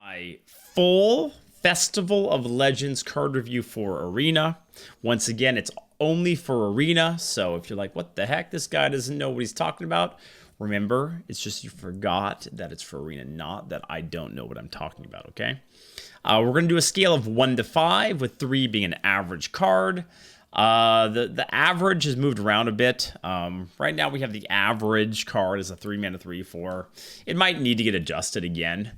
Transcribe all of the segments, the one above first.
My full Festival of Legends card review for Arena. Once again, it's only for Arena, so if you're like, what the heck, this guy doesn't know what he's talking about, remember, it's just you forgot that it's for Arena, not that I don't know what I'm talking about, okay? We're going to do a scale of 1 to 5, with 3 being an average card. The average has moved around a bit. Right now we have the average card as a 3-mana 3/4. It might need to get adjusted again.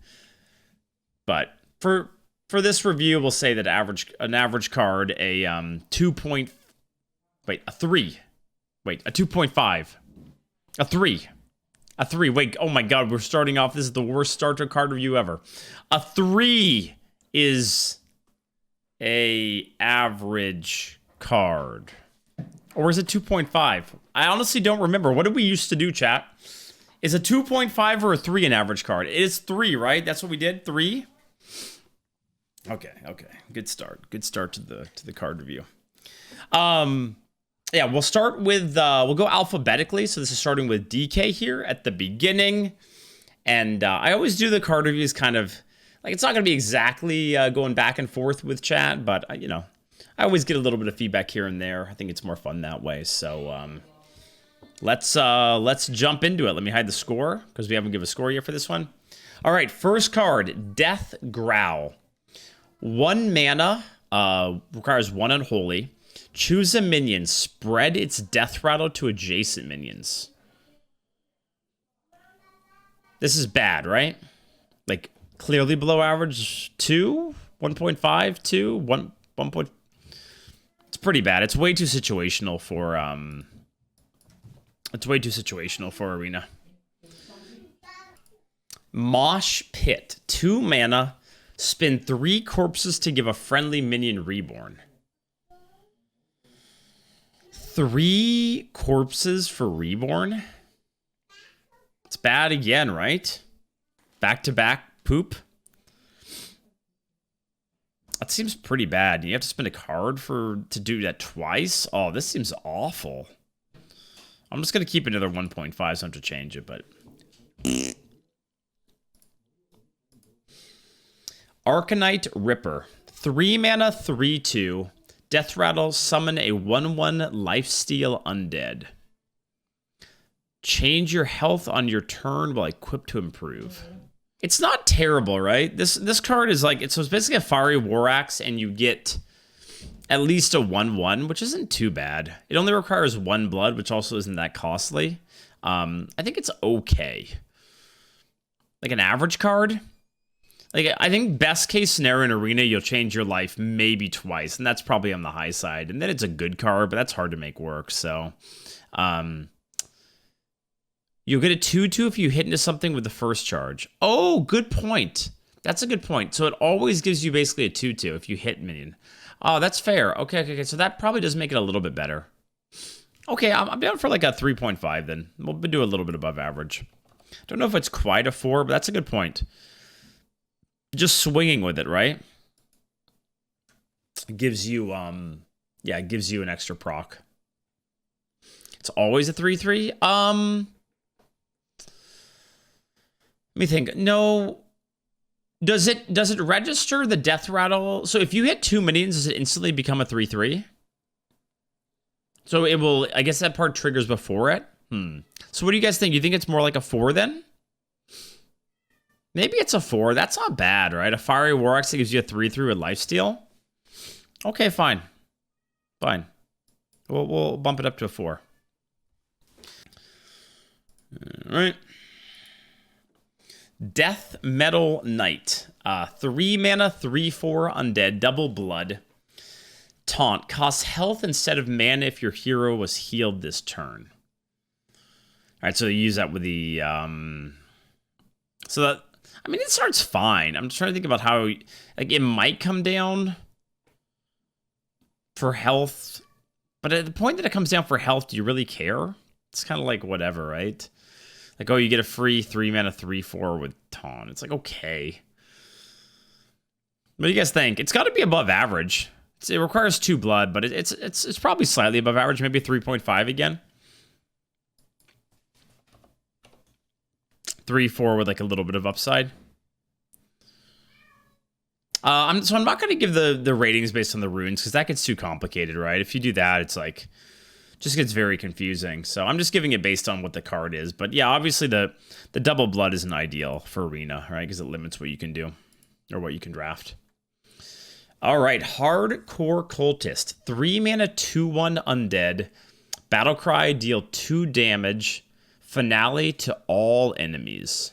But for this review, we'll say that an average card, a 2.5, a 3. Wait, oh my god, we're starting off. This is the worst start to a card review ever. A 3 is a average card. Or is it 2.5? I honestly don't remember. What did we used to do, chat? Is a 2.5 or a 3 an average card? It is 3, right? That's what we did? 3? Okay. Good start. Good start to the card review. Yeah, we'll start with we'll go alphabetically. So this is starting with DK here at the beginning. And I always do the card reviews kind of like, it's not going to be exactly going back and forth with chat, but you know, I always get a little bit of feedback here and there. I think it's more fun that way. So let's jump into it. Let me hide the score because we haven't given a score yet for this one. All right, first card, Death Growl. 1 mana, requires 1 unholy. Choose a minion, spread its death rattle to adjacent minions. This is bad, right? Like, clearly below average. 2? 1.5? 2? 1 point... It's pretty bad. It's way too situational for, It's way too situational for Arena. Mosh Pit. 2 mana. Spin 3 corpses to give a friendly minion Reborn. 3 corpses for Reborn? It's bad again, right? Back-to-back poop? That seems pretty bad. You have to spend a card to do that twice? Oh, this seems awful. I'm just going to keep another 1.5, so I have to change it, but... Arcanite Ripper. 3 mana, 3/2. Death Rattle, summon a 1/1 Lifesteal Undead. Change your health on your turn while equipped to improve. It's not terrible, right? This card is like, so it's basically a Fiery War Axe, and you get at least a 1/1, which isn't too bad. It only requires 1 blood, which also isn't that costly. I think it's okay. Like an average card. Like, I think best case scenario in Arena, you'll change your life maybe twice, and that's probably on the high side. And then it's a good card, but that's hard to make work, so... You'll get a 2/2 if you hit into something with the first charge. Oh, good point. That's a good point. So it always gives you basically a 2/2 if you hit minion. Oh, that's fair. Okay. So that probably does make it a little bit better. Okay, I'm down for like a 3.5 then. We'll do a little bit above average. Don't know if it's quite a 4, but that's a good point. Just swinging with it, right? It gives you, yeah, it gives you an extra proc. It's always a 3/3. Let me think. No. Does it register the death rattle? So if you hit 2 minions, does it instantly become a 3/3? So it will, I guess that part triggers before it. So what do you guys think? You think it's more like a 4 then? Maybe it's a 4. That's not bad, right? A Fiery War Axe that gives you a 3/3 with Lifesteal. Okay, fine. Fine. We'll bump it up to a 4. All right. Death Metal Knight. 3 mana, 3/4 undead, double blood. Taunt. Costs health instead of mana if your hero was healed this turn. All right, so you use that with the... So that... I mean, it starts fine. I'm just trying to think about how... Like, it might come down for health. But at the point that it comes down for health, do you really care? It's kind of like whatever, right? Like, oh, you get a free 3 mana 3/4 with Taunt. It's like, okay. What do you guys think? It's got to be above average. It requires 2 blood, but it's probably slightly above average. Maybe 3.5 again. 3/4 with like a little bit of upside. So I'm not going to give the ratings based on the runes because that gets too complicated, right? If you do that, it's like just gets very confusing. So I'm just giving it based on what the card is. But yeah, obviously the double blood isn't ideal for Arena, right? Because it limits what you can do or what you can draft. All right, Hardcore Cultist. 3 mana, 2/1 undead. Battlecry, deal 2 damage. Finale to all enemies.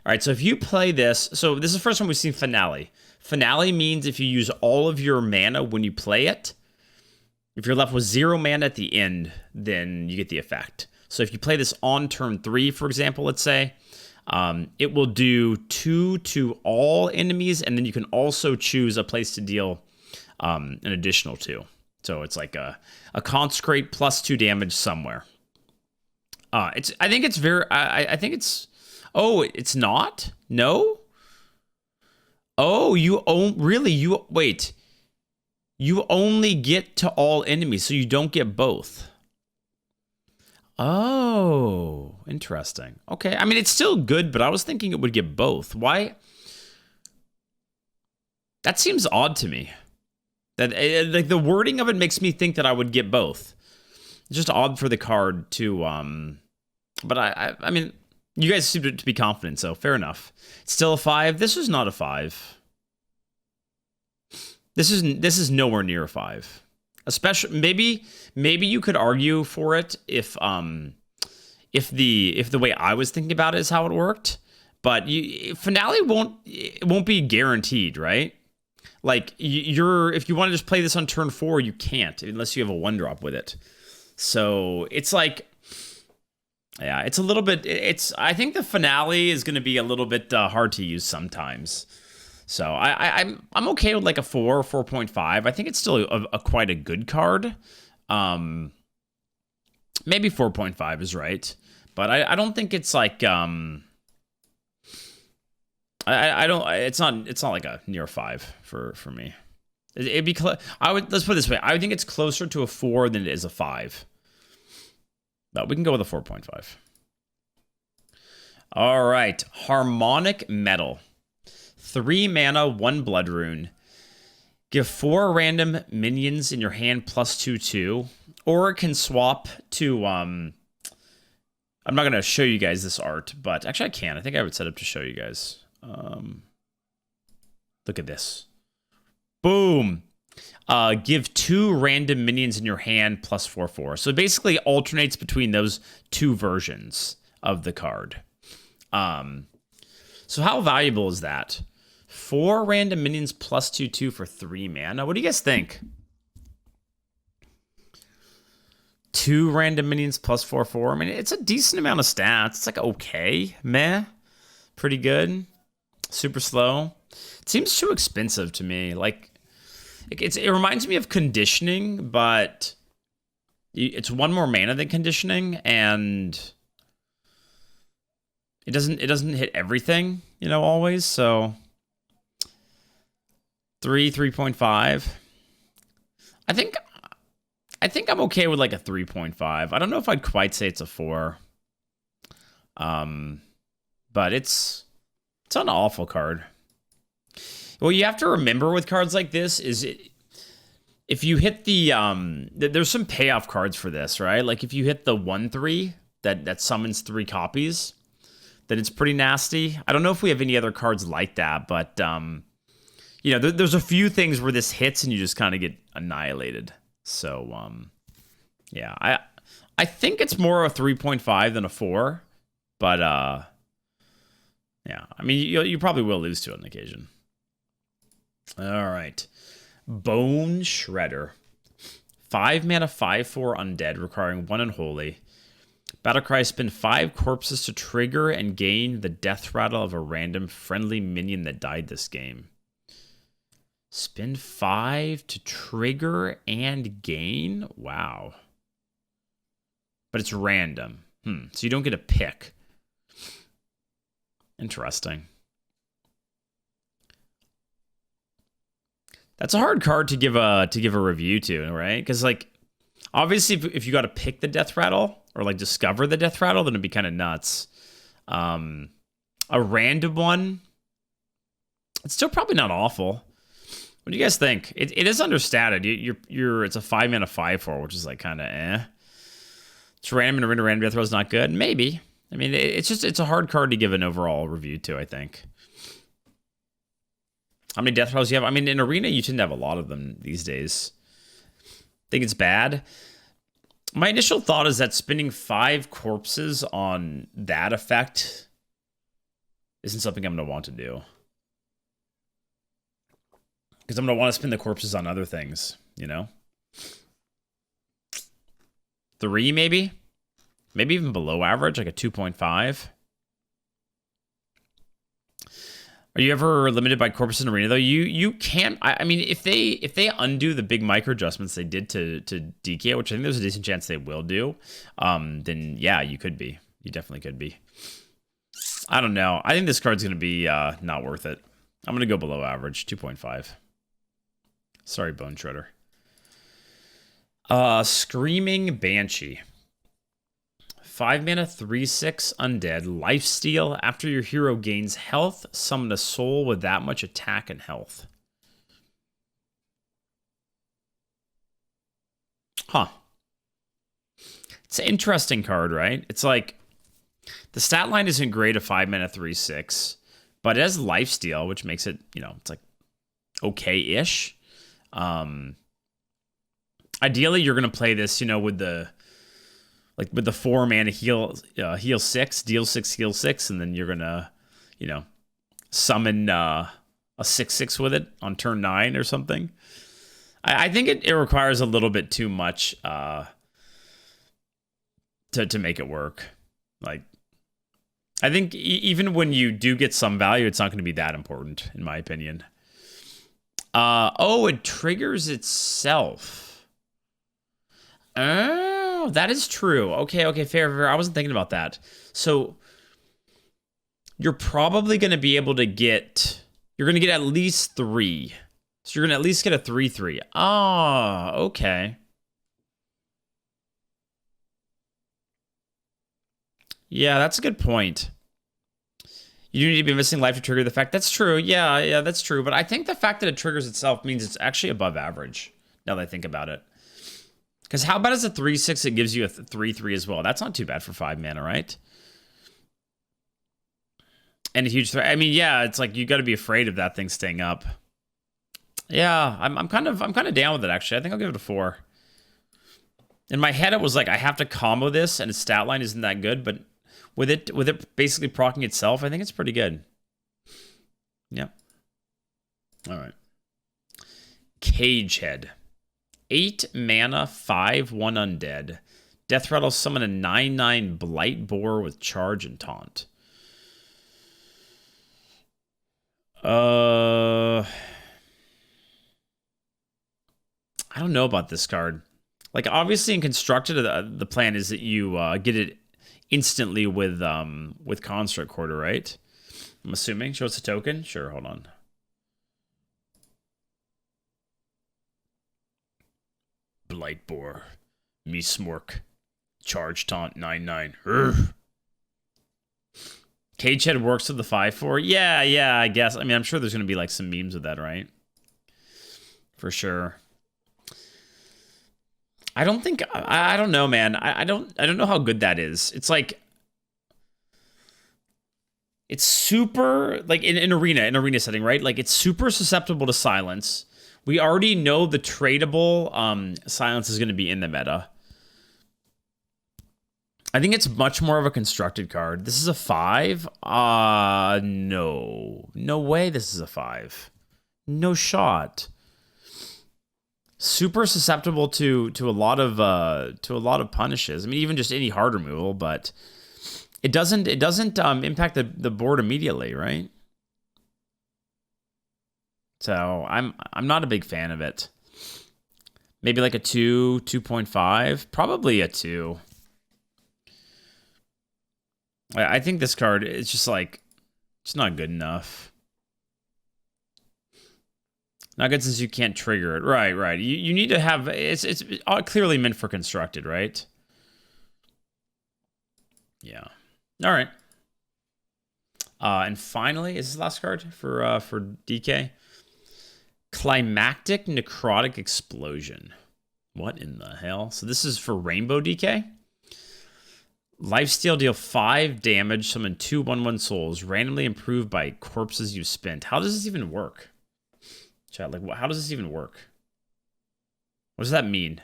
All right, so if you play this, so this is the first time we've seen Finale. Finale means if you use all of your mana when you play it, if you're left with 0 mana at the end, then you get the effect. So if you play this on turn 3, for example, let's say, it will do 2 to all enemies, and then you can also choose a place to deal an additional 2. So it's like a consecrate plus 2 damage somewhere. I think it's very. I think it's. Oh, it's not? No? Oh, really? Wait. You only get to all enemies, so you don't get both. Oh, interesting. Okay, I mean, it's still good, but I was thinking it would get both. Why? That seems odd to me. That like the wording of it makes me think that I would get both. It's just odd for the card to but I mean, you guys seem to be confident, so fair enough. It's still a 5. This is not a 5. This is nowhere near a 5. Especially maybe you could argue for it if the way I was thinking about it is how it worked, but Finale won't be guaranteed, right? Like if you want to just play this on turn 4, you can't unless you have a 1-drop with it. So it's like, yeah, it's a little bit. I think the Finale is going to be a little bit hard to use sometimes. So I'm okay with like a 4 or 4.5. I think it's still a quite a good card. Maybe 4.5 is right, but I don't think it's like I don't. It's not like a near 5 for me. It'd be let's put it this way. I think it's closer to a 4 than it is a 5. But we can go with a 4.5. All right, Harmonic Metal. 3 mana, 1 blood rune. Give 4 random minions in your hand plus 2/2, or it can swap to I'm not gonna show you guys this art, but actually I can. I think I have it set up to show you guys. Look at this. Boom. Give 2 random minions in your hand plus 4/4. So it basically alternates between those 2 versions of the card. So how valuable is that? 4 random minions plus 2/2 for 3 mana. What do you guys think? 2 random minions plus 4/4. I mean, it's a decent amount of stats. It's like okay, meh, pretty good. Super slow. It seems too expensive to me. Like, it reminds me of conditioning, but it's 1 more mana than conditioning, and it doesn't hit everything, always. So 3.5. I think I'm okay with like a 3.5. I don't know if I'd quite say it's a 4. But it's an awful card. What you have to remember with cards like this is if you hit the there's some payoff cards for this, right? Like if you hit the 1/3 that summons 3 copies, then it's pretty nasty. I don't know if we have any other cards like that, but there's a few things where this hits and you just kind of get annihilated. So yeah, I think it's more a 3.5 than a 4, but yeah, I mean you probably will lose to it on occasion. All right. Bone Shredder. 5 mana, 5/4 undead, requiring 1 unholy. Battlecry, spend 5 corpses to trigger and gain the death rattle of a random friendly minion that died this game. Spend 5 to trigger and gain? Wow. But it's random. So you don't get a pick. Interesting. That's a hard card to give a review to, right? Because like, obviously, if you got to pick the death rattle or like discover the death rattle, then it'd be kind of nuts. A random one, it's still probably not awful. What do you guys think? It is understated. It's a 5-mana 5/4, which is like kind of eh. It's random and random death row is not good. Maybe. I mean, it's a hard card to give an overall review to, I think. How many death rolls do you have? I mean, in Arena, you tend to have a lot of them these days. Think it's bad? My initial thought is that spending 5 corpses on that effect isn't something I'm going to want to do. Because I'm going to want to spend the corpses on other things, you know? 3, maybe? Maybe even below average, like a 2.5. Are you ever limited by corpus in Arena though? You can't. I mean, if they undo the big micro adjustments they did to DK, which I think there's a decent chance they will do, then yeah, you could be. You definitely could be. I don't know. I think this card's gonna be not worth it. I'm gonna go below average, 2.5. Sorry, Bone Shredder. Screaming Banshee. 5-mana 3/6 undead, lifesteal. After your hero gains health, summon a soul with that much attack and health. Huh. It's an interesting card, right? It's like the stat line isn't great, a 5-mana 3/6, but it has lifesteal, which makes it, you know, it's like okay-ish. Ideally, you're gonna play this, you know, with the 4-mana heal 6, deal 6, heal 6, and then you're gonna, you know, summon a 6/6 with it on turn 9 or something. I think it requires a little bit too much to make it work. Like, I think even when you do get some value, it's not going to be that important, in my opinion. Oh, it triggers itself. Oh, that is true. Okay, fair. I wasn't thinking about that. So you're probably going to be able to get... You're going to get at least 3. So you're going to at least get a 3/3. Ah, okay. Yeah, that's a good point. You do need to be missing life to trigger the fact. That's true. Yeah, that's true. But I think the fact that it triggers itself means it's actually above average, now that I think about it. Because how bad is a 3/6 that gives you a 3/3 as well? That's not too bad for 5 mana, right? And a huge threat. I mean, yeah, it's like you got to be afraid of that thing staying up. Yeah, I'm kind of down with it actually. I think I'll give it a 4. In my head, it was like I have to combo this, and its stat line isn't that good, but with it basically proccing itself, I think it's pretty good. Yep. All right. Cagehead. 8 mana, 5/1 undead. Death Rattle, summon a 9/9 Blight Boar with charge and taunt. I don't know about this card. Like, obviously in Constructed, the plan is that you get it instantly with Construct Quarter, right? I'm assuming. Show us a token? Sure, hold on. Blight Boar. Me Smork. Charge Taunt 9/9. Cagehead works with the 5/4. Yeah, I guess. I mean, I'm sure there's going to be like some memes with that, right? For sure. I don't think... I don't know, man. I don't know how good that is. It's like... It's super... Like, in arena setting, right? Like, it's super susceptible to silence. We already know the tradable silence is going to be in the meta. I think it's much more of a constructed card. This is a 5? No. No way this is a 5. No shot. Super susceptible to a lot of punishes. I mean, even just any hard removal, but it doesn't impact the board immediately, right? So I'm not a big fan of it. Maybe like a 2, 2.5, probably a 2. I think this card is just like, it's not good enough. Not good since you can't trigger it. Right. You need to have... It's clearly meant for constructed, right? Yeah. All right. And finally, is this the last card for DK? Climactic Necrotic Explosion. What in the hell? So this is for Rainbow DK. Lifesteal, deal 5 damage, summon 2 1/1 souls, randomly improved by corpses you've spent. How does this even work? Chat, like, how does this even work? What does that mean?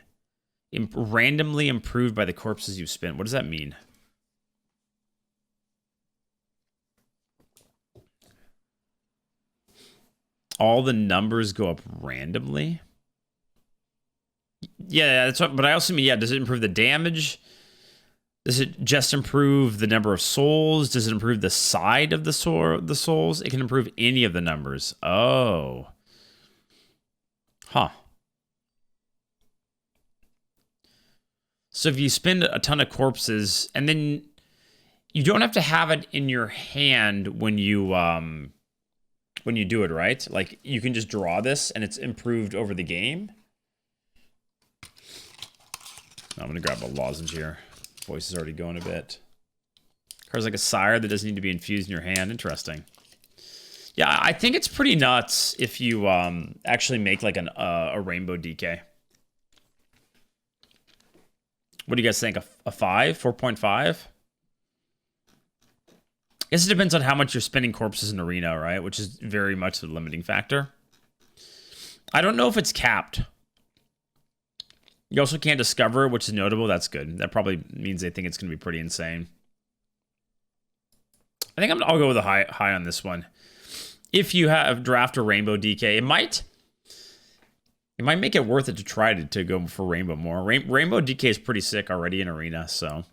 Randomly improved by the corpses you've spent. What does that mean? All the numbers go up randomly? Yeah, that's what, but I also mean, yeah, does it improve the damage? Does it just improve the number of souls? Does it improve the side of the souls? It can improve any of the numbers. Oh. Huh. So if you spend a ton of corpses, and then you don't have to have it in your hand when you do it, right? Like, you can just draw this, and it's improved over the game. I'm going to grab a lozenge here. Voice is already going a bit. Card's like a sire that doesn't need to be infused in your hand. Interesting. Yeah, I think it's pretty nuts if you actually make like a rainbow DK. What do you guys think? A 5? 4.5? I guess it depends on how much you're spending corpses in Arena, right? Which is very much the limiting factor. I don't know if it's capped. You also can't discover it, which is notable. That's good. That probably means they think it's going to be pretty insane. I think I'll go with a high on this one. If you have draft a Rainbow DK, it might make it worth it to try to go for Rainbow more. Rainbow DK is pretty sick already in Arena, so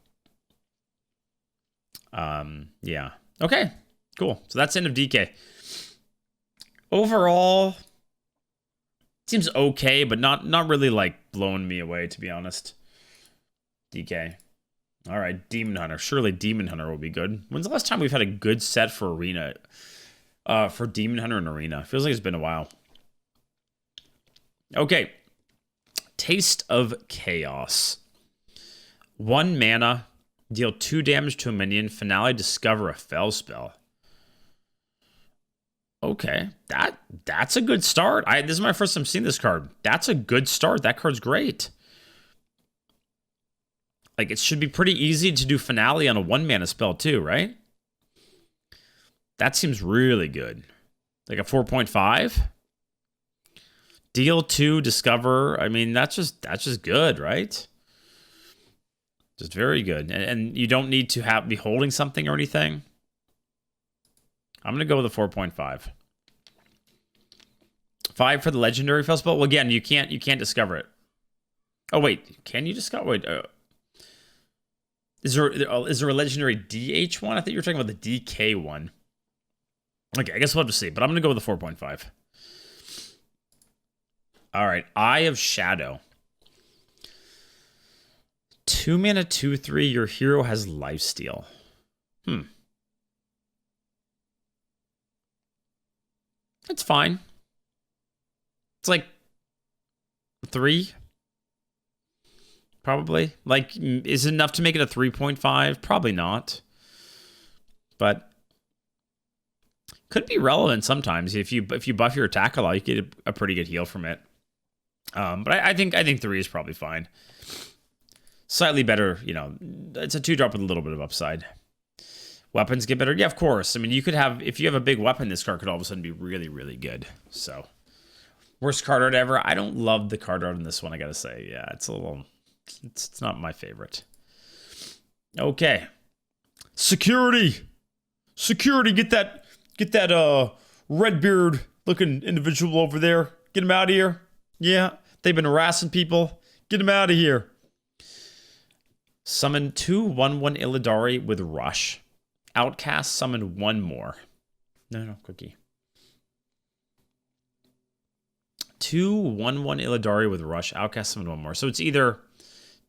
yeah. Okay, cool. So that's the end of DK. Overall, seems okay, but not really like blowing me away, to be honest. DK. All right, Demon Hunter. Surely Demon Hunter will be good. When's the last time we've had a good set for Arena? For Demon Hunter and Arena. Feels like it's been a while. Okay. Taste of Chaos. 1 mana. Deal 2 damage to a minion. Finale, discover a fell spell. Okay, that's a good start. This is my first time seeing this card. That's a good start. That card's great. Like, it should be pretty easy to do Finale on a 1 mana spell too, right? That seems really good. Like a 4.5. Deal 2, discover. I mean, that's just good, right? Just very good. And you don't need to be holding something or anything. I'm going to go with a 4.5. 5 for the legendary fell spell. Well, again, you can't discover it. Oh, wait. Can you discover? Wait. Is there a legendary DH one? I think you were talking about the DK one. Okay, I guess we'll have to see. But I'm going to go with the 4.5. All right. Eye of Shadow. 2 mana, 2/3. Your hero has lifesteal. It's fine. It's like 3. Probably. Like, is it enough to make it a 3.5? Probably not. But could be relevant sometimes. If you buff your attack a lot, you get a pretty good heal from it. But I think 3 is probably fine. Slightly better, you know. It's a 2-drop with a little bit of upside. Weapons get better? Yeah, of course. I mean, you could have... If you have a big weapon, this card could all of a sudden be really, really good. So, worst card art ever. I don't love the card art in this one, I gotta say. Yeah, it's a little... It's not my favorite. Okay. Security! Security! Get that Redbeard looking individual over there. Get him out of here. Yeah, they've been harassing people. Get him out of here. Summon 2 1/1 Illidari with Rush. Outcast, summon 1 more. No, cookie. 2 1/1 Illidari with Rush. Outcast, summon 1 more. So it's either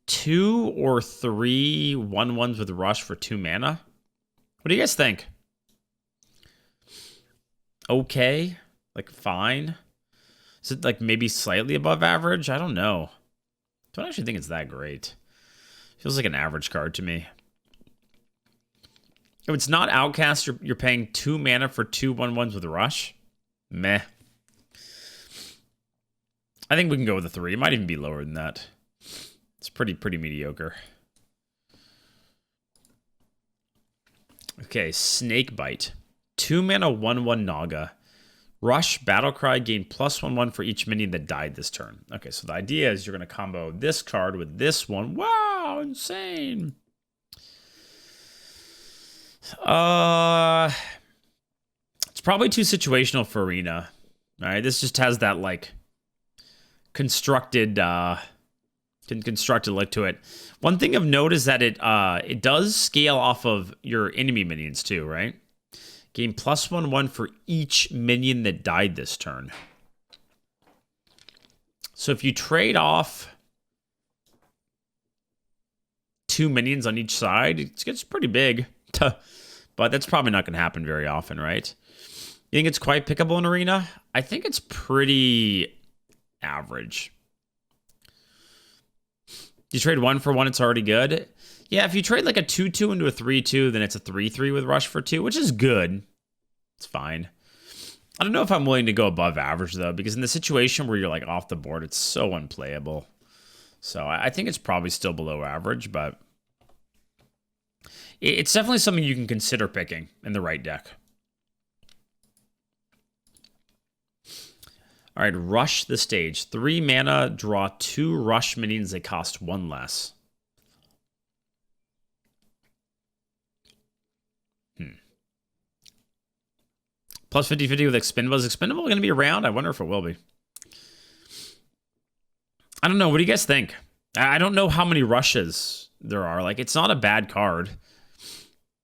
2 or 3 1/1s with Rush for 2 mana. What do you guys think? Okay. Like, fine. Is it like maybe slightly above average? I don't know. I don't actually think it's that great. Feels like an average card to me. If it's not Outcast, you're paying 2 mana for 2 1/1s with Rush. Meh. I think we can go with a 3. It might even be lower than that. It's pretty mediocre. Okay, Snakebite. 2 mana 1/1 Naga. Rush, Battlecry, gain +1/1 for each minion that died this turn. Okay, so the idea is you're going to combo this card with this one. Wow, insane. It's probably too situational for Arena. All right, this just has that like constructed look to it. One thing of note is that it does scale off of your enemy minions too, right? Gain +1/1 for each minion that died this turn. So if you trade off 2 minions on each side, it gets pretty big. But that's probably not going to happen very often, right? You think it's quite pickable in Arena? I think it's pretty average. You trade 1 for 1, it's already good. Yeah, if you trade like a 2/2 into a 3/2, then it's a 3/3 with Rush for 2, which is good. It's fine. I don't know if I'm willing to go above average, though, because in the situation where you're like off the board, it's so unplayable. So I think it's probably still below average, but it's definitely something you can consider picking in the right deck. All right, Rush the stage. 3 mana, draw 2 Rush minions that cost 1 less. Plus 50/50 with Expendable. Is Expendable going to be around? I wonder if it will be. I don't know. What do you guys think? I don't know how many Rushes there are. Like, it's not a bad card.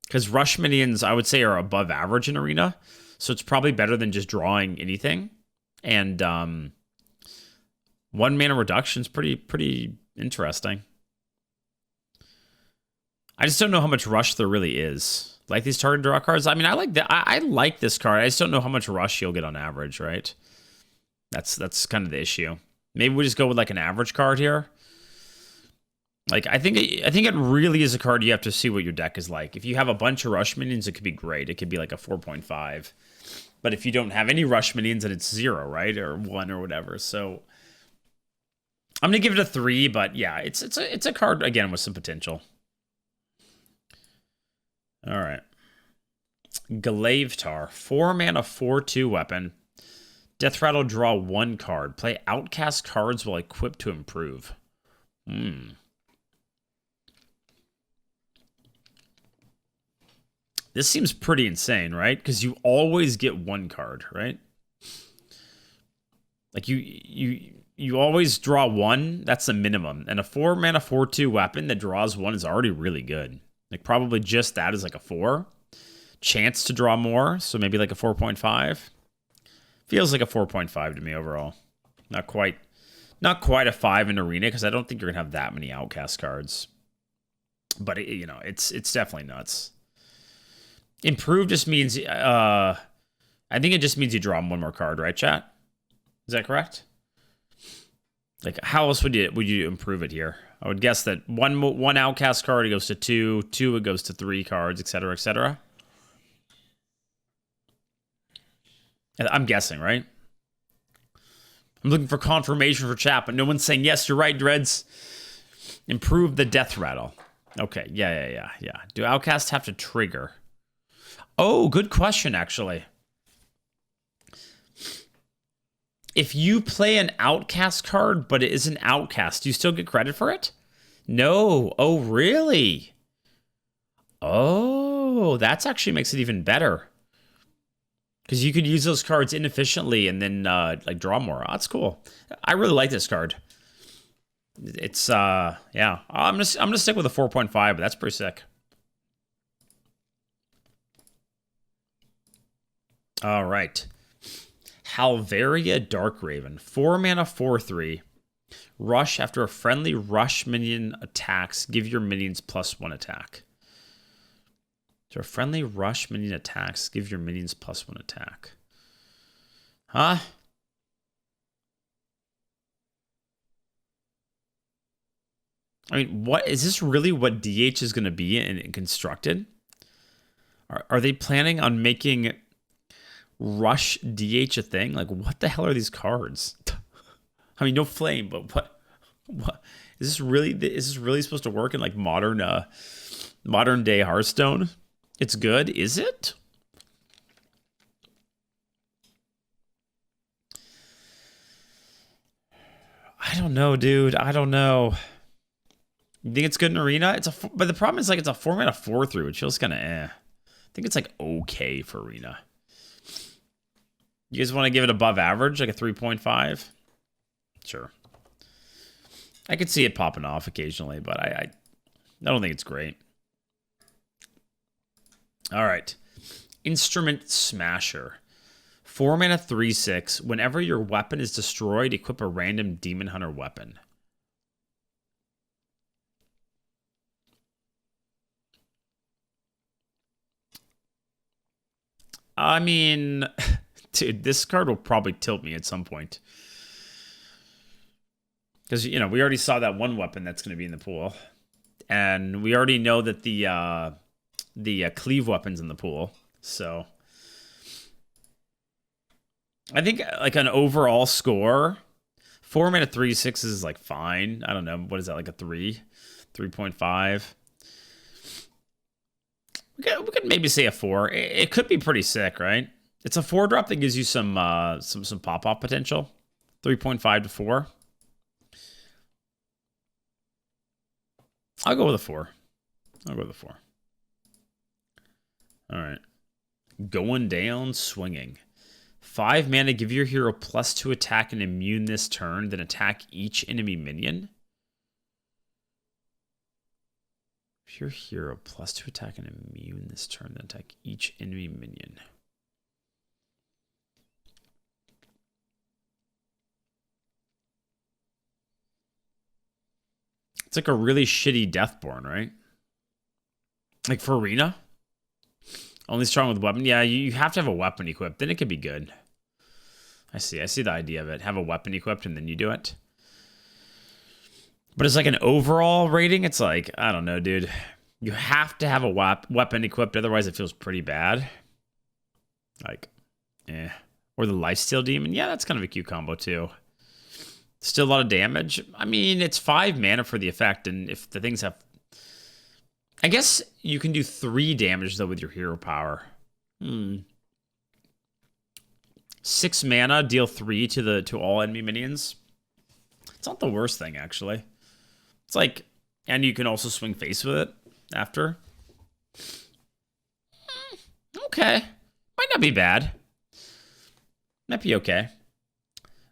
Because Rush minions, I would say, are above average in Arena. So it's probably better than just drawing anything. And 1 mana reduction is pretty interesting. I just don't know how much Rush there really is. Like these target draw cards. I mean, I like that. I like this card. I just don't know how much Rush you'll get on average, right? That's kind of the issue. Maybe we just go with like an average card here. Like I think it really is a card you have to see what your deck is like. If you have a bunch of Rush minions, it could be great. It could be like a 4.5. But if you don't have any Rush minions, then it's 0, right? Or 1 or whatever. So I'm gonna give it a 3, but yeah, it's a card again with some potential. All right. Galavetar. 4 mana, 4/2 weapon. Death Rattle, draw 1 card. Play Outcast cards while equipped to improve. This seems pretty insane, right? Because you always get 1 card, right? Like you always draw 1. That's the minimum. And a 4 mana, 4/2 weapon that draws 1 is already really good. Like probably just that is like a 4. Chance to draw more, so maybe like a 4.5. Feels like a 4.5 to me overall. Not quite a 5 in Arena because I don't think you're gonna have that many Outcast cards. But it's definitely nuts. Improve just means I think it just means you draw 1 more card, right, chat? Is that correct? Like how else would you improve it here? I would guess that one Outcast card, it goes to 2, 2 it goes to 3 cards, etc., etc. I'm guessing, right? I'm looking for confirmation for chat, but no one's saying yes. You're right, Dreads. Improve the Death Rattle. Okay, yeah. Do Outcasts have to trigger? Oh, good question, actually. If you play an Outcast card, but it is an Outcast, do you still get credit for it? No. Oh, really? Oh, that actually makes it even better. Because you could use those cards inefficiently and then like draw more. Oh, that's cool. I really like this card. It's yeah. I'm gonna stick with a 4.5, but that's pretty sick. All right. Halveria Darkraven. 4 mana, 4/3. Rush. After a friendly Rush minion attacks, give your minions +1 attack. After a friendly Rush minion attacks, give your minions +1 attack. Huh? I mean, what is this really what DH is going to be in Constructed? Are they planning on making Rush DH a thing? Like, what the hell are these cards? I mean, no flame, but what is this really? Is this really supposed to work in like modern day Hearthstone? It's good, is it? I don't know, dude. I don't know. You think it's good in Arena? But the problem is like it's a 4-mana 4/3, which feels kind of eh. I think it's like okay for Arena. You guys want to give it above average, like a 3.5? Sure. I could see it popping off occasionally, but I don't think it's great. All right. Instrument Smasher. 4-mana 3/6. Whenever your weapon is destroyed, equip a random Demon Hunter weapon. I mean, dude, this card will probably tilt me at some point. Because, you know, we already saw that one weapon that's going to be in the pool. And we already know that the cleave weapon's in the pool. So I think like an overall score, 4-mana 3/6 is like fine. I don't know. What is that, like a 3? 3.5? We could maybe say a 4. It could be pretty sick, right? It's a 4-drop that gives you some pop-off potential. 3.5 to 4. I'll go with a 4. I'll go with a 4. All right. Going down swinging. 5 mana, give your hero +2 attack and immune this turn, then attack each enemy minion. If your hero +2 attack and immune this turn, then attack each enemy minion. It's like a really shitty Deathborn, right? Like for Arena? Only strong with weapon? Yeah, you have to have a weapon equipped. Then it could be good. I see the idea of it. Have a weapon equipped and then you do it. But it's like an overall rating. It's like, I don't know, dude. You have to have a weapon equipped. Otherwise, it feels pretty bad. Like, eh. Or the Lifesteal Demon. Yeah, that's kind of a cute combo, too. Still a lot of damage. I mean, it's 5 mana for the effect. And if the things have... I guess you can do 3 damage, though, with your hero power. 6 mana, deal 3 to all enemy minions. It's not the worst thing, actually. It's like... And you can also swing face with it after. Okay. Might not be bad. Might be okay.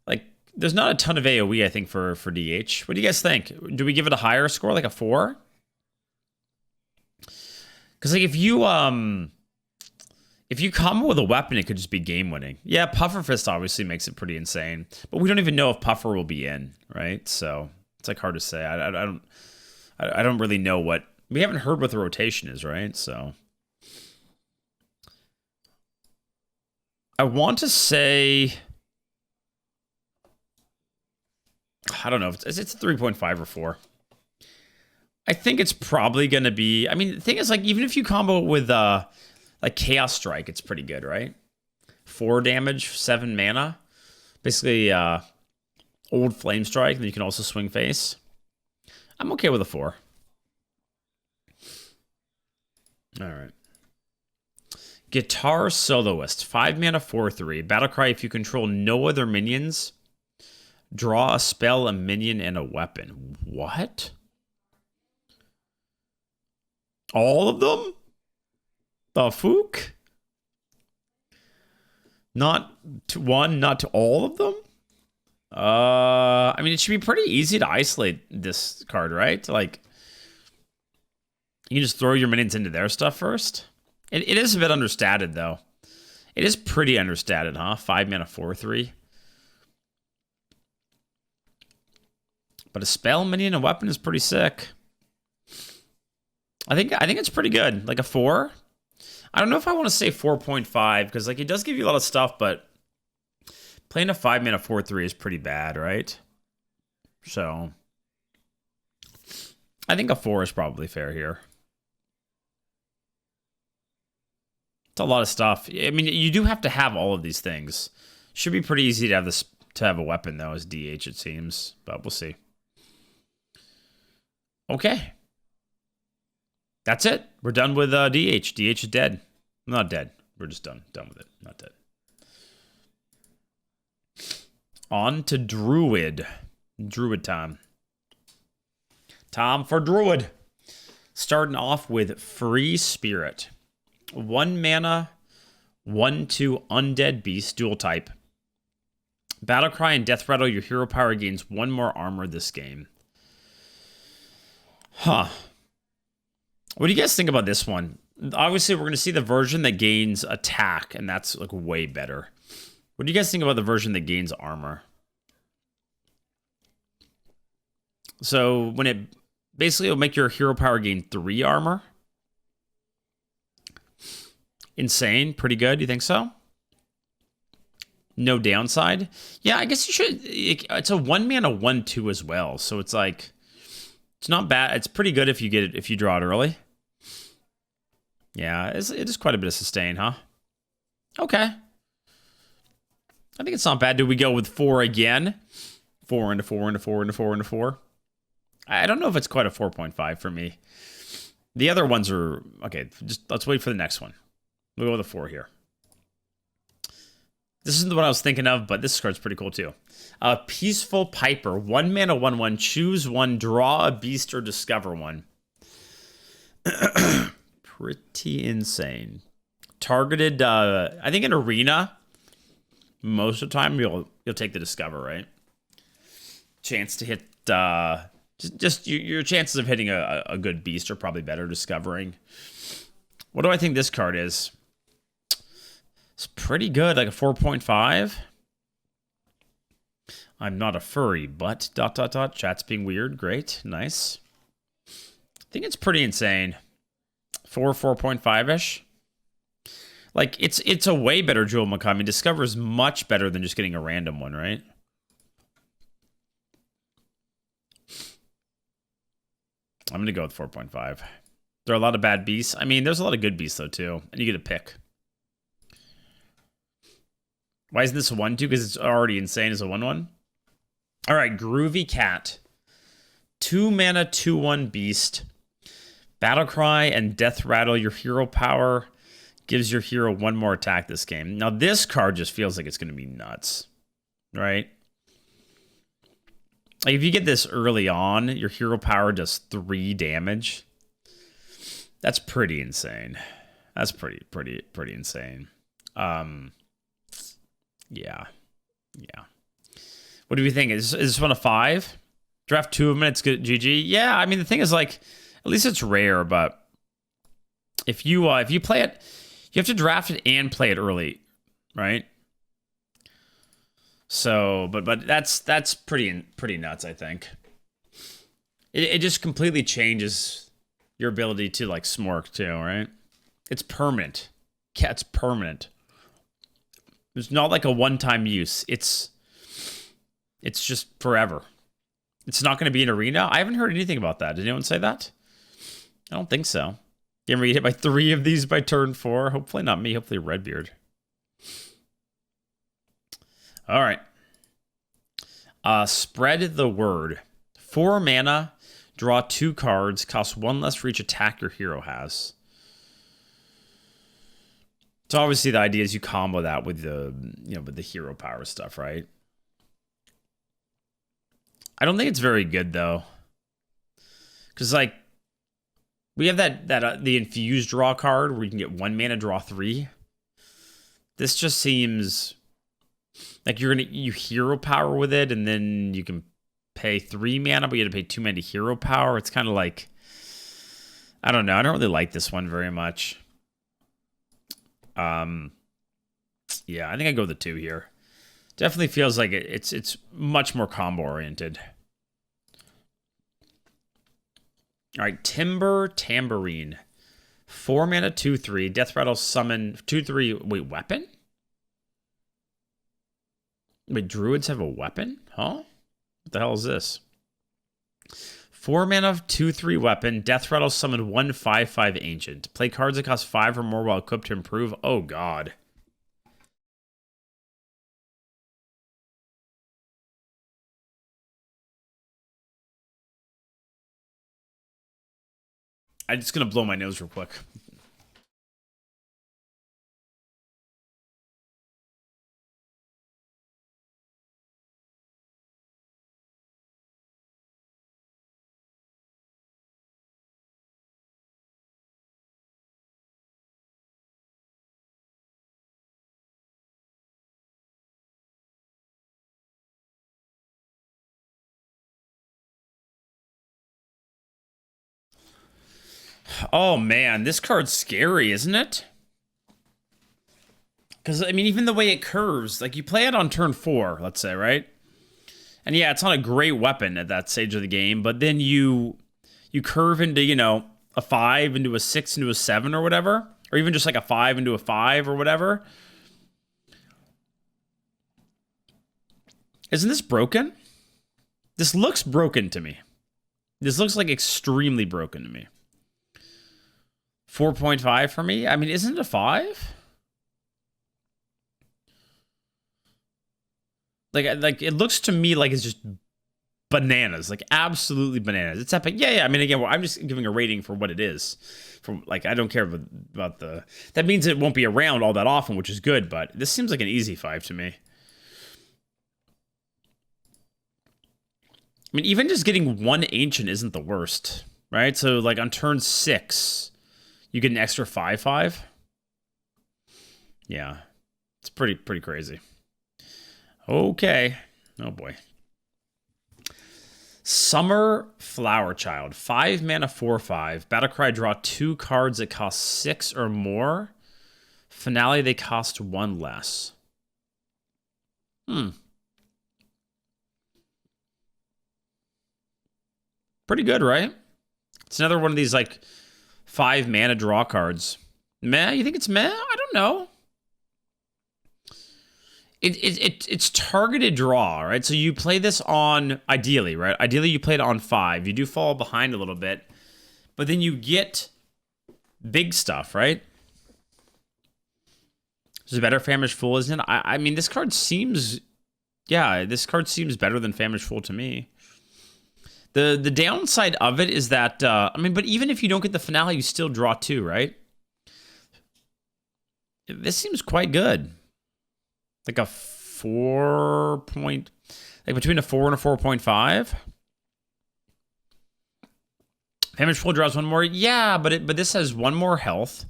Like, there's not a ton of AoE, I think, for DH. What do you guys think? Do we give it a higher score, like a 4? Because, like, if you combo with a weapon, it could just be game-winning. Yeah, Pufferfist obviously makes it pretty insane. But we don't even know if Puffer will be in, right? So, it's, like, hard to say. I don't really know what... We haven't heard what the rotation is, right? So... I want to say... I don't know. It's a 3.5 or 4. I think it's probably going to be... I mean, the thing is, like, even if you combo it with, like, Chaos Strike, it's pretty good, right? 4 damage, 7 mana. Basically, old Flame Strike, then you can also swing face. I'm okay with a 4. All right. Guitar Soloist. 5 mana, 4/3. Battlecry, if you control no other minions, draw a spell, a minion, and a weapon. What? All of them? The fook? Not to one, not to all of them? I mean, it should be pretty easy to isolate this card, right? Like, you can just throw your minions into their stuff first. It is a bit understated, though. It is pretty understated, huh? 5 mana, 4/3. But a spell, minion, and weapon is pretty sick. I think it's pretty good. Like a 4. I don't know if I want to say 4.5 because like it does give you a lot of stuff, but playing a 5 mana 4/3 is pretty bad, right? So I think a 4 is probably fair here. 5 mana 4/3. Battlecry, if you control no other minions, draw a spell, a minion, and a weapon. What? All of them? The fook? Not one, not to all of them? Battlecry, if you control no other minions, draw a spell, a minion, and a weapon. What? All of them? The fook? I think a 4 is probably fair here. It's a lot of stuff. I mean, you do have to have all of these things. Should be pretty easy to have this to have a weapon though, as DH it seems, but we'll see. Okay. That's it. We're done with DH. DH is dead. Not dead. We're just done. Done with it. Not dead. On to Druid. Druid time. Time for Druid. Starting off with Free Spirit. 1 mana, 1/2 undead beast, dual type. Battlecry and Death Rattle, your hero power gains 1 more armor this game. Huh. What do you guys think about this one? Obviously, we're going to see the version that gains attack, and that's like way better. What do you guys think about the version that gains armor? So when it basically will make your hero power gain 3 armor. Insane. Pretty good. You think so? No downside. Yeah, I guess you should. It's a 1 mana 1/2 as well. So it's like, it's not bad. It's pretty good if you get it, if you draw it early. Yeah, it is quite a bit of sustain, huh? Okay. I think it's not bad. Do we go with 4 again? 4 into 4 into 4 into 4 into 4. I don't know if it's quite a 4.5 for me. The other ones are okay. Just let's wait for the next one. We'll go with a 4 here. This isn't what I was thinking of, but this card's pretty cool too. Peaceful Piper. 1 mana, 1/1. Choose 1. Draw a beast or discover 1. Pretty insane. Targeted. I think in arena, most of the time you'll take the discover, right? Chance to hit. Just your chances of hitting a good beast are probably better discovering. What do I think this card is? It's pretty good, like a 4.5. I'm not a furry, but ... Chat's being weird. Great, nice. I think it's pretty insane. 4.5-ish. Like it's a way better Jewel Macaw. I mean, Discover is much better than just getting a random one, right? I'm going to go with 4.5. There are a lot of bad beasts. I mean, there's a lot of good beasts, though, too. And you get a pick. Why isn't this a 1/2? Because it's already insane as a 1/1. All right, Groovy Cat. 2 mana, 2/1 beast. Battlecry and Death Rattle. Your hero power gives your hero 1 more attack this game. Now, this card just feels like it's going to be nuts. Right? Like, if you get this early on, your hero power does 3 damage. That's pretty insane. That's pretty insane. Yeah. What do we think? Is this one a 5? Draft 2 of them, it's good. GG. Yeah, I mean, the thing is, like, at least it's rare, but if you play it, you have to draft it and play it early, right? So, but that's pretty nuts, I think. It just completely changes your ability to, like, smork too, right? It's permanent. Cat's permanent. It's not like a one-time use. It's just forever. It's not going to be an arena. I haven't heard anything about that. Did anyone say that? I don't think so. You ever get hit by 3 of these by turn 4? Hopefully not me. Hopefully Redbeard. All right. Spread the word. 4 mana, draw 2 cards, cost 1 less for each attack your hero has. So obviously the idea is you combo that with the hero power stuff, right? I don't think it's very good though, because like we have that the infused draw card where you can get 1 mana, draw 3. This just seems like you hero power with it, and then you can pay 3 mana, but you have to pay 2 mana to hero power. It's kind of like, I don't know. I don't really like this one very much. Yeah, I think I go with the 2 here. Definitely feels like it's much more combo oriented. All right, Tambourine. 4 mana, 2/3. Death Rattle, summon 2/3. Wait, weapon? Wait, druids have a weapon? Huh? What the hell is this? 4 mana, 2/3 weapon. Death Rattle summon 1/5/5 ancient. Play cards that cost 5 or more while equipped to improve. Oh god. I'm just gonna blow my nose real quick. Oh man, this card's scary, isn't it? Because, I mean, even the way it curves, like you play it on turn 4, let's say, right? And yeah, it's not a great weapon at that stage of the game, but then you curve into, you know, a 5 into a 6 into a 7 or whatever, or even just like a 5 into a 5 or whatever. Isn't this broken? This looks broken to me. This looks like extremely broken to me. 4.5 for me? I mean, isn't it a 5? Like it looks to me like it's just bananas, like absolutely bananas. It's epic. Yeah. I mean, again, I'm just giving a rating for what it is. From like, I don't care about the. That means it won't be around all that often, which is good. But this seems like an easy 5 to me. I mean, even just getting 1 ancient isn't the worst, right? So like on turn 6, you get an extra 5/5. Yeah, it's pretty crazy. Okay. Oh boy. Summer Flower Child. 5 mana, 4/5. Battlecry, draw 2 cards that cost 6 or more. Finale, they cost 1 less. Pretty good, right? It's another one of these like 5 mana draw cards. Meh? You think it's meh? I don't know. It's targeted draw, right? So you play this on, ideally, right? Ideally, you play it on 5. You do fall behind a little bit, but then you get big stuff, right? This is better Famished Fool, isn't it? I mean, this card seems... Yeah, this card seems better than Famished Fool to me. The downside of it is that... I mean, but even if you don't get the finale, you still draw 2, right? This seems quite good. Like a 4 point... Like between a 4 and a 4.5? Famished Fool draws 1 more. Yeah, but this has 1 more health.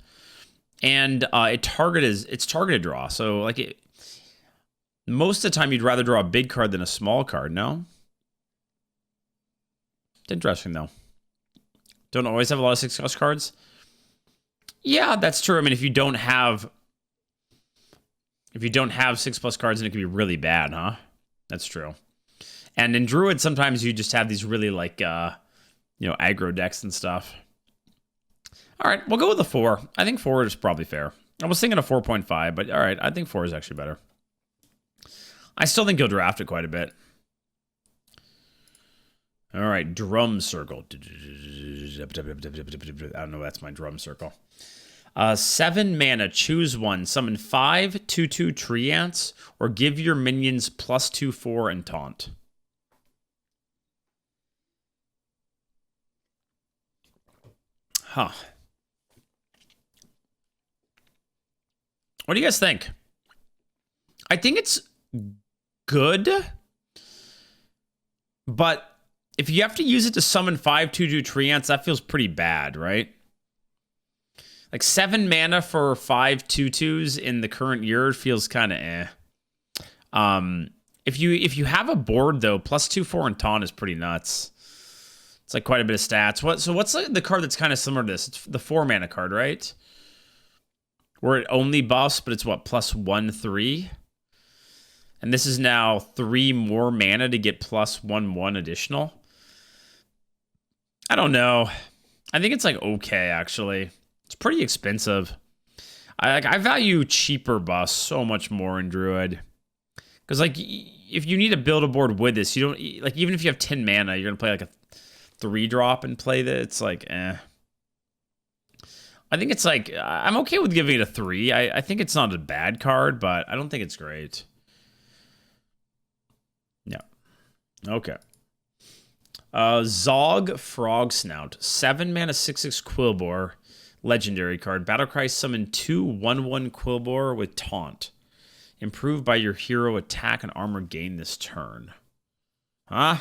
And it's targeted draw. So like most of the time you'd rather draw a big card than a small card, no? It's interesting though. Don't always have a lot of 6+ cards. Yeah, that's true. I mean, if you don't have 6+ cards, then it can be really bad, huh? That's true. And in Druid, sometimes you just have these really like aggro decks and stuff. All right, we'll go with a 4. I think 4 is probably fair. I was thinking a 4.5, but all right, I think 4 is actually better. I still think you'll draft it quite a bit. All right, Drum Circle. I don't know, that's my Drum Circle. 7 mana, choose 1. Summon 5 2/2 Treants, or give your minions +2/4 and taunt. Huh. What do you guys think? I think it's good, but if you have to use it to summon 5 2/2 Treants, that feels pretty bad, right? Like 7 mana for 5 2/2s in the current year feels kind of eh. If you have a board though, +2/4 and taunt is pretty nuts. It's like quite a bit of stats. What's the card that's kind of similar to this? It's the 4 mana card, right? Where it only buffs, but it's what, +1/3? And this is now 3 more mana to get +1/1 additional. I don't know. I think it's like okay, actually. It's pretty expensive. I value cheaper buffs so much more in Druid. Because like if you need to build a board with this, you don't like, even if you have 10 mana, you're gonna play like 3-drop and play that, it's like, eh. I think it's like, I'm okay with giving it a 3. I think it's not a bad card, but I don't think it's great. Yeah. Okay. Zog Frogsnout. 7 mana, 6/6 Quillbore. Legendary card. Battlecry summon 2 1/1 Quillbore with Taunt. Improved by your hero attack and armor gain this turn. Huh?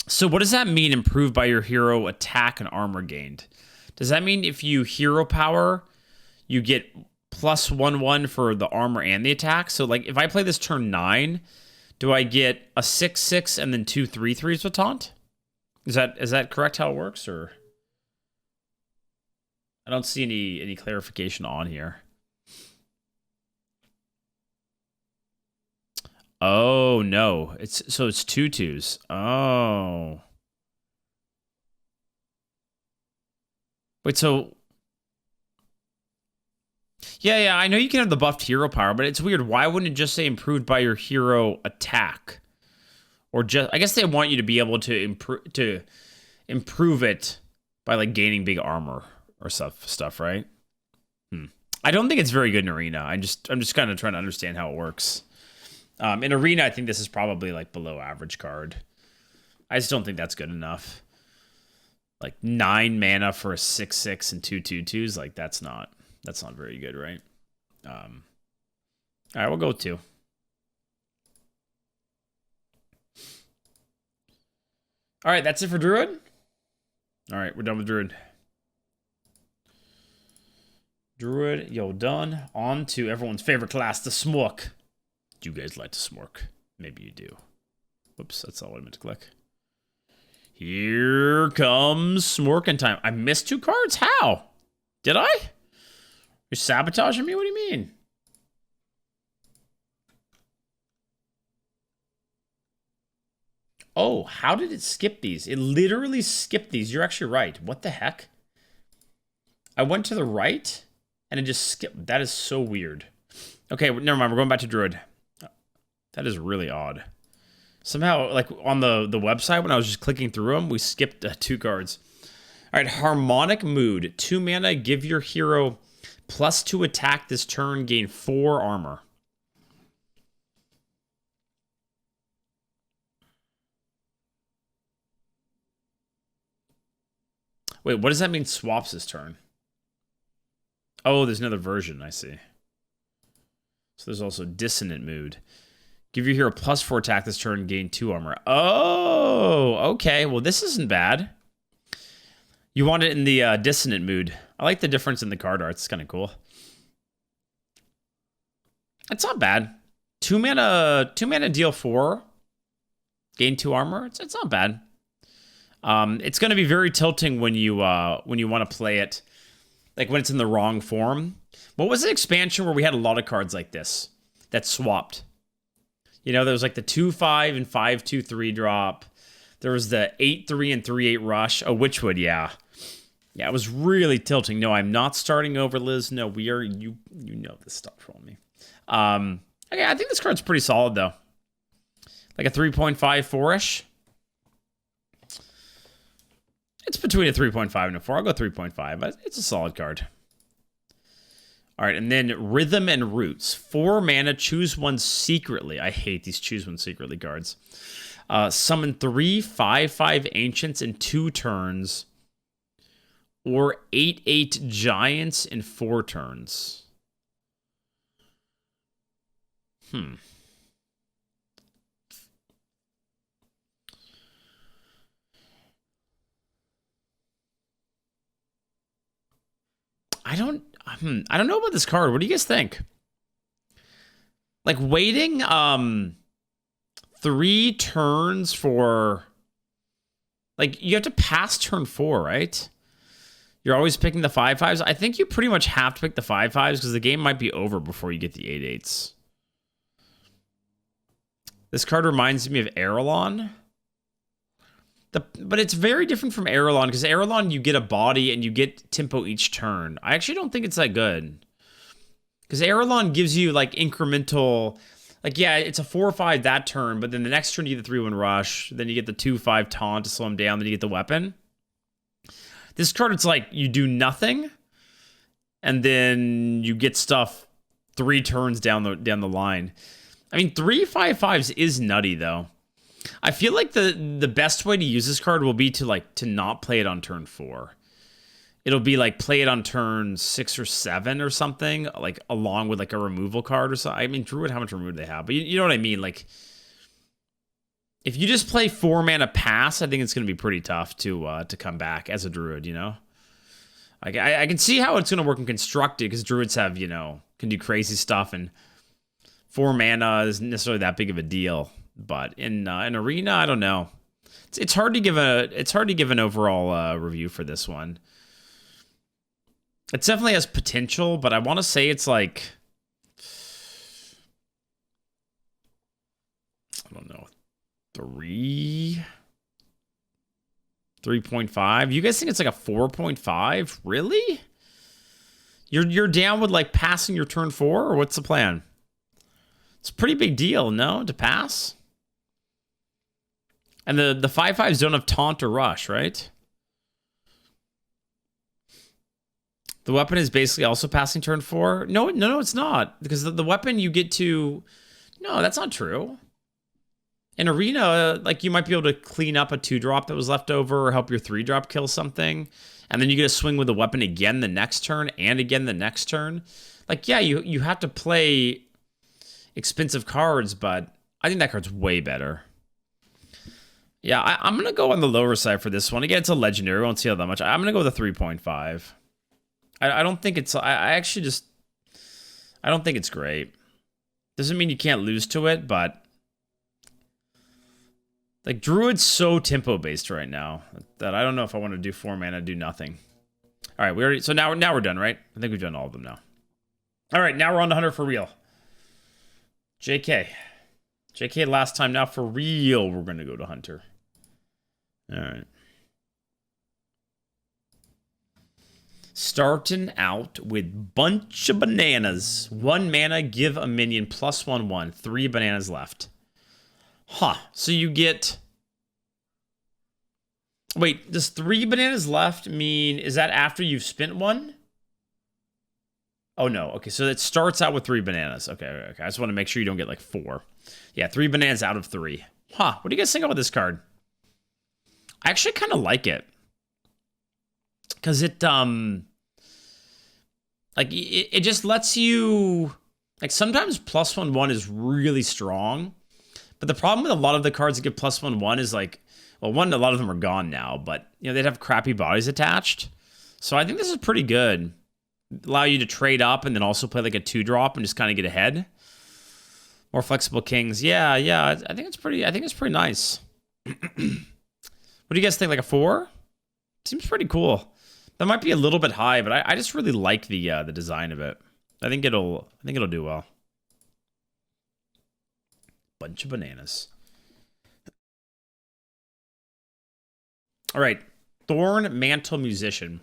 So what does that mean, improved by your hero attack and armor gained? Does that mean if you hero power, you get +1/1 for the armor and the attack? So like if I play this turn 9, do I get a 6/6 and then 2 3/3s with taunt? Is that correct how it works, or? I don't see any clarification on here. Oh no, it's 2 2s. Oh. Wait, so yeah, I know you can have the buffed hero power, but it's weird. Why wouldn't it just say improved by your hero attack? Or just, I guess they want you to be able to improve it by like gaining big armor or stuff, right? I don't think it's very good in Arena. I'm just kind of trying to understand how it works. In Arena, I think this is probably like below average card. I just don't think that's good enough. Like 9 mana for a 6/6 and 2 2/2s, like that's not very good, right? All right, we'll go with 2. All right, that's it for Druid. All right, we're done with Druid. Druid, yo, done. On to everyone's favorite class, the Smork. Do you guys like to Smork? Maybe you do. Whoops, that's all I meant to click. Here comes Smorkin' time. I missed 2 cards? How? Did I? You're sabotaging me? What do you mean? Oh, how did it skip these? It literally skipped these. You're actually right. What the heck? I went to the right, and it just skipped. That is so weird. Okay, never mind. We're going back to Druid. That is really odd. Somehow, like, on the website, when I was just clicking through them, we skipped 2 cards. All right, Harmonic Mood. 2 mana, give your hero +2 attack this turn, gain 4 armor. Wait, what does that mean swaps this turn? Oh, there's another version, I see. So there's also Dissonant Mood. Give your hero +4 attack this turn, gain 2 armor. Oh, okay. Well, this isn't bad. You want it in the Dissonant Mood. I like the difference in the card art. It's kind of cool. It's not bad. 2 mana deal 4. Gain 2 armor. It's not bad. It's going to be very tilting when you want to play it, like when it's in the wrong form. What was the expansion where we had a lot of cards like this that swapped? You know, there was like the 2/5 and 5/2 3-drop. There was the 8/3 and 3/8 rush. Oh, Witchwood, yeah. Yeah, it was really tilting. No, I'm not starting over, Liz. No, we are, you know this stuff from me. Okay, I think this card's pretty solid, though. Like a 3.5, 4-ish. It's between a 3.5 and a 4. I'll go 3.5, but it's a solid card. All right, and then Rhythm and Roots. 4 mana, choose one secretly. I hate these choose one secretly cards. Summon 3 5/5 Ancients in 2 turns, or 8/8 Giants in 4 turns. I don't know about this card. What do you guys think? Like waiting 3 turns for, like, you have to pass turn 4, right? You're always picking the 5/5s. I think you pretty much have to pick the 5/5s because the game might be over before you get the 8/8s. This card reminds me of Aerolon. But it's very different from Aerolon, because Aerolon, you get a body and you get tempo each turn. I actually don't think it's that good. Because Aerolon gives you like incremental, like, yeah, it's a 4 or 5 that turn, but then the next turn you get the 3-1 rush, then you get the 2-5 taunt to slow him down, then you get the weapon. This card, it's like you do nothing, and then you get stuff 3 turns down the line. I mean, 3/5/5s is nutty though. I feel like the best way to use this card will be to not play it on turn 4. It'll be like play it on turn 6 or 7 or something, like along with like a removal card or something. I mean, Druid, how much removal do they have? But you know what I mean? Like, if you just play 4 mana pass, I think it's going to be pretty tough to come back as a Druid, you know? Like, I can see how it's going to work in Constructed, because Druids have, you know, can do crazy stuff, and 4 mana isn't necessarily that big of a deal. But in Arena, I don't know. It's hard to give an overall review for this one. It definitely has potential, but I want to say it's like, I don't know, 3.5. You guys think it's like a 4.5? Really? You're down with like passing your turn 4, or what's the plan? It's a pretty big deal, no, to pass. And the 5/5s don't have taunt or rush, right? The weapon is basically also passing turn 4. No, it's not. Because the weapon you get to... No, that's not true. In Arena, like, you might be able to clean up a 2-drop that was left over, or help your 3-drop kill something. And then you get to swing with the weapon again the next turn, and again the next turn. Like, yeah, you have to play expensive cards, but I think that card's way better. Yeah, I'm going to go on the lower side for this one. Again, it's a legendary. We won't see how that much. I'm going to go with a 3.5. I don't think it's... I actually just... I don't think it's great. Doesn't mean you can't lose to it, but... Like, Druid's so tempo-based right now that I don't know if I want to do 4 mana, do nothing. All right, we already... So now we're done, right? I think we've done all of them now. All right, now we're on to Hunter for real. JK. JK last time. Now for real, we're going to go to Hunter. All right. Starting out with bunch of bananas. 1 mana, give a minion +1/1. 3 bananas left. Huh. So you get... Wait, does 3 bananas left mean... Is that after you've spent 1? Oh, no. Okay, so it starts out with 3 bananas. Okay. I just want to make sure you don't get like 4. Yeah, 3 bananas out of 3. Huh. What do you guys think about this card? I actually kind of like it. Because it just lets you... Like, sometimes +1/1 is really strong. But the problem with a lot of the cards that give +1/1 is like... Well, one, a lot of them are gone now. But, you know, they'd have crappy bodies attached. So I think this is pretty good. Allow you to trade up and then also play like a 2-drop and just kind of get ahead. More flexible kings. Yeah. I think it's pretty nice. What do you guys think? Like a 4? Seems pretty cool. That might be a little bit high, but I just really like the design of it. I think it'll do well. Bunch of bananas. All right, Thornmantle Musician.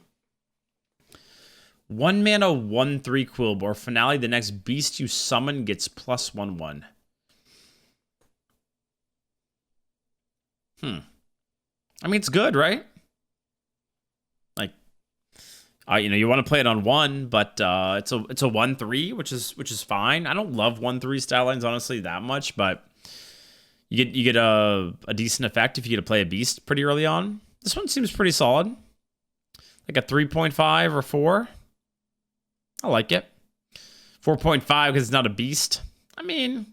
1 mana, 1/3 Quillbore. Finale, the next beast you summon gets +1/1. I mean, it's good, right? Like, you want to play it on 1, but it's a 1/3, which is fine. I don't love 1/3 style lines honestly that much, but you get a decent effect if you get to play a beast pretty early on. This one seems pretty solid. Like a 3.5 or 4. I like it. 4.5 because it's not a beast. I mean,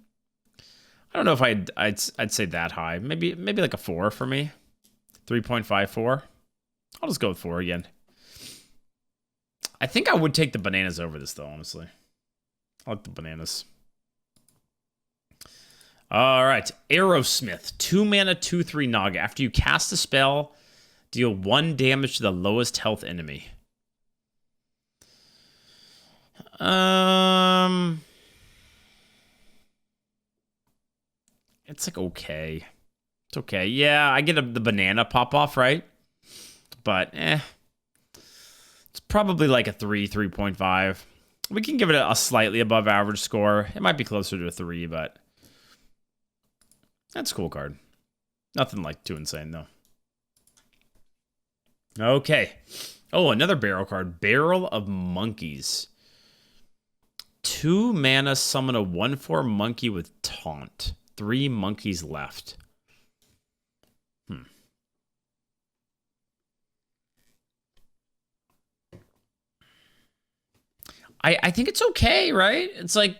I don't know if I'd say that high. Maybe like a 4 for me. 3.5, 4. I'll just go with 4 again. I think I would take the bananas over this though, honestly. I like the bananas. All right, Aerosmith. 2 mana, 2/3 Naga. After you cast a spell, deal 1 damage to the lowest health enemy. It's like okay. It's okay. Yeah, I get the banana pop off, right? But it's probably like a 3.5. We can give it a slightly above average score. It might be closer to a 3, but that's a cool card. Nothing like too insane, though. Okay. Oh, another barrel card. Barrel of Monkeys. 2 mana, summon a 1/4 monkey with taunt. 3 monkeys left. I think it's okay, right? It's like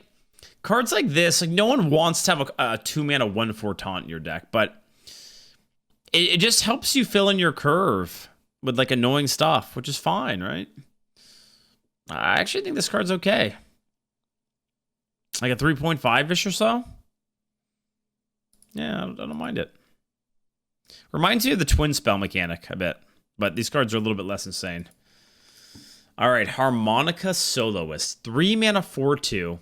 cards like this, like no one wants to have a 2 mana 1/4 taunt in your deck, but it just helps you fill in your curve with like annoying stuff, which is fine, right? I actually think this card's okay. Like a 3.5-ish or so. Yeah, I don't mind it. Reminds you of the twin spell mechanic, I bet. But these cards are a little bit less insane. All right, Harmonica Soloist. 3 mana 4/2.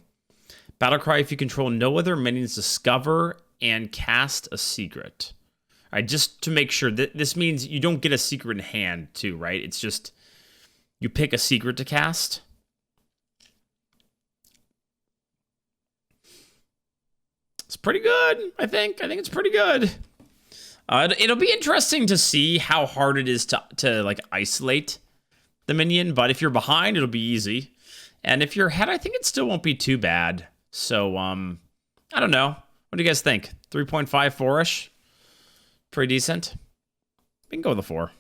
Battlecry, if you control no other minions, discover and cast a secret. All right, just to make sure, this means you don't get a secret in hand too, right? It's just you pick a secret to cast. It's pretty good, I think. I think it's pretty good. It'll be interesting to see how hard it is to like isolate the minion, but if you're behind, it'll be easy. And if you're ahead, I think it still won't be too bad. So, I don't know. What do you guys think? 3.5, 4-ish? Pretty decent. We can go with a 4.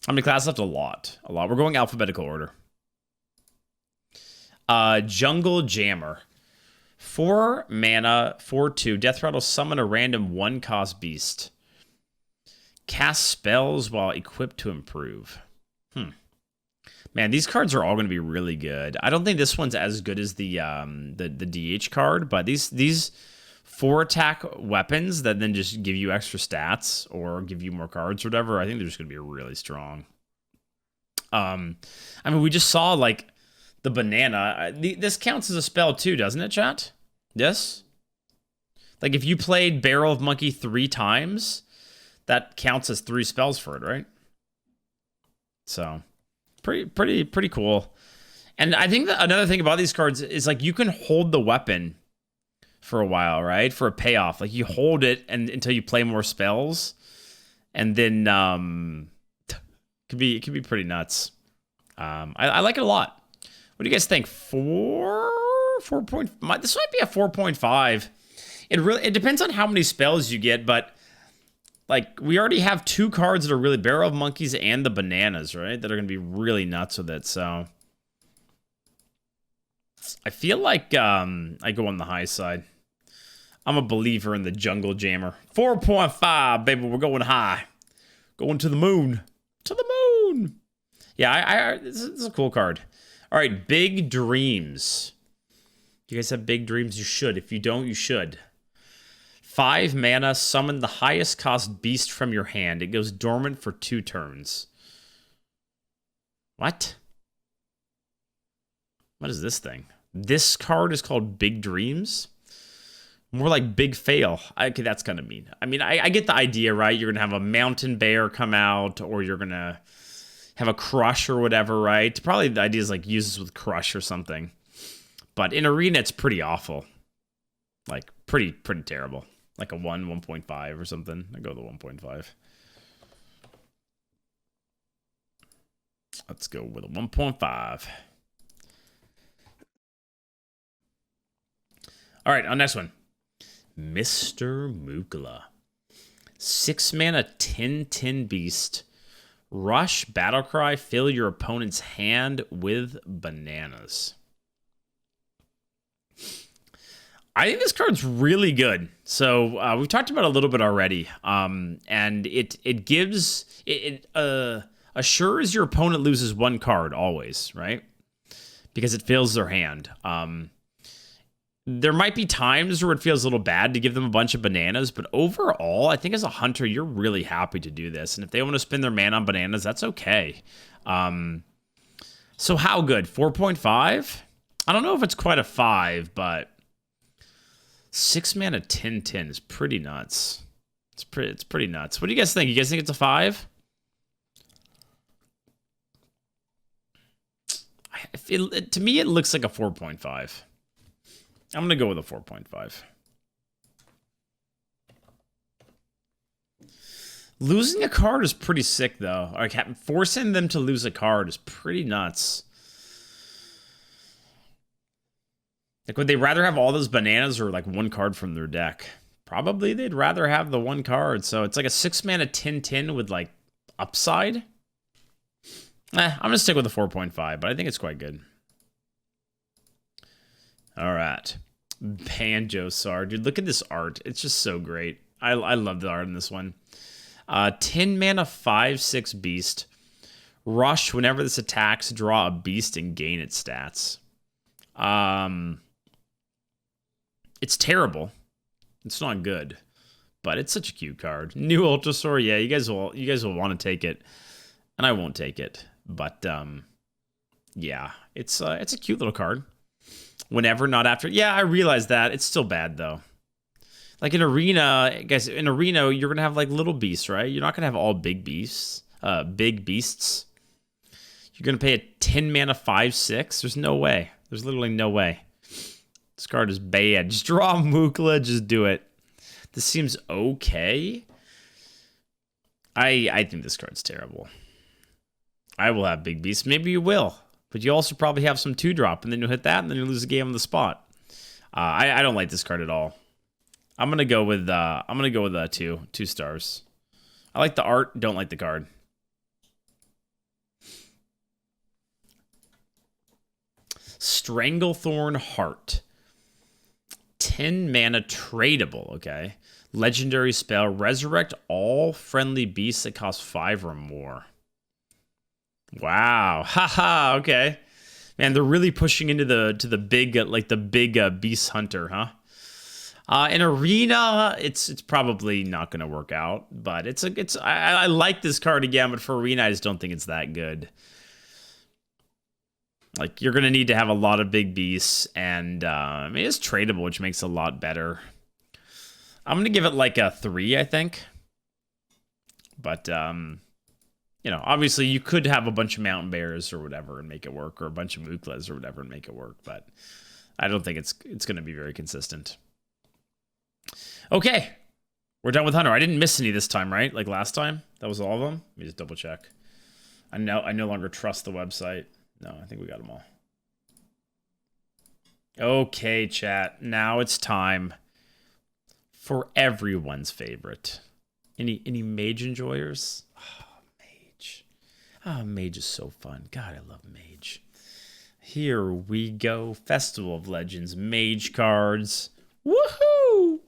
How many classes left? A lot. A lot. We're going alphabetical order. Jungle Jammer. 4 mana, 4/2. Death Rattle, summon a random 1-cost beast. Cast spells while equipped to improve. Man, these cards are all going to be really good. I don't think this one's as good as the DH card, but these 4-attack weapons that then just give you extra stats or give you more cards or whatever, I think they're just going to be really strong. I mean, we just saw like the banana. This counts as a spell too, doesn't it, chat? Yes. Like if you played Barrel of Monkey 3 times, that counts as 3 spells for it, right? So, pretty cool. And I think that another thing about these cards is like you can hold the weapon for a while, right? For a payoff, like you hold it until you play more spells, and then it can be pretty nuts. I like it a lot. What do you guys think? 4 point. This might be a 4.5. It depends on how many spells you get, but like we already have 2 cards that are really Barrel of Monkeys and the bananas, right? That are going to be really nuts with it. So I feel like I go on the high side. I'm a believer in the Jungle Jammer. 4.5, baby. We're going high. Going to the moon. To the moon. Yeah, this is a cool card. All right, Big Dreams. You guys have big dreams? You should. If you don't, you should. 5 mana, summon the highest cost beast from your hand. It goes dormant for 2 turns. What? What is this thing? This card is called Big Dreams? More like Big Fail. Okay, that's kind of mean. I mean, I get the idea, right? You're going to have a mountain bear come out, or you're going to have a crush or whatever, right? Probably the idea is like use this with crush or something. But in Arena, it's pretty awful. Like, pretty terrible. Like a 1.5 or something. I go to 1.5. Let's go with a 1.5. All right, on next one. Mr. Mukla. 6 mana, 10/10 beast. Rush, Battlecry, fill your opponent's hand with bananas. I think this card's really good. So we've talked about it a little bit already, and it gives assures your opponent loses 1 card always, right? Because it fills their hand. There might be times where it feels a little bad to give them a bunch of bananas, but overall, I think as a hunter, you're really happy to do this. And if they want to spend their mana on bananas, that's okay. So how good? 4.5? I don't know if it's quite a 5, but 6 mana 10/10 is pretty nuts. It's pretty nuts. What do you guys think? You guys think it's a 5? To me, it looks like a 4.5. I'm going to go with a 4.5. Losing a card is pretty sick, though. Like, forcing them to lose a card is pretty nuts. Like, would they rather have all those bananas or, like, one card from their deck? Probably they'd rather have the one card. So it's like a 6-mana 10/10 with, like, upside. I'm going to stick with the 4.5, but I think it's quite good. All right. Banjo Sar. Dude, look at this art. It's just so great. I love the art in this one. 10 mana 5/6 beast. Rush, whenever this attacks, draw a beast and gain its stats. It's terrible. It's not good. But it's such a cute card. New Ultrasaur, yeah, you guys will want to take it. And I won't take it. But yeah, it's a cute little card. Whenever, not after. Yeah, I realize that. It's still bad though. Like in Arena, guys, in Arena, you're gonna have like little beasts, right? You're not gonna have all big beasts. Big beasts. You're gonna pay a 10 mana 5/6. There's no way. There's literally no way. This card is bad. Just draw Mukla. Just do it. This seems okay. I think this card's terrible. I will have big beasts. Maybe you will, but you also probably have some 2-drop, and then you'll hit that, and then you lose the game on the spot. I don't like this card at all. I'm gonna go with 2 stars. I like the art, don't like the card. Stranglethorn Heart. 10 mana tradable, okay. Legendary spell, resurrect all friendly beasts that cost 5 or more. Wow. Haha, okay. Man, they're really pushing into the big beast hunter, huh? In Arena, it's probably not going to work out, but I like this card again, but for Arena, I just don't think it's that good. Like, you're going to need to have a lot of big beasts, and I mean, it's tradable, which makes it a lot better. I'm going to give it like a 3, I think. But, you know, obviously you could have a bunch of Mountain Bears or whatever and make it work, or a bunch of Muklas or whatever and make it work, but I don't think it's going to be very consistent. Okay, we're done with Hunter. I didn't miss any this time, right? Like last time? That was all of them? Let me just double check. I no longer trust the website. No, I think we got them all. Okay, chat. Now it's time for everyone's favorite. Any Mage enjoyers? Oh, Mage. Oh, Mage is so fun. God, I love Mage. Here we go. Festival of Legends. Mage cards. Woohoo!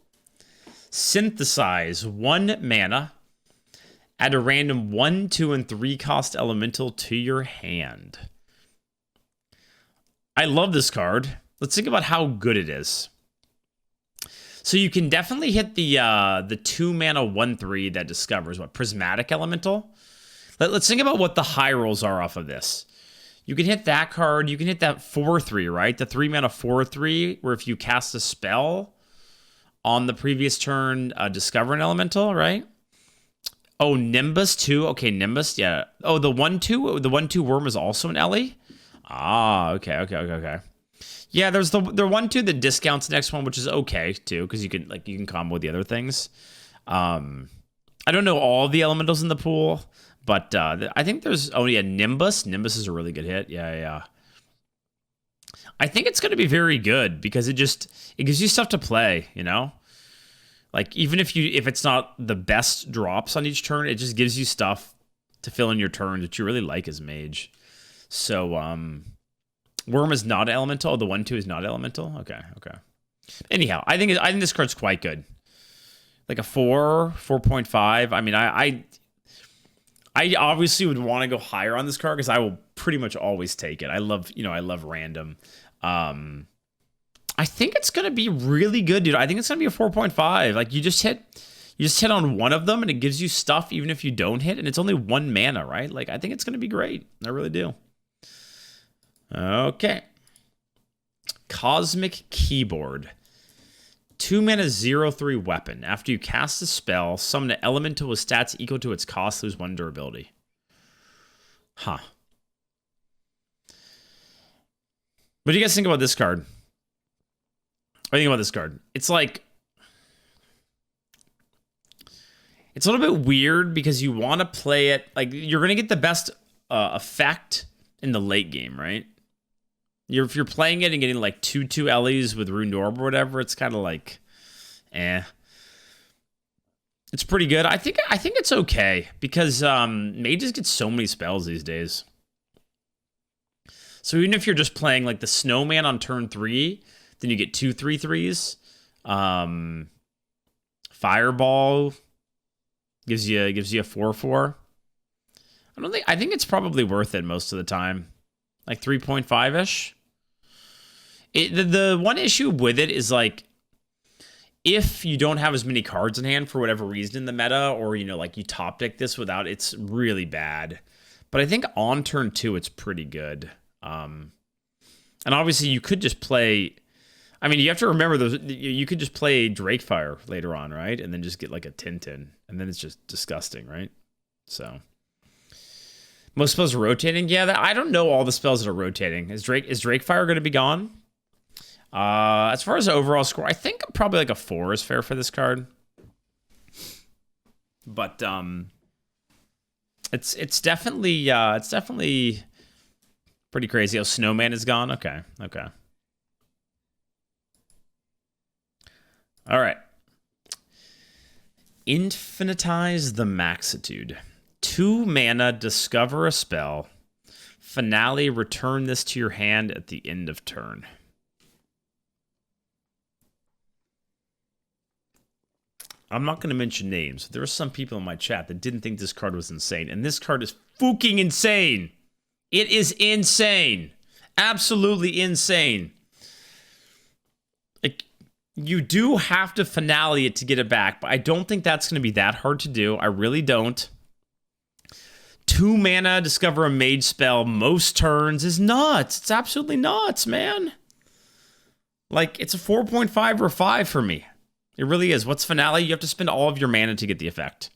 Synthesize 1 mana. Add a random 1, 2, and 3 cost elemental to your hand. I love this card. Let's think about how good it is. So you can definitely hit the 2 mana 1/3 that discovers what prismatic elemental. Let's think about what the high rolls are off of this. You can hit that card. You can hit that 4/3, right? The 3 mana 4/3, where if you cast a spell on the previous turn, discover an elemental, right? Oh, Nimbus too. Okay, Nimbus, yeah. Oh, the 1/2 worm is also an Ellie. Ah, okay. Yeah, there's the 1/2 that discounts the next one, which is okay too, because you can combo with the other things. I don't know all the elementals in the pool, but I think there's Nimbus. Nimbus is a really good hit. Yeah. I think it's going to be very good because it gives you stuff to play, you know? Like even if it's not the best drops on each turn, it just gives you stuff to fill in your turn that you really like as Mage. So Worm is not elemental. The 1/2 is not elemental. Okay. Anyhow, I think this card's quite good. Like a 4.5. I mean, I obviously would want to go higher on this card because I will pretty much always take it. I love random. I think it's gonna be really good, dude. I think it's gonna be a 4.5. Like you just hit on one of them and it gives you stuff even if you don't hit, and it's only 1 mana, right? Like I think it's gonna be great. I really do. Okay. Cosmic Keyboard. 2 mana 0/3 weapon. After you cast a spell, summon an elemental with stats equal to its cost, lose 1 durability. Huh. What do you guys think about this card? What do you think about this card? It's like, it's a little bit weird because you want to play it, like, you're going to get the best effect in the late game, right? If you're playing it and getting like 2/2 Ellies with Rune Orb or whatever, it's kind of like, eh. It's pretty good. I think it's okay because mages get so many spells these days. So even if you're just playing like the Snowman on turn 3, then you get 2 3/3s. Fireball gives you a 4/4. I think it's probably worth it most of the time. Like 3.5-ish. The one issue with it is like, if you don't have as many cards in hand for whatever reason in the meta, or, you know, like you top deck this without, it's really bad. But I think on turn 2, it's pretty good. And obviously you could just play, I mean, you have to remember those, you could just play Drakefire later on, right? And then just get like a Tintin, and then it's just disgusting, right? So most spells are rotating. Yeah, I don't know all the spells that are rotating. Is Drakefire going to be gone? As far as the overall score, I think probably like a 4 is fair for this card. But it's definitely pretty crazy. Oh, Snowman is gone. Okay. All right. Infinitize the Maxitude. 2 mana, discover a spell. Finale, return this to your hand at the end of turn. I'm not going to mention names. There were some people in my chat that didn't think this card was insane. And this card is fucking insane. It is insane. Absolutely insane. Like, you do have to finale it to get it back, but I don't think that's going to be that hard to do. I really don't. 2 mana, discover a mage spell most turns is nuts. It's absolutely nuts, man. Like, it's a 4.5 or 5 for me. It really is. What's finale? You have to spend all of your mana to get the effect.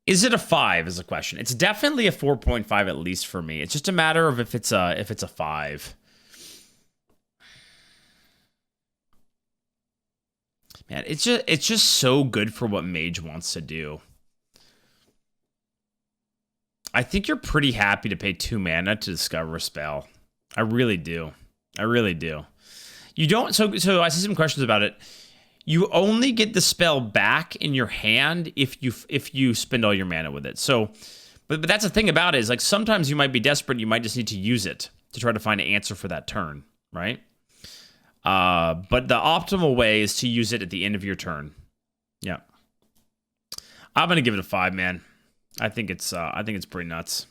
Is it a 5 is the question. It's definitely a 4.5 at least for me. It's just a matter of if it's a 5. Man, it's just so good for what Mage wants to do. I think you're pretty happy to pay 2 mana to discover a spell. I really do. You don't. So I see some questions about it. You only get the spell back in your hand if you spend all your mana with it. So, but that's the thing about it, is like sometimes you might be desperate. You might just need to use it to try to find an answer for that turn, right? But the optimal way is to use it at the end of your turn. Yeah, I'm gonna give it a 5, man. I think it's pretty nuts.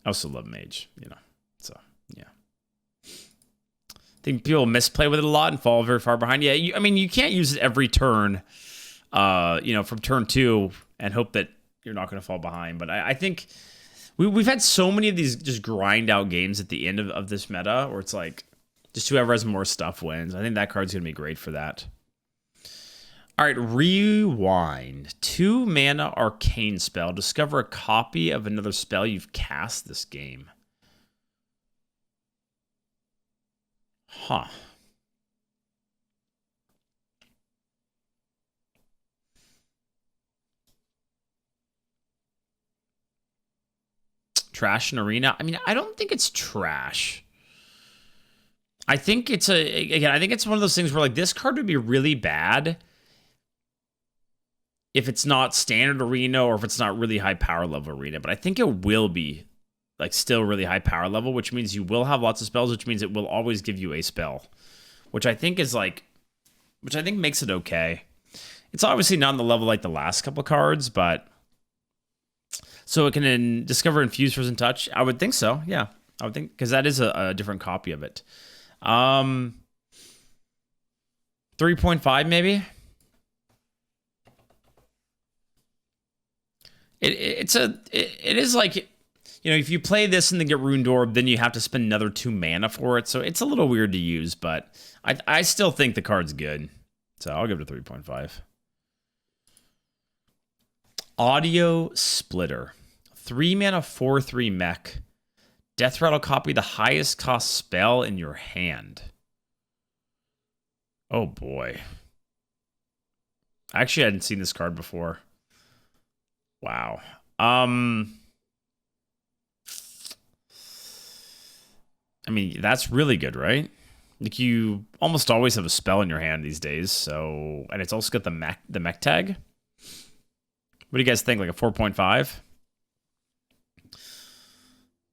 I also love Mage, you know. So yeah. I think people misplay with it a lot and fall very far behind. Yeah, you can't use it every turn, from turn 2 and hope that you're not going to fall behind. But I think we've had so many of these just grind out games at the end of this meta where it's like just whoever has more stuff wins. I think that card's going to be great for that. All right, Rewind. 2 mana arcane spell. Discover a copy of another spell you've cast this game. Huh. Trash in Arena? I mean, I don't think it's trash. I think it's I think it's one of those things where like this card would be really bad if it's not standard Arena or if it's not really high power level Arena, but I think it will be like still really high power level, which means you will have lots of spells, which means it will always give you a spell, which I think makes it okay. It's obviously not on the level like the last couple of cards, but so it can discover Infuse, Frozen Touch. I would think so. Yeah, I would think, because that is a different copy of it. 3.5 maybe. It is like, if you play this and then get Rune Orb, then you have to spend another 2 mana for it. So it's a little weird to use, but I still think the card's good. So I'll give it a 3.5. Audio Splitter. 3 mana, 4/3 mech. Death Rattle, copy the highest cost spell in your hand. Oh boy. Actually, I hadn't seen this card before. Wow. I mean, that's really good, right? Like, you almost always have a spell in your hand these days, so... And it's also got the mech tag. What do you guys think? Like a 4.5?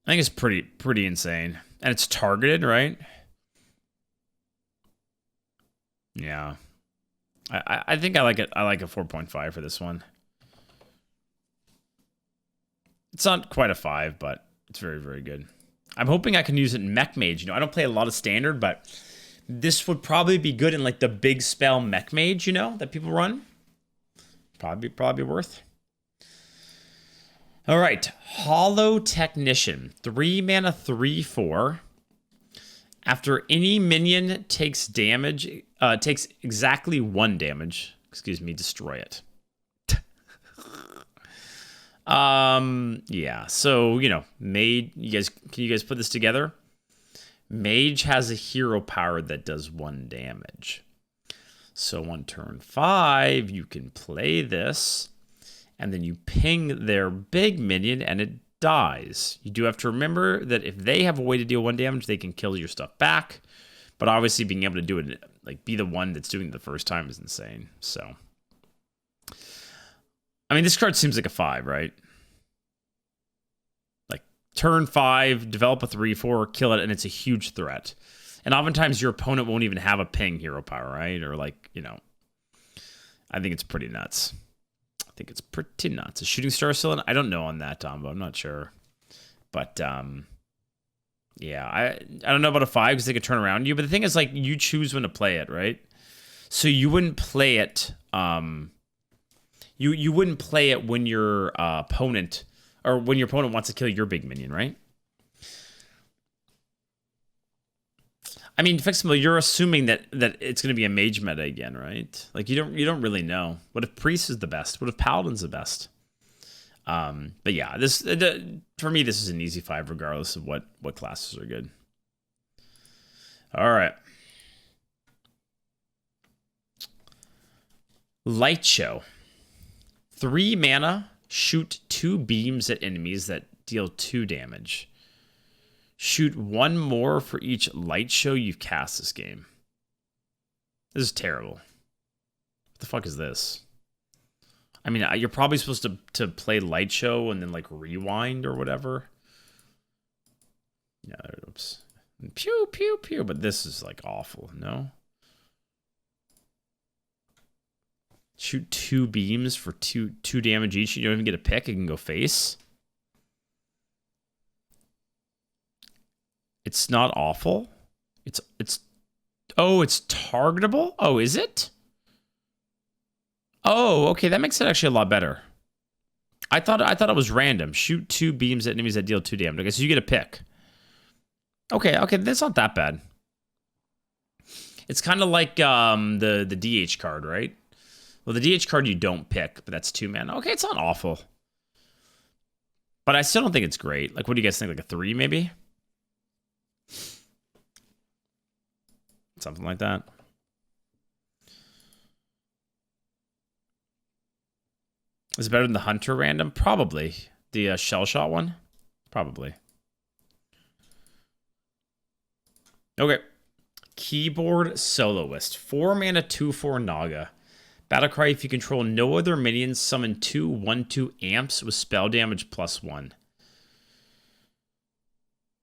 I think it's pretty insane. And it's targeted, right? Yeah. I think I like it. I like a 4.5 for this one. It's not quite a 5, but it's very, very good. I'm hoping I can use it in Mech Mage. You know, I don't play a lot of Standard, but this would probably be good in like the big spell Mech Mage, you know, that people run. Probably worth. All right, Hollow Technician. 3 mana, 3/4. After any minion takes damage, takes exactly 1 damage. Excuse me, destroy it. Yeah, so, you know, Mage, can you guys put this together? Mage has a hero power that does 1 damage. So on turn 5, you can play this, and then you ping their big minion, and it dies. You do have to remember that if they have a way to deal 1 damage, they can kill your stuff back. But obviously being able to do it, like, be the one that's doing it the first time is insane. So, I mean, this card seems like a 5, right? Like, turn 5, develop a 3/4, kill it, and it's a huge threat. And oftentimes your opponent won't even have a ping hero power, right? Or, like, you know, I think it's pretty nuts. I think it's pretty nuts. A Shooting Star still? I don't know on that, Tombo. I'm not sure. But, yeah, I don't know about a 5 because they could turn around you. But the thing is, like, you choose when to play it, right? So you wouldn't play it, you wouldn't play it when your opponent, or when your opponent wants to kill your big minion, right? I mean, Fixable, you're assuming that it's going to be a mage meta again, right? Like, you don't really know. What if Priest is the best? What if Paladin's the best? But yeah, for me, this is an easy 5 regardless of what classes are good. All right. Light Show. 3 mana, shoot 2 beams at enemies that deal 2 damage. Shoot 1 more for each light show you've cast this game. This is terrible. What the fuck is this? I mean, you're probably supposed to play light show and then, like, rewind or whatever. Yeah, oops. Pew, pew, pew. But this is, like, awful, no? Shoot 2 beams for 2 damage each. You don't even get a pick. You can go face. It's not awful. It's oh, it's targetable? Oh, is it? Oh, okay, that makes it actually a lot better. I thought it was random. Shoot 2 beams at enemies that deal 2 damage. Okay, so you get a pick. Okay, that's not that bad. It's kind of like the DH card, right? Well, the DH card you don't pick, but that's 2 mana. Okay, it's not awful. But I still don't think it's great. Like, what do you guys think? Like a 3, maybe? Something like that. Is it better than the Hunter random? Probably. The Shell Shot one? Probably. Okay. Keyboard Soloist. 4 mana, 2/4 Naga. Battlecry, if you control no other minions, summon 2 1/2 amps with spell damage +1.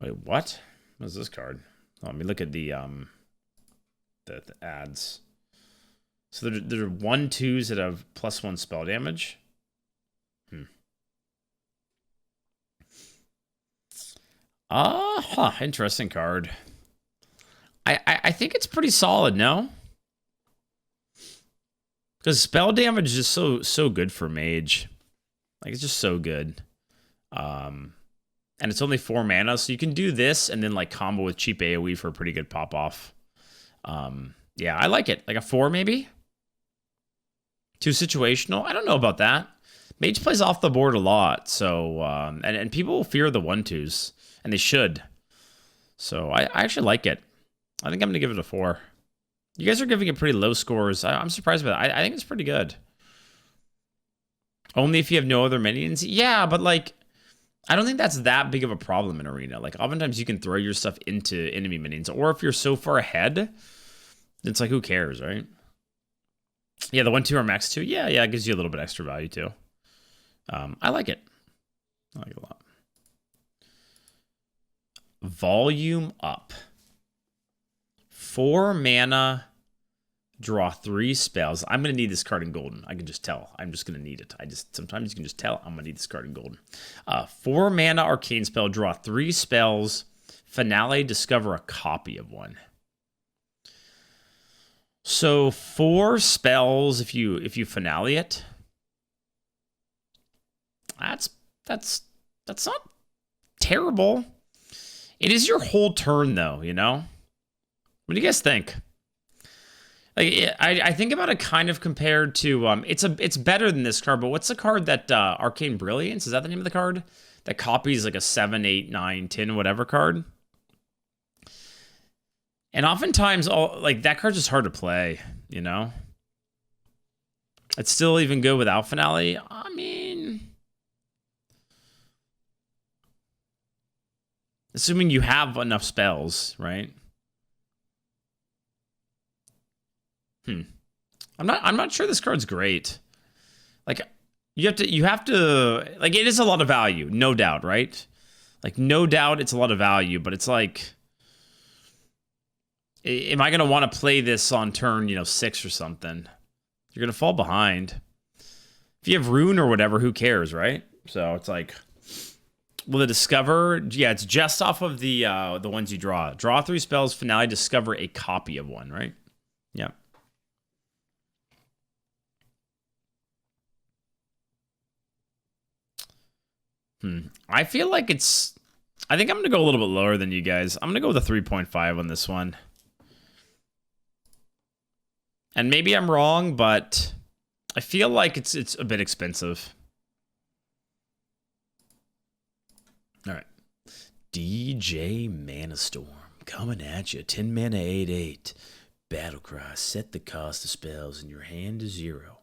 Wait, what? What is this card? Oh, let me look at the ads. So there are 1/2s that have +1 spell damage. Interesting card. I think it's pretty solid, no? Because spell damage is so good for Mage. Like, it's just so good. And it's only 4 mana, so you can do this and then, like, combo with cheap AoE for a pretty good pop-off. Yeah, I like it. Like a 4, maybe? Too situational? I don't know about that. Mage plays off the board a lot, so and people fear the 1/2s, and they should. So I actually like it. I think I'm gonna give it a 4. You guys are giving it pretty low scores. I'm surprised by that. I think it's pretty good. Only if you have no other minions. Yeah, but like, I don't think that's that big of a problem in Arena. Like, oftentimes you can throw your stuff into enemy minions, or if you're so far ahead, it's like, who cares, right? Yeah, the 1/2 or max 2. Yeah, it gives you a little bit extra value too. I like it. I like it a lot. Volume up. 4 mana, draw 3 spells. I'm going to need this card in golden. I can just tell. I'm just going to need it. Sometimes you can just tell I'm going to need this card in golden. 4 mana arcane spell, draw 3 spells. Finale, discover a copy of one. So 4 spells if you finale it. That's not terrible. It is your whole turn though, you know? What do you guys think? Like, I think about it kind of compared to it's better than this card, but what's the card that Arcane Brilliance, is that the name of the card? That copies like a 7, 8, 9, 10, whatever card. And oftentimes like that card's just hard to play, you know? It's still even good without finale. I mean, assuming you have enough spells, right? I'm not sure this card's great. Like, you have to like, it is a lot of value, no doubt, right? Like, no doubt it's a lot of value, but it's like, am I gonna want to play this on turn, 6 or something? You're gonna fall behind. If you have Rune or whatever, who cares, right? So it's like, will it discover? Yeah, it's just off of the ones you draw. Draw 3 spells, finale, discover a copy of one, right? Yeah. I feel like I think I'm going to go a little bit lower than you guys. I'm going to go with a 3.5 on this one. And maybe I'm wrong, but I feel like it's a bit expensive. All right. DJ Manastorm coming at you. 10 mana, 8/8. Battlecry. Set the cost of spells in your hand to 0.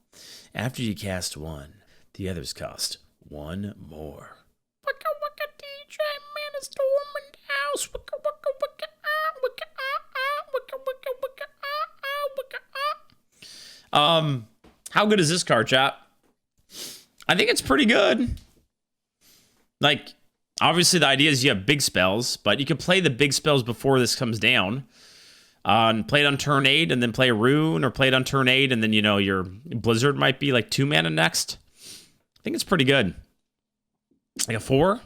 After you cast 1, the others cost 1 more. Wicka wicka DJ Manastorm in the house. Wicka wicka wicka wicka wicka wicka wicka wicka. How good is this card, chat? I think it's pretty good. Like, obviously the idea is you have big spells, but you can play the big spells before this comes down. And play it on turn 8 and then play a Rune, or play it on turn 8 and then, your Blizzard might be like 2 mana next. I think it's pretty good. Like a 4?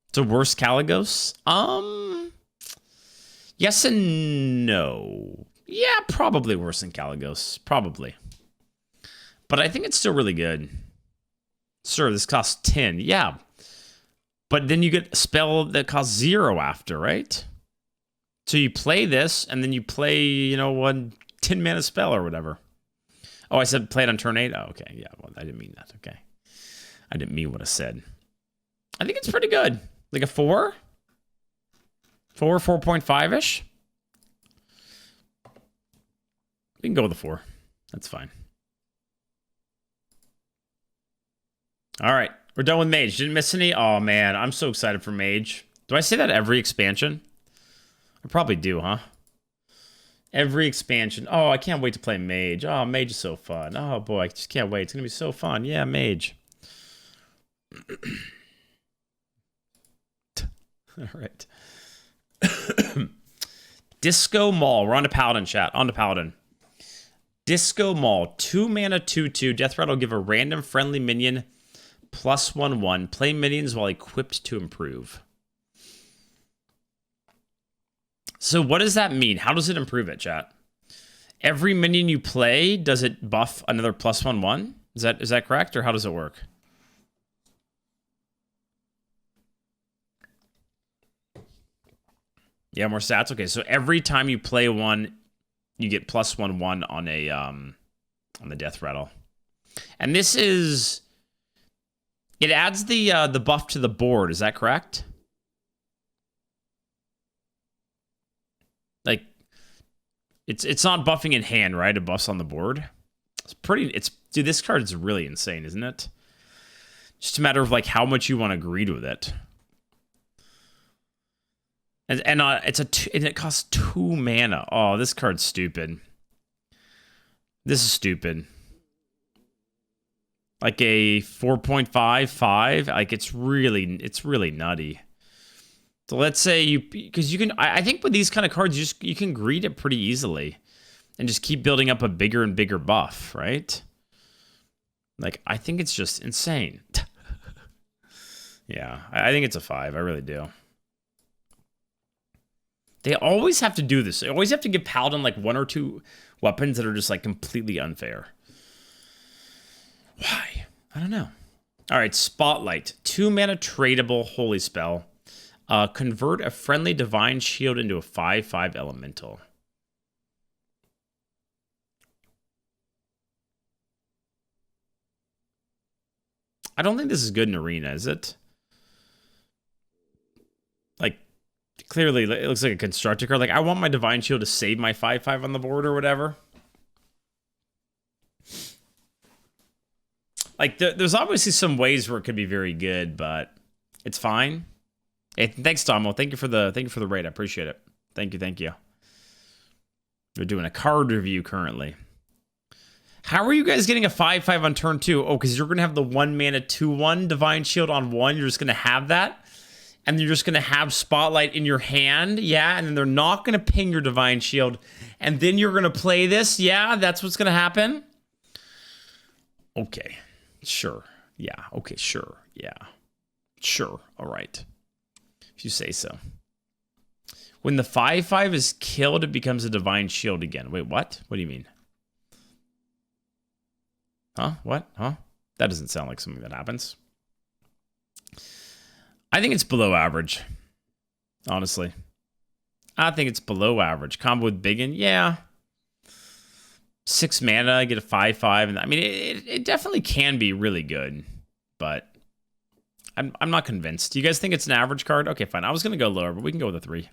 It's a worse Caligos? Yes and no. Yeah, probably worse than Caligos. Probably. But I think it's still really good. Sure, this costs 10. Yeah. But then you get a spell that costs 0 after, right? So you play this, and then you play, one 10 mana spell or whatever. Oh, I said play it on turn 8? Oh, okay. Yeah, well, I didn't mean that. Okay. I didn't mean what I said. I think it's pretty good. Like a 4? 4.5-ish? We can go with a 4. That's fine. All right. We're done with Mage. Didn't miss any? Oh, man. I'm so excited for Mage. Do I say that every expansion? I probably do, huh? Every expansion. Oh, I can't wait to play Mage. Oh, Mage is so fun. Oh, boy. I just can't wait. It's going to be so fun. Yeah, Mage. All right. Disco Mall. We're on to Paladin, chat. On to Paladin. Disco Mall. 2 mana, 2/2. Death Rattle will give a random friendly minion +1/1. Play minions while equipped to improve. So what does that mean? How does it improve it, chat? Every minion you play, does it buff another +1/1? Is that correct, or how does it work? Yeah, more stats. Okay, so every time you play one, you get +1/1 on the Death Rattle. And this is... It adds the buff to the board, is that correct? Like, it's not buffing in hand, right? It buffs on the board. It's pretty... Dude, this card is really insane, isn't it? Just a matter of, like, how much you want to greed with it. And it costs 2 mana. Oh, this card's stupid. This is stupid. Like a 4.55, like it's really nutty. So let's say because you can, I think with these kind of cards, you can greed it pretty easily, and just keep building up a bigger and bigger buff, right? Like I think it's just insane. Yeah, I think it's a 5. I really do. They always have to do this. They always have to give Paladin like 1 or 2 weapons that are just like completely unfair. Why? I don't know. All right, Spotlight. 2 mana tradable holy spell. Convert a friendly divine shield into a 5/5 elemental. I don't think this is good in Arena, is it? Like, clearly, it looks like a constructor card. Like, I want my divine shield to save my 5/5 on the board or whatever. Like, there's obviously some ways where it could be very good, but it's fine. Hey, thanks, Tomo. Thank you for the raid. I appreciate it. Thank you. We're doing a card review currently. How are you guys getting a 5/5 on turn 2? Oh, because you're gonna have the 1 mana 2/1 divine shield on 1. You're just gonna have that, and you're just gonna have Spotlight in your hand, yeah. And then they're not gonna ping your divine shield, and then you're gonna play this, yeah. That's what's gonna happen. Okay. Sure. Yeah. Okay, sure. Yeah. Sure. All right. If you say so. When the 5/5 is killed, it becomes a divine shield again. Wait, what? What do you mean? Huh? What? Huh? That doesn't sound like something that happens. I think it's below average. Honestly. I think it's below average. Combo with Biggin, yeah. 6 mana, get a 5/5, and I mean it definitely can be really good, but I'm not convinced. Do you guys think it's an average card? Okay, fine. I was gonna go lower, but we can go with a 3.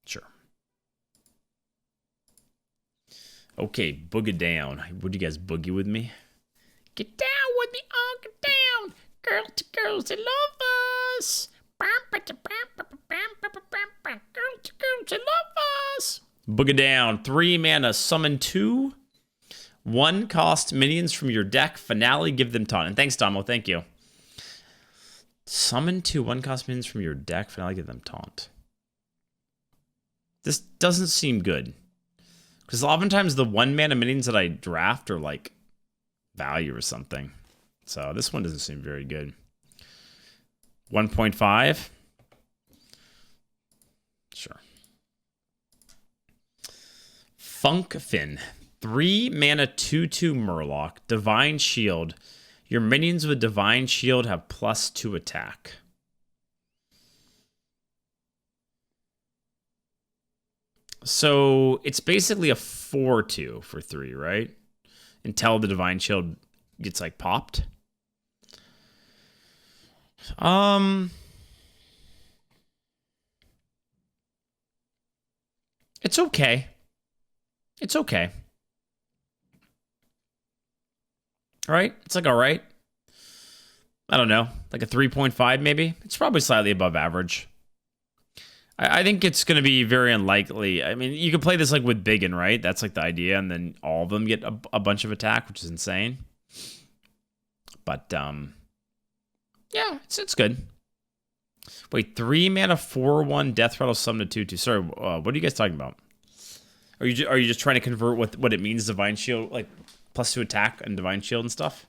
Sure. Okay, boogie down. Would you guys boogie with me? Get down with me, oh, get down. Girl to girls that love us. Girl to girls that love us. Boogie down. 3 mana, summon 2. 1 cost minions from your deck. Finale, give them taunt. And thanks, Tomo. Thank you. Summon 2. 1 cost minions from your deck. Finale, give them taunt. This doesn't seem good. Because oftentimes the 1 mana minions that I draft are like value or something. So this one doesn't seem very good. 1.5. Sure. Funkfin. 3 mana 2/2 Murloc. Divine Shield. Your minions with Divine Shield have +2 attack. So it's basically a 4/2 for 3, right? Until the Divine Shield gets like popped. It's okay. It's okay. All right. It's like all right. I don't know. Like a 3.5 maybe. It's probably slightly above average. I think it's going to be very unlikely. I mean, you could play this like with Biggin, right? That's like the idea. And then all of them get a bunch of attack, which is insane. But, yeah, it's good. Wait, 3 mana 4/1 Death Rattle summon to 2/2. Sorry, what are you guys talking about? Are you just trying to convert what it means Divine Shield, like +2 attack and Divine Shield and stuff?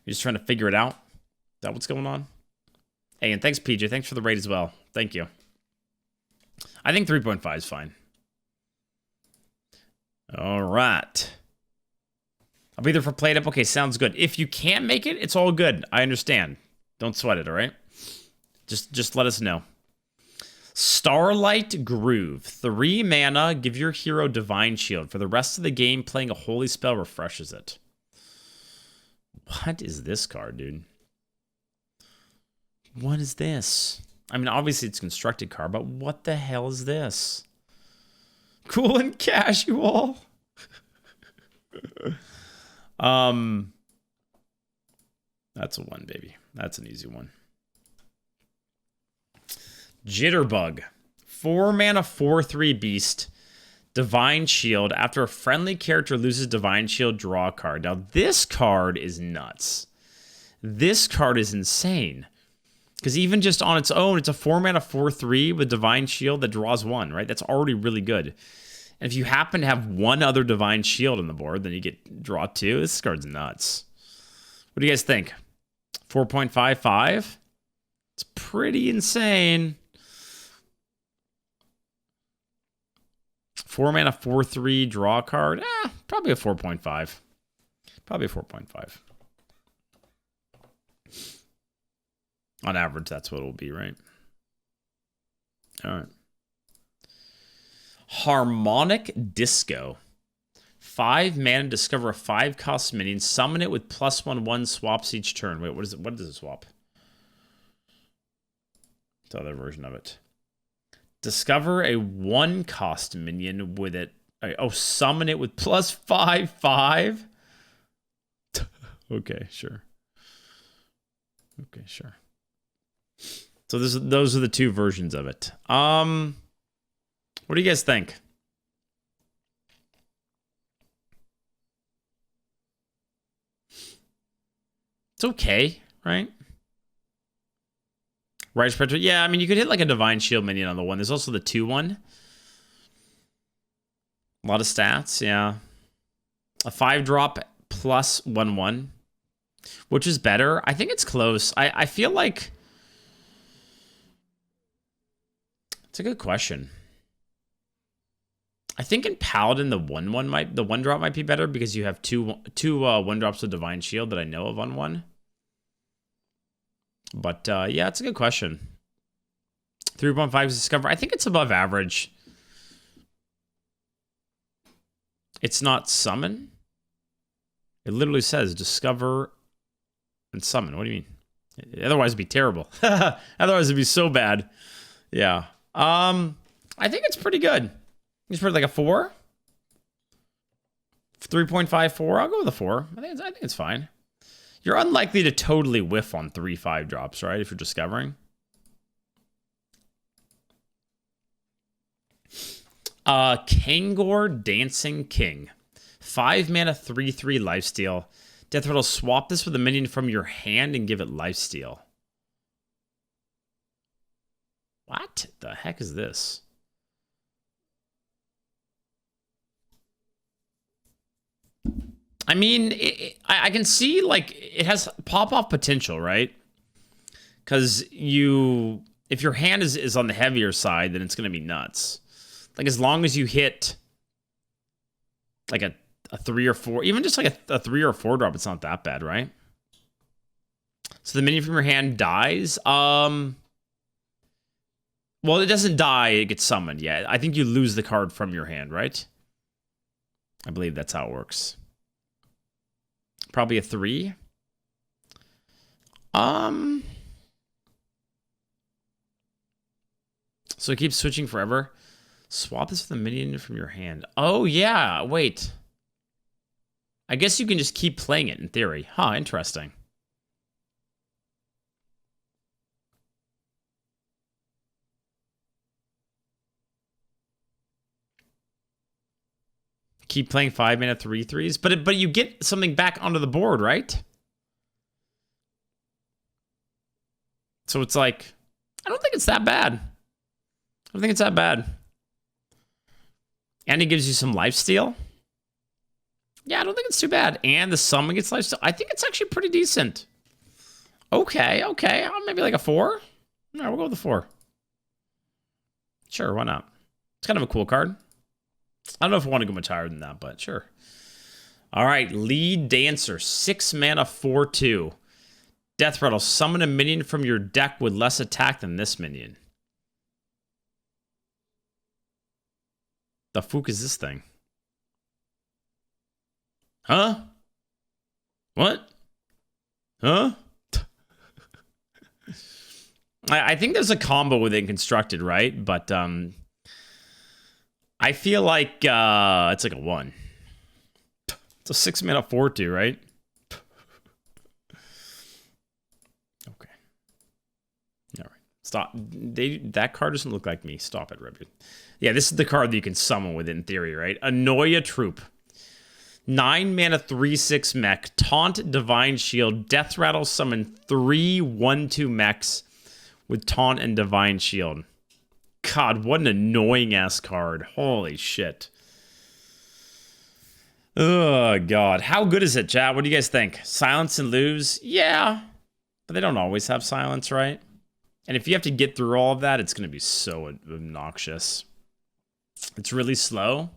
You're just trying to figure it out? Is that what's going on? Hey, and thanks, PJ. Thanks for the raid as well. Thank you. I think 3.5 is fine. All right. I'll be there for played up. Okay, sounds good. If you can't make it, it's all good. I understand. Don't sweat it, all right? Just let us know. Starlight Groove. 3 mana, give your hero Divine Shield. For the rest of the game, playing a holy spell refreshes it. What is this card, dude? What is this? I mean, obviously it's a constructed card, but what the hell is this? Cool and casual. That's a 1, baby. That's an easy one. Jitterbug. 4 mana, 4/3 beast. Divine Shield. After a friendly character loses Divine Shield, draw a card. Now, this card is nuts. This card is insane. Because even just on its own, it's a 4 mana, 4/3 with Divine Shield that draws 1, right? That's already really good. And if you happen to have 1 other Divine Shield on the board, then you get draw 2. This card's nuts. What do you guys think? 4.55? It's pretty insane. 4 mana, 4/3 draw card. Probably a 4.5. Probably a 4.5. On average, that's what it'll be, right? All right. Harmonic Disco. 5 mana, discover a 5-cost minion, summon it with +1/1 swaps each turn. Wait, what is it? What does it swap? The other version of it. Discover a 1-cost minion with it. Oh, summon it with +5/5. Okay, sure. Okay, sure. So those are the 2 versions of it. What do you guys think? It's okay, right? Righteous Predator. Yeah, I mean, you could hit like a Divine Shield minion on the 1. There's also the 2/1. A lot of stats, yeah. A 5-drop +1/1, which is better. I think it's close. I feel like it's a good question. I think in Paladin the 1/1 might be better because you have two 1-drops with Divine Shield that I know of on 1. But yeah, it's a good question. 3.5 is Discover. I think it's above average. It's not Summon. It literally says Discover and Summon. What do you mean? Otherwise it'd be terrible. Otherwise it'd be so bad. Yeah. I think it's pretty good. Just put like a 4. 3.54. I'll go with a 4. I think it's fine. You're unlikely to totally whiff on 3 5-drops, right? If you're discovering. Kangor Dancing King. 5 mana, 3/3 lifesteal. Death Rattle, swap this with a minion from your hand and give it lifesteal. What the heck is this? I mean, I can see, like, it has pop-off potential, right? Because if your hand is on the heavier side, then it's going to be nuts. Like, as long as you hit, like, a 3 or 4, even just, like, a 3 or 4-drop, it's not that bad, right? So the minion from your hand dies. Well, it doesn't die, it gets summoned, yeah. I think you lose the card from your hand, right? I believe that's how it works. Probably a 3. So it keeps switching forever. Swap this with a minion from your hand. Oh, yeah. Wait. I guess you can just keep playing it in theory. Huh, interesting. Keep playing 5 mana 3/3s, but you get something back onto the board, right? So it's like, I don't think it's that bad. I don't think it's that bad. And it gives you some lifesteal. Yeah, I don't think it's too bad. And the summon gets lifesteal. I think it's actually pretty decent. Okay. Maybe like a 4. No, we'll go with a 4. Sure, why not? It's kind of a cool card. I don't know if I want to go much higher than that, but sure. All right, Lead Dancer. 6 mana, 4/2. Death Rattle. Summon a minion from your deck with less attack than this minion. The fuck is this thing? Huh? What? Huh? I think there's a combo within constructed, right? But I feel like it's like a 1. It's a 6-mana 4/2, right? Okay. All right. Stop. That card doesn't look like me. Stop it, Rebbe. Yeah, this is the card that you can summon with in theory, right? Annoy a Troop. 9 mana 3/6 mech. Taunt, Divine Shield. Death Rattle, summon 3 1/2 mechs with Taunt and Divine Shield. God, what an annoying ass card. Holy shit. Oh, God. How good is it, chat? What do you guys think? Silence and lose? Yeah. But they don't always have silence, right? And if you have to get through all of that, it's going to be so obnoxious. It's really slow.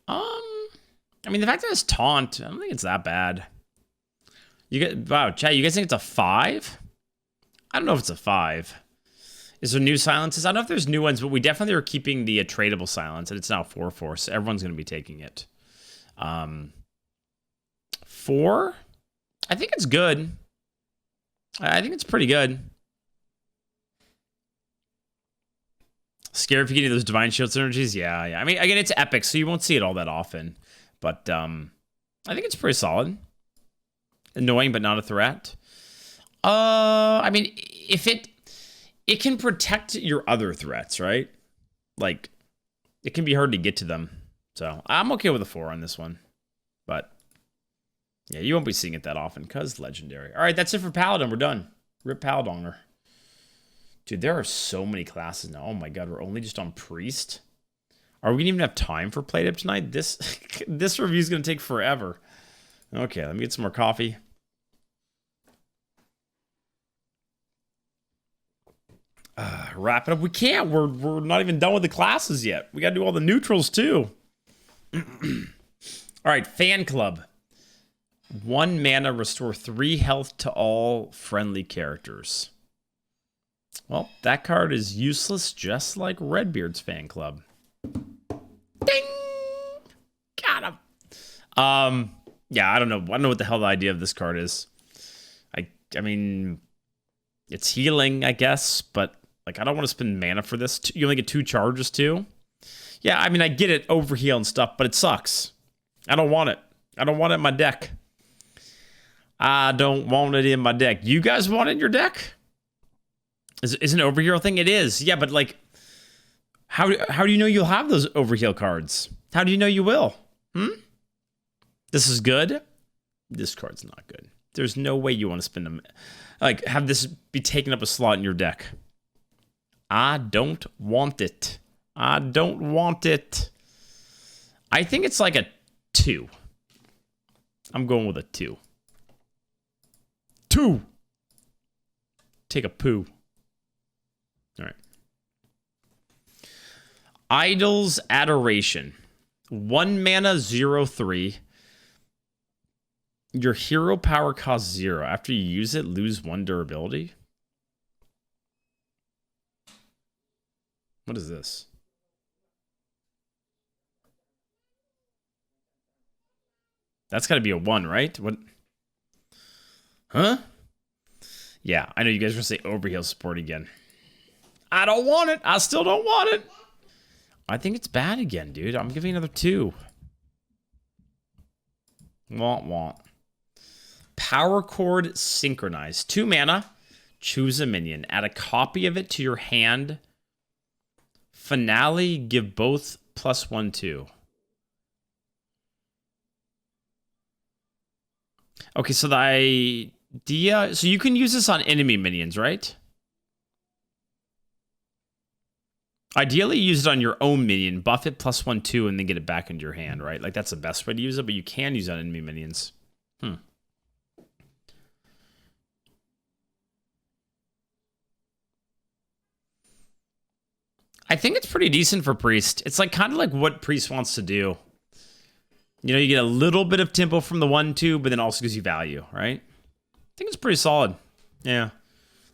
I mean, the fact that it's taunt, I don't think it's that bad. Wow, chat, you guys think it's a 5? I don't know if it's a 5. Is there new silences? I don't know if there's new ones, but we definitely are keeping the tradable silence, and it's now 4/4, so everyone's going to be taking it. 4? I think it's good. I think it's pretty good. Scared if you get those Divine Shield synergies? Yeah. I mean, again, it's epic, so you won't see it all that often. But I think it's pretty solid. Annoying, but not a threat. I mean, if it can protect your other threats, right? Like, it can be hard to get to them. So I'm okay with a 4 on this one. But yeah, you won't be seeing it that often because legendary. All right, that's it for Paladin. We're done. Rip Paladiner. Dude, there are so many classes now. Oh my God, we're only just on Priest. Are we gonna even have time for Play Tip tonight? This review is gonna take forever. Okay, let me get some more coffee. Wrap it up. We can't. We're not even done with the classes yet. We gotta do all the neutrals too. All right, Fan Club. 1 mana, restore 3 health to all friendly characters. Well, that card is useless, just like Redbeard's Fan Club. Ding! Got him. Yeah, I don't know. I don't know what the hell the idea of this card is. I mean, it's healing, I guess, but like I don't want to spend mana for this. You only get 2 charges too. Yeah, I mean, I get it, overheal and stuff, but it sucks. I don't want it. I don't want it in my deck. I don't want it in my deck. You guys want it in your deck? Is an overheal thing? It is. Yeah, but like, how do you know you'll have those overheal cards? How do you know you will? This is good. This card's not good. There's no way you want to spend them. Like, have this be taking up a slot in your deck. I don't want it. I don't want it. I think it's like a 2. I'm going with a 2. 2. Take a poo. All right. Idol's Adoration. 1 mana, 0/3. Your hero power costs 0. After you use it, lose 1 durability. What is this? That's got to be a 1, right? What? Huh? Yeah, I know you guys are going to say overheal support again. I don't want it. I still don't want it. I think it's bad again, dude. I'm giving another 2. Want. Power Chord Synchronize. 2 mana. Choose a minion. Add a copy of it to your hand. Finale, give both +1/2. Okay, so the idea... So you can use this on enemy minions, right? Ideally, use it on your own minion, buff it +1/2, and then get it back into your hand, right? Like, that's the best way to use it, but you can use it on enemy minions. I think it's pretty decent for Priest. It's like kind of like what Priest wants to do. You know, you get a little bit of tempo from the 1/2, but then also gives you value, right? I think it's pretty solid. Yeah.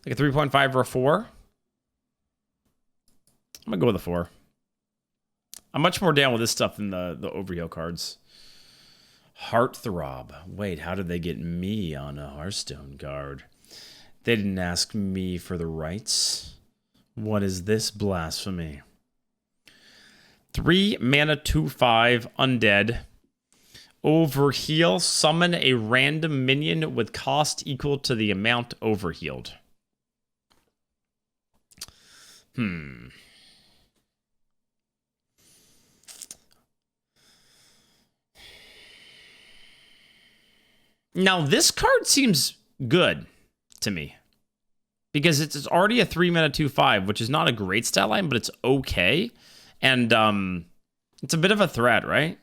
Like a 3.5 or a 4. I'm going to go with a 4. I'm much more down with this stuff than the overheal cards. Heartthrob. Wait, how did they get me on a Hearthstone card? They didn't ask me for the rights. What is this blasphemy? 3 mana 2/5 undead. Overheal. Summon a random minion with cost equal to the amount overhealed. Now, this card seems good to me. Because it's already a 3 mana 2/5, which is not a great stat line, but it's okay. And it's a bit of a threat, right?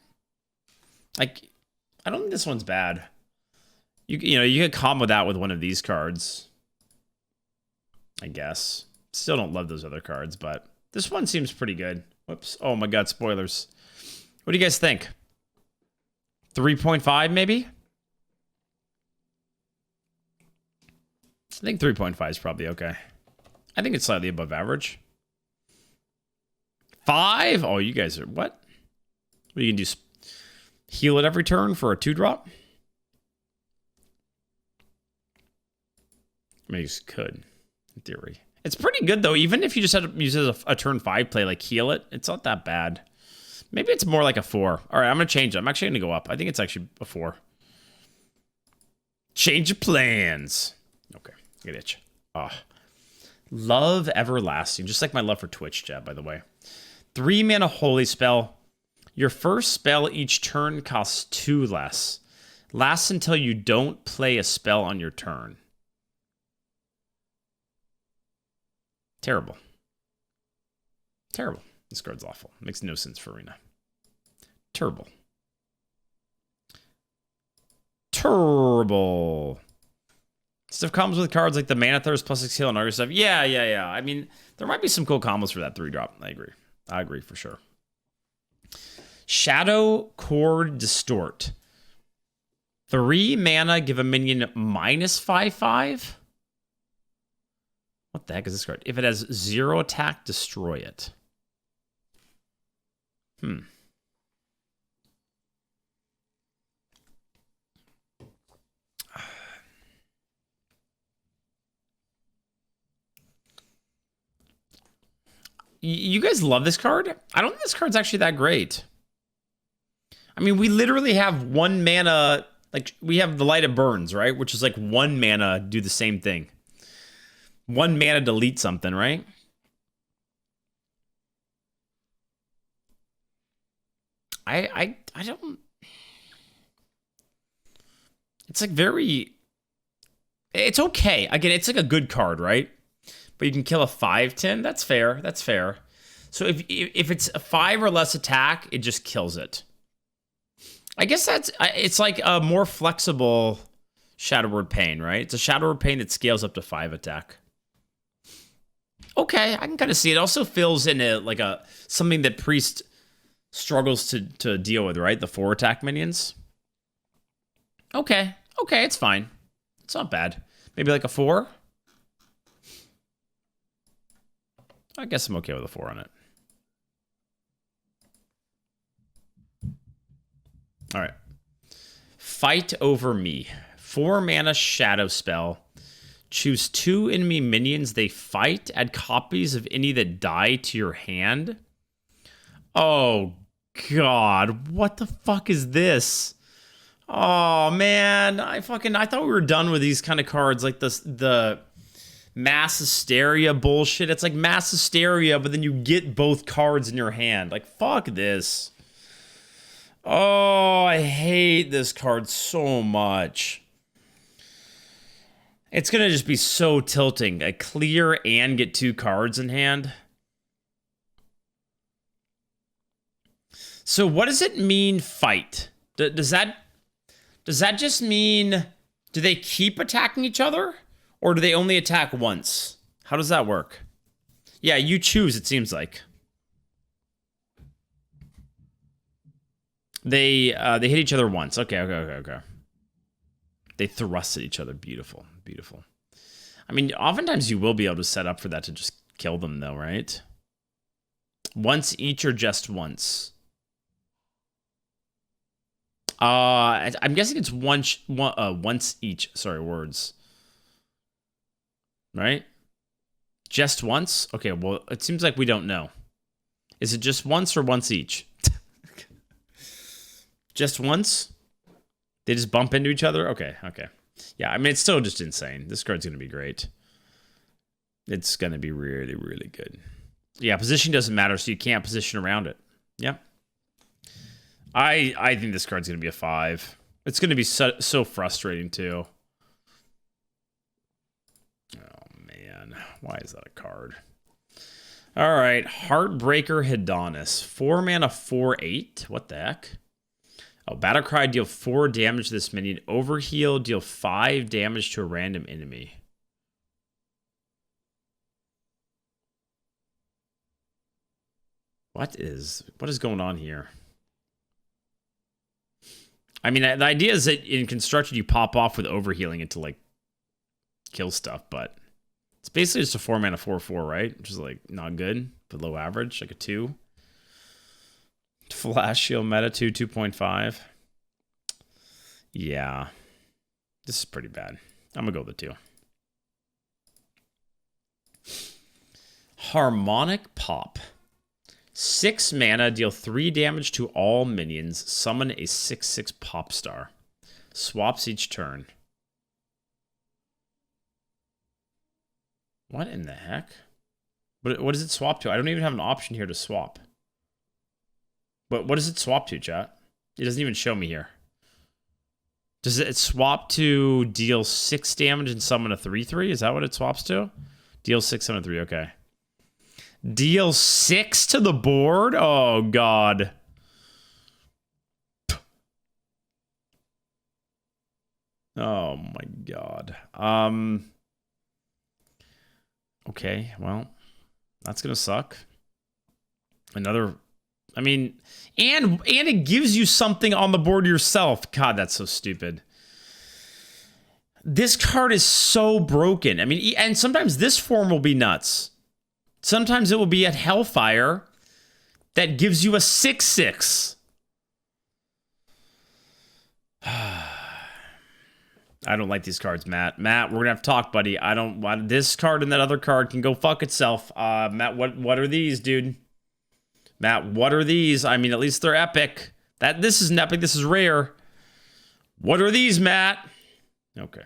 Like, I don't think this one's bad. You know, you could combo that with one of these cards, I guess. Still don't love those other cards, but this one seems pretty good. Whoops. Oh my god, spoilers. What do you guys think? 3.5 maybe? I think 3.5 is probably okay. I think it's slightly above average. 5? Oh, you guys are... What? What you can do? Heal it every turn for a 2-drop? I mean, you could, in theory. It's pretty good, though. Even if you just had to use it as a turn 5 play, like heal it, it's not that bad. Maybe it's more like a 4. All right, I'm going to change it. I'm actually going to go up. I think it's actually a 4. Change of plans. Okay, get itch. Oh. Love Everlasting. Just like my love for Twitch, Jeb, by the way. 3 mana Holy Spell. Your first spell each turn costs 2 less. Lasts until you don't play a spell on your turn. Terrible. Terrible. This card's awful. Makes no sense for Arena. Terrible. Terrible. Stuff comes with cards like the Mana Thirst plus 6 heal and other stuff. Yeah. I mean, there might be some cool combos for that 3-drop. I agree for sure. Shadow Chord Distort. 3 mana, give a minion -5/5. What the heck is this card? If it has 0 attack, destroy it. You guys love this card? I don't think this card's actually that great. I mean, we literally have 1 mana, like, we have the Light of Burns, right? Which is like 1 mana, do the same thing. 1 mana, delete something, right? I don't... It's like very... It's okay. Again, it's like a good card, right? But you can kill a 5/10. That's fair. That's fair. So if it's a 5 or less attack, it just kills it. I guess it's like a more flexible Shadow Word Pain, right? It's a Shadow Word Pain that scales up to 5 attack. Okay, I can kind of see it. Also fills in something that Priest struggles to deal with, right? The 4 attack minions. Okay, it's fine. It's not bad. Maybe like a 4. I guess I'm okay with a 4 on it. All right. Fight Over Me. 4 mana Shadow Spell. Choose 2 enemy minions they fight. Add copies of any that die to your hand. Oh, God. What the fuck is this? Oh, man. I thought we were done with these kind of cards. Like the Mass Hysteria bullshit. It's like Mass Hysteria, but then you get both cards in your hand. Like, fuck this. Oh, I hate this card so much. It's going to just be so tilting. I clear and get 2 cards in hand. So what does it mean, fight? Does that just mean, do they keep attacking each other? Or do they only attack once? How does that work? Yeah, you choose, it seems like. They hit each other once. Okay. They thrust at each other. Beautiful. I mean, oftentimes you will be able to set up for that to just kill them, though, right? Once each or just once? I'm guessing it's once each. Sorry, words. Right? Just once? Okay, well, it seems like we don't know. Is it just once or once each? Just once? They just bump into each other? Okay. Yeah, I mean, it's still just insane. This card's going to be great. It's going to be really, really good. Yeah, position doesn't matter, so you can't position around it. Yep. I think this card's going to be a 5. It's going to be so frustrating, too. Oh, man. Why is that a card? All right. Heartbreaker Hedonist. 4 mana, 4/8. What the heck? Oh, Battlecry, deal 4 damage to this minion. Overheal, deal 5 damage to a random enemy. What is going on here? I mean, the idea is that in constructed, you pop off with overhealing it to, like, kill stuff, but it's basically just a 4 mana 4/4, right? Which is, like, not good, but low average, like a 2. Flash shield meta 2.5. Yeah. This is pretty bad. I'm gonna go with the 2. Harmonic Pop. 6 mana, deal 3 damage to all minions. Summon a 6/6 pop star. Swaps each turn. What in the heck? What does it swap to? I don't even have an option here to swap. But what does it swap to, chat? It doesn't even show me here. Does it swap to deal 6 damage and summon a 3/3? Is that what it swaps to? Deal 6, summon a 3, okay. Deal 6 to the board? Oh, God. Oh, my God. Okay, well, that's going to suck. Another... I mean, and it gives you something on the board yourself. God, that's so stupid. This card is so broken. I mean, and sometimes this form will be nuts. Sometimes it will be at Hellfire that gives you a 6/6. I don't like these cards, Matt. Matt, we're gonna have to talk, buddy. I don't want this card and that other card can go fuck itself. Matt, what are these, dude? Matt, what are these? I mean, at least they're epic. This isn't epic, this is rare. What are these, Matt? Okay.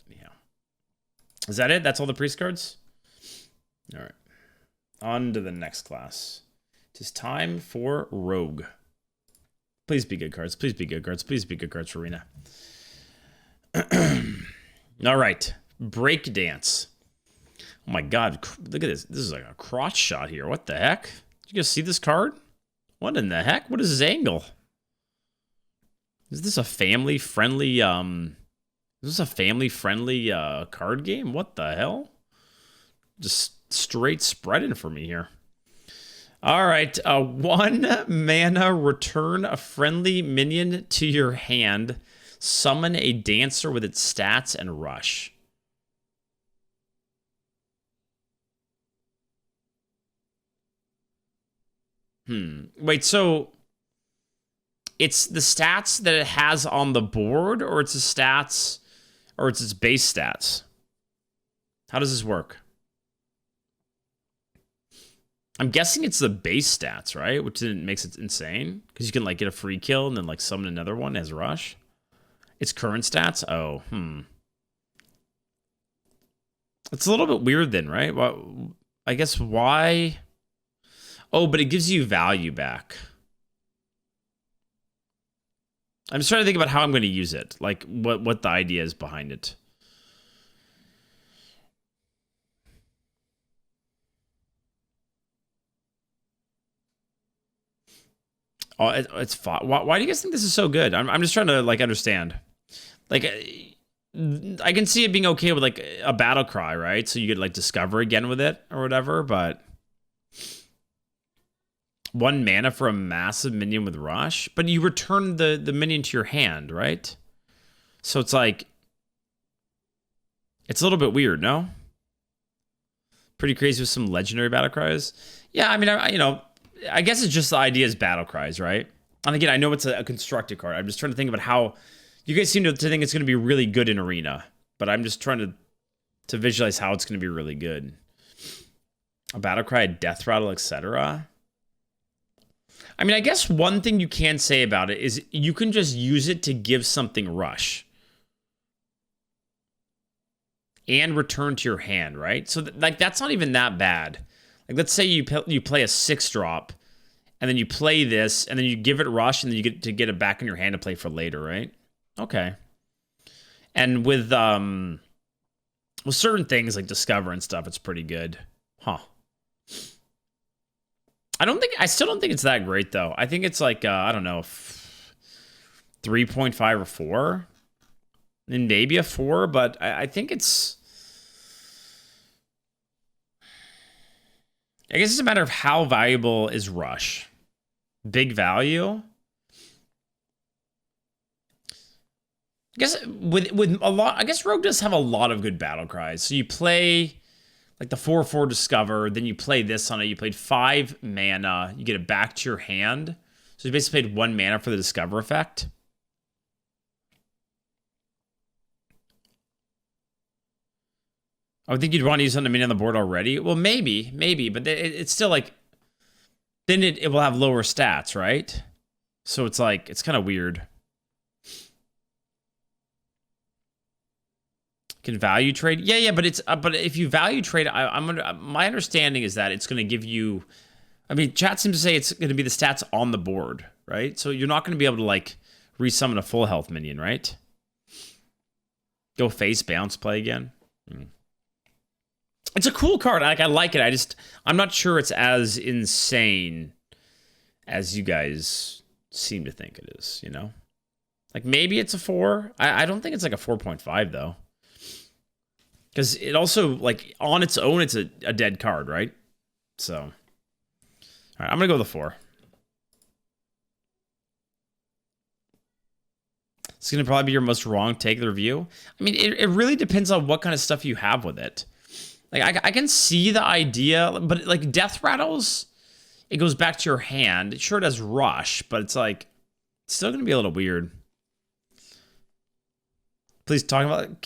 Yeah. Is that it? That's all the priest cards? All right. On to the next class. It is time for Rogue. Please be good cards. Please be good cards. Please be good cards for Arena. All right. Breakdance. Oh my God, look at this. This is like a crotch shot here. What the heck? Did you guys see this card? What in the heck? What is this angle? Is this a family-friendly, card game? What the hell? Just straight spreading for me here. All right, 1 mana, return a friendly minion to your hand. Summon a dancer with its stats and rush. Wait, so it's the stats that it has on the board, or it's the stats, or it's its base stats? How does this work? I'm guessing it's the base stats, right? Which then makes it insane, because you can like get a free kill and then like summon another one as rush. It's current stats? Oh, It's a little bit weird then, right? Well, I guess why... Oh, but it gives you value back. I'm just trying to think about how I'm going to use it. Like, what the idea is behind it. Oh, it's fine. Why do you guys think this is so good? I'm just trying to, like, understand. Like, I can see it being okay with, like, a battle cry, right? So you could, like, discover again with it or whatever, but... 1 mana for a massive minion with rush, but you return the minion to your hand, right? So it's like, it's a little bit weird, no? Pretty crazy with some legendary battle cries. Yeah, I mean, I guess it's just the idea is battle cries, right? And again, I know it's a constructed card. I'm just trying to think about how you guys seem to think it's going to be really good in Arena, but I'm just trying to visualize how it's going to be really good. A battle cry, a death rattle, etc. I mean, I guess one thing you can say about it is you can just use it to give something rush and return to your hand, right? So like that's not even that bad. Like let's say you play a 6-drop, and then you play this, and then you give it rush, and then you get to get it back in your hand to play for later, right? Okay. And with certain things like Discover and stuff, it's pretty good, huh? I still don't think it's that great though. I think it's like I don't know, 3.5 or 4, and maybe a 4, but I think it's. I guess it's a matter of how valuable is Rush. Big value. I guess with a lot, I guess Rogue does have a lot of good battle cries. So you play like the 4/4 Discover, then you play this on it. You played 5 mana, you get it back to your hand. So you basically paid 1 mana for the Discover effect. I would think you'd want to use something on the board already. Well, maybe, but it's still like, then it will have lower stats, right? So it's like, it's kind of weird. Can value trade? Yeah, but it's but if you value trade, my understanding is that it's going to give you. I mean, chat seems to say it's going to be the stats on the board, right? So you're not going to be able to like resummon a full health minion, right? Go face bounce play again. It's a cool card. Like I like it. I'm not sure it's as insane as you guys seem to think it is. You know, like maybe it's a 4. I don't think it's like a 4.5 though, because it also like on its own it's a dead card, right? So, all right, I'm gonna go with a 4. It's gonna probably be your most wrong take of the review. I mean, it really depends on what kind of stuff you have with it. Like, I can see the idea, but like death rattles, it goes back to your hand. Sure, it has rush, but it's like, it's still going to be a little weird. Please keep talking about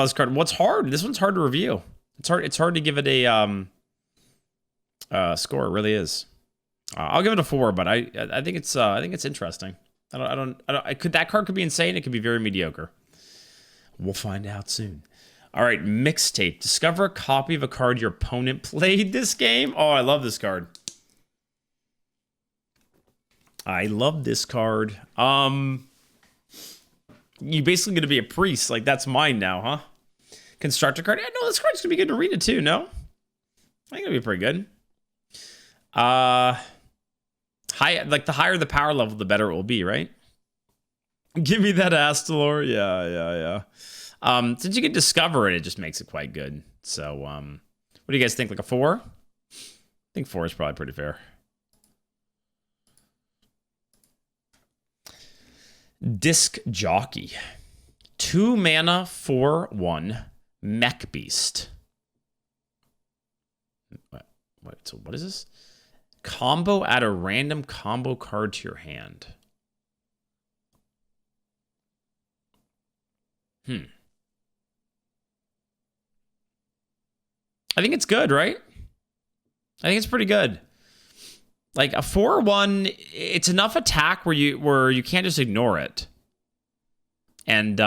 this card. What's hard? This one's hard to review. It's hard to give it a score. It really is. I'll give it a 4, but I think it's interesting. That card could be insane. It could be very mediocre. We'll find out soon. All right, mixtape. Discover a copy of a card your opponent played this game. Oh, I love this card. I love this card. You basically gonna be a priest. Like, that's mine now, huh? Constructor card. Yeah, no, this card's gonna be good to read it too, no? I think it'll be pretty good. The higher the power level, the better it will be, right? Give me that Astalor. Yeah. Since you can discover it, it just makes it quite good. So, what do you guys think? Like a 4? I think 4 is probably pretty fair. Disc Jockey. 2 mana, 4/1, Mech Beast. So what is this? Combo, add a random combo card to your hand. I think it's good, right? I think it's pretty good. Like a 4/1, it's enough attack where you can't just ignore it. And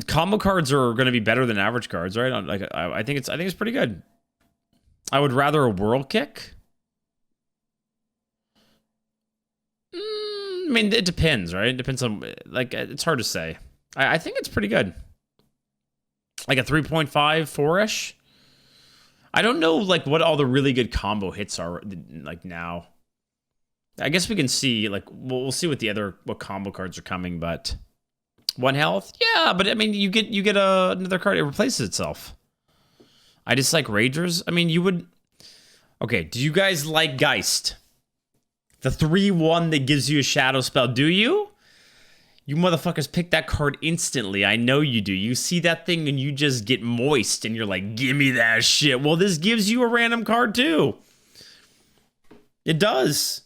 combo cards are going to be better than average cards, right? Like I think it's pretty good. I would rather a Whirl Kick. I mean, it depends, right? It depends on, like, it's hard to say. I think it's pretty good. Like a 3.5, 4-ish. I don't know, like, what all the really good combo hits are, like, now. I guess we can see, like, we'll see what combo cards are coming, but 1 health? Yeah, but, I mean, you get another card, it replaces itself. I just like Ragers. I mean, you would... Okay, do you guys like Geist? The 3/1 that gives you a shadow spell, do you? You motherfuckers pick that card instantly. I know you do. You see that thing and you just get moist and you're like, give me that shit. Well, this gives you a random card too. It does.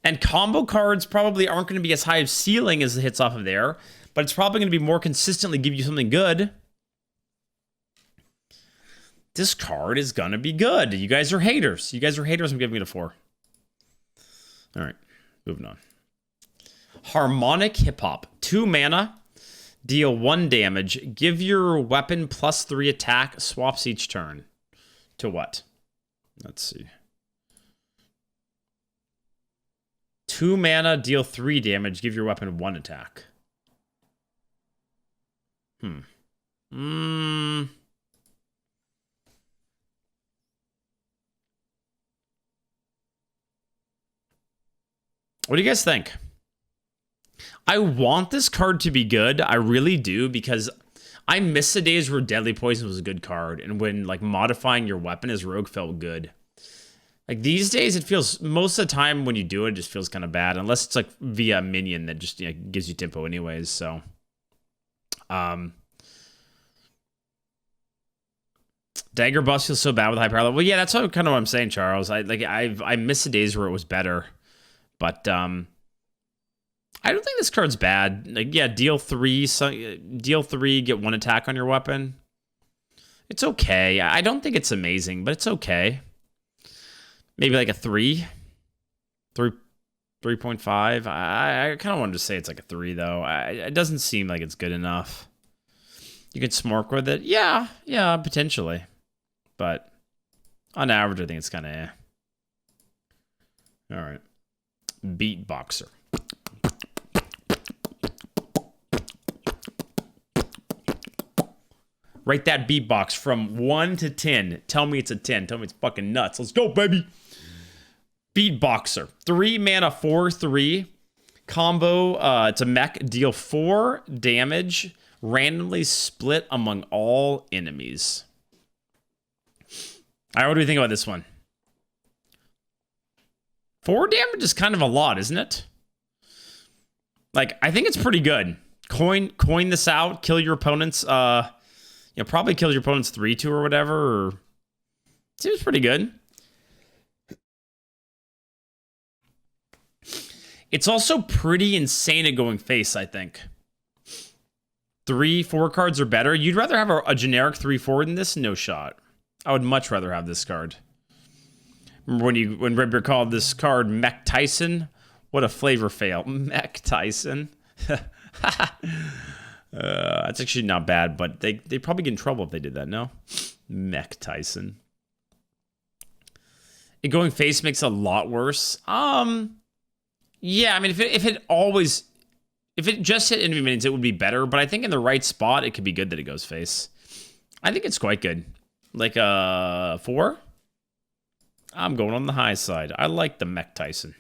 And combo cards probably aren't going to be as high of ceiling as the hits off of there, but it's probably going to be more consistently give you something good. This card is going to be good. You guys are haters. You guys are haters. I'm giving it a 4. All right, moving on. Harmonic Hip Hop. 2 mana. Deal 1 damage. Give your weapon +3 attack. Swaps each turn. To what? Let's see. 2 mana, deal 3 damage, give your weapon 1 attack. What do you guys think? I want this card to be good. I really do, because I miss the days where Deadly Poison was a good card, and when like modifying your weapon as rogue felt good. Like these days, it feels, most of the time when you do it, it just feels kind of bad, unless it's like via a minion that just, you know, gives you tempo anyways. So, Dagger buffs feel so bad with high power level. Well, yeah, that's kind of what I'm saying, Charles. I miss the days where it was better, but I don't think this card's bad. Like, yeah, deal 3, get 1 attack on your weapon. It's okay. I don't think it's amazing, but it's okay. Maybe like a 3.5. I kind of wanted to say it's like a 3 though. It doesn't seem like it's good enough. You could smork with it. Yeah, potentially. But on average, I think it's kind of eh. All right. Beatboxer. Rate that beatbox from 1 to 10. Tell me it's a 10. Tell me it's fucking nuts. Let's go, baby. Beatboxer. 3 mana, 4/3. Combo, it's a mech. Deal 4 damage. Randomly split among all enemies. All right, what do we think about this one? 4 damage is kind of a lot, isn't it? Like, I think it's pretty good. Coin this out. Kill your opponents. Probably kill your opponent's 3/2 or whatever. Or... Seems pretty good. It's also pretty insane at going face, I think. 3/4 cards are better. You'd rather have a generic 3/4 than this? No shot. I would much rather have this card. Remember when Ripper called this card Mech Tyson? What a flavor fail. Mech Tyson. That's actually not bad, but they'd probably get in trouble if they did that, no? Mech Tyson. It going face makes it a lot worse. Yeah, I mean, if it just hit enemy minions, it would be better, but I think in the right spot, it could be good that it goes face. I think it's quite good. Like a 4? I'm going on the high side. I like the Mech Tyson.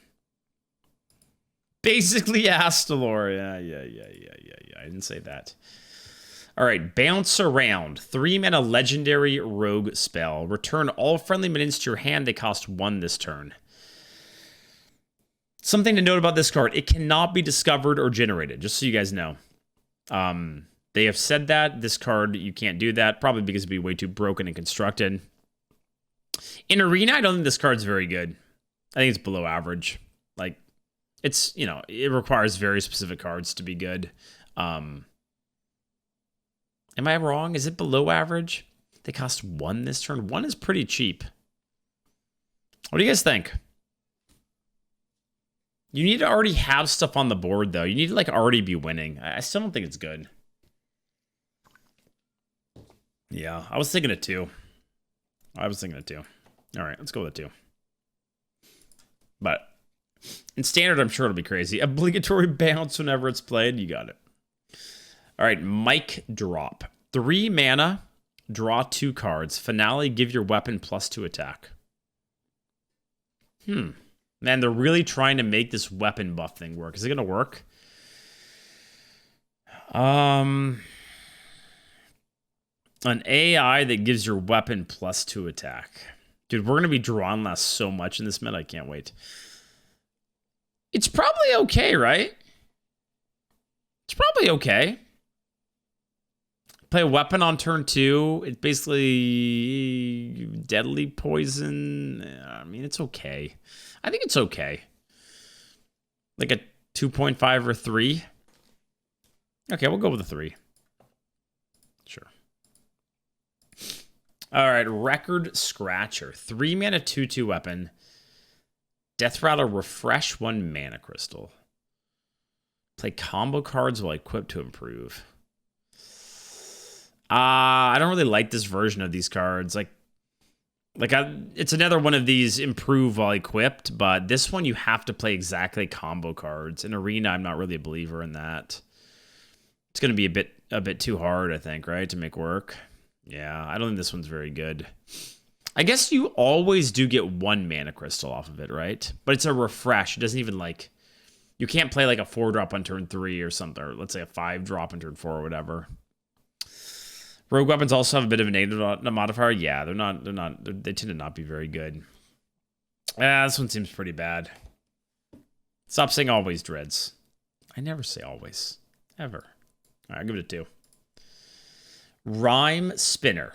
Basically, Astalor. Yeah. I didn't say that. All right, Bounce Around. 3 mana legendary rogue spell. Return all friendly minions to your hand. They cost 1 this turn. Something to note about this card, it cannot be discovered or generated, just so you guys know. They have said that. This card, you can't do that, probably because it'd be way too broken and constructed. In Arena, I don't think this card's very good. I think it's below average. Like, it's, you know, it requires very specific cards to be good. Am I wrong? Is it below average? They cost 1 this turn. 1 is pretty cheap. What do you guys think? You need to already have stuff on the board, though. You need to, like, already be winning. I still don't think it's good. Yeah, I was thinking it, too. All right, let's go with a 2. But in standard, I'm sure it'll be crazy. Obligatory bounce whenever it's played. You got it. All right, Mic Drop. 3 mana, draw 2 cards. Finale, give your weapon +2 attack. Man, they're really trying to make this weapon buff thing work. Is it going to work? An AI that gives your weapon +2 attack. Dude, we're going to be drawn less so much in this meta. I can't wait. It's probably okay, right? It's probably okay. Play a weapon on turn 2. It's basically deadly poison. I mean, it's okay. I think it's okay. Like a 2.5 or 3. Okay, we'll go with a 3. Sure. All right, Record Scratcher. 3 mana, 2/2 weapon. Death Rattle, refresh 1 mana crystal. Play combo cards while equipped to improve. I don't really like this version of these cards. It's another one of these improve while equipped, but this one you have to play exactly combo cards. In Arena, I'm not really a believer in that. It's going to be a bit too hard, I think, right, to make work. Yeah, I don't think this one's very good. I guess you always do get 1 mana crystal off of it, right? But it's a refresh. It doesn't even you can't play like a 4-drop on turn 3 or something, or let's say a 5-drop on turn 4 or whatever. Rogue weapons also have a bit of a negative modifier. Yeah, they tend to not be very good. This one seems pretty bad. Stop saying always, Dreads. I never say always. Ever. All right, I'll give it a 2. Rhyme Spinner.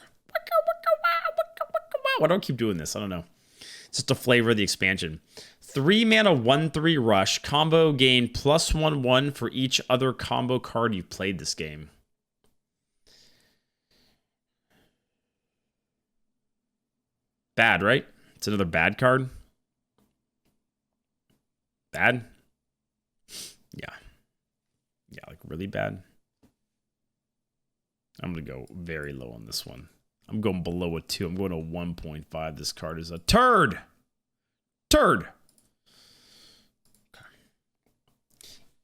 Why do I keep doing this? I don't know. It's just a flavor of the expansion. 3 mana, 1/3 rush. Combo gain +1/1 for each other combo card you've played this game. Bad, right? It's another bad card. Bad? Yeah. Yeah, like really bad. I'm going to go very low on this one. I'm going below a 2. I'm going to 1.5. This card is a turd. Turd. Okay.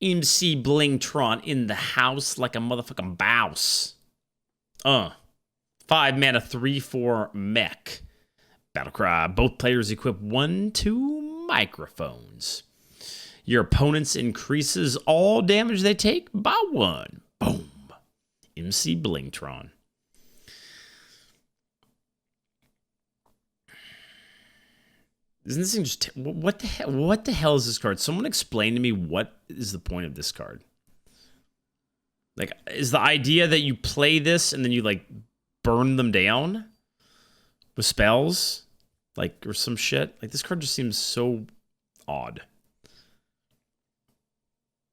MC Blingtron in the house like a motherfucking bouse. 5 mana, 3/4 mech. Battlecry. Both players equip 1/2 microphones. Your opponents increases all damage they take by 1. Boom. MC Blingtron. Isn't this thing just... what the hell? What the hell is this card? Someone explain to me what is the point of this card. Like, is the idea that you play this and then you, like, burn them down with spells? Like, or some shit? Like, this card just seems so odd.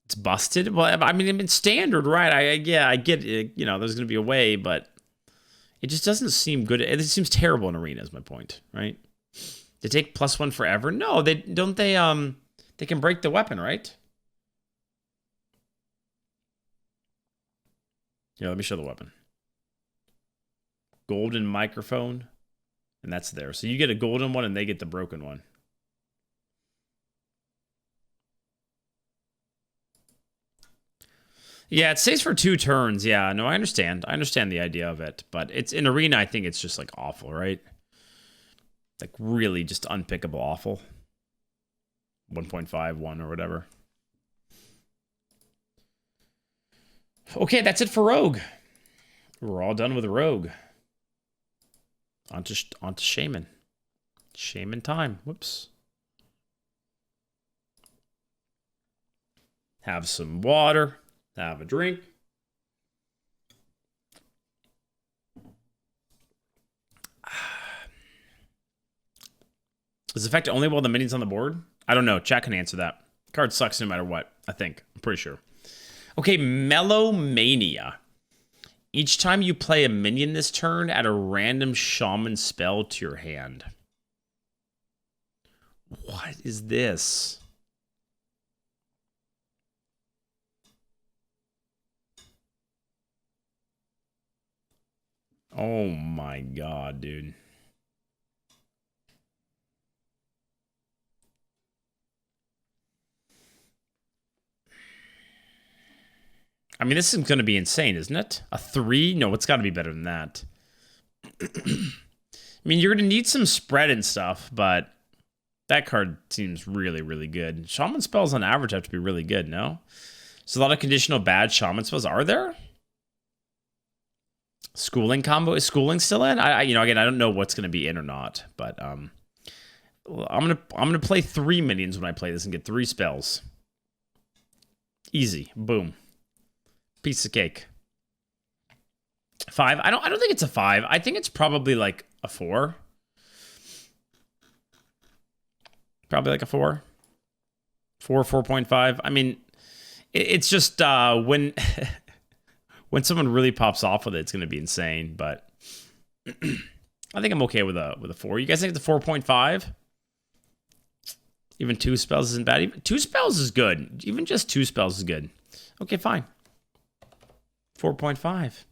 It's busted? Well, I mean, it's standard, right? I get it. You know, there's going to be a way, but it just doesn't seem good. It seems terrible in Arena is my point, right? They take +1 forever? No, they don't. They can break the weapon, right? Yeah, let me show the weapon. Golden microphone, and that's there. So you get a golden one, and they get the broken one. Yeah, it stays for 2 turns. Yeah, no, I understand. I understand the idea of it, but it's in Arena. I think it's just like awful, right? Like really just unpickable awful. 1.51 or whatever. Okay, that's it for Rogue. We're all done with Rogue. Onto Shaman. Shaman time. Whoops. Have some water. Have a drink. Does it affect only while the minion's on the board? I don't know. Chat can answer that. Card sucks no matter what, I think. I'm pretty sure. Okay, Melomania. Each time you play a minion this turn, add a random shaman spell to your hand. What is this? Oh my god, dude. I mean, this is going to be insane, isn't it? A 3? No, it's got to be better than that. I mean, you're going to need some spread and stuff, but that card seems really, really good. Shaman spells on average have to be really good, no? There's a lot of conditional bad shaman spells. Are there? Schooling combo. Is schooling still in? Again, I don't know what's going to be in or not, but I'm gonna play 3 minions when I play this and get 3 spells. Easy. Boom. Piece of cake. 5. I don't think it's a 5. I think it's probably like a 4. Probably like a 4. 4.5. I mean, it's just when when someone really pops off with it, it's going to be insane. But I think I'm okay with a 4. You guys think it's a 4.5? Even 2 spells isn't bad. Even 2 spells is good. Even just 2 spells is good. Okay, fine. 4.5.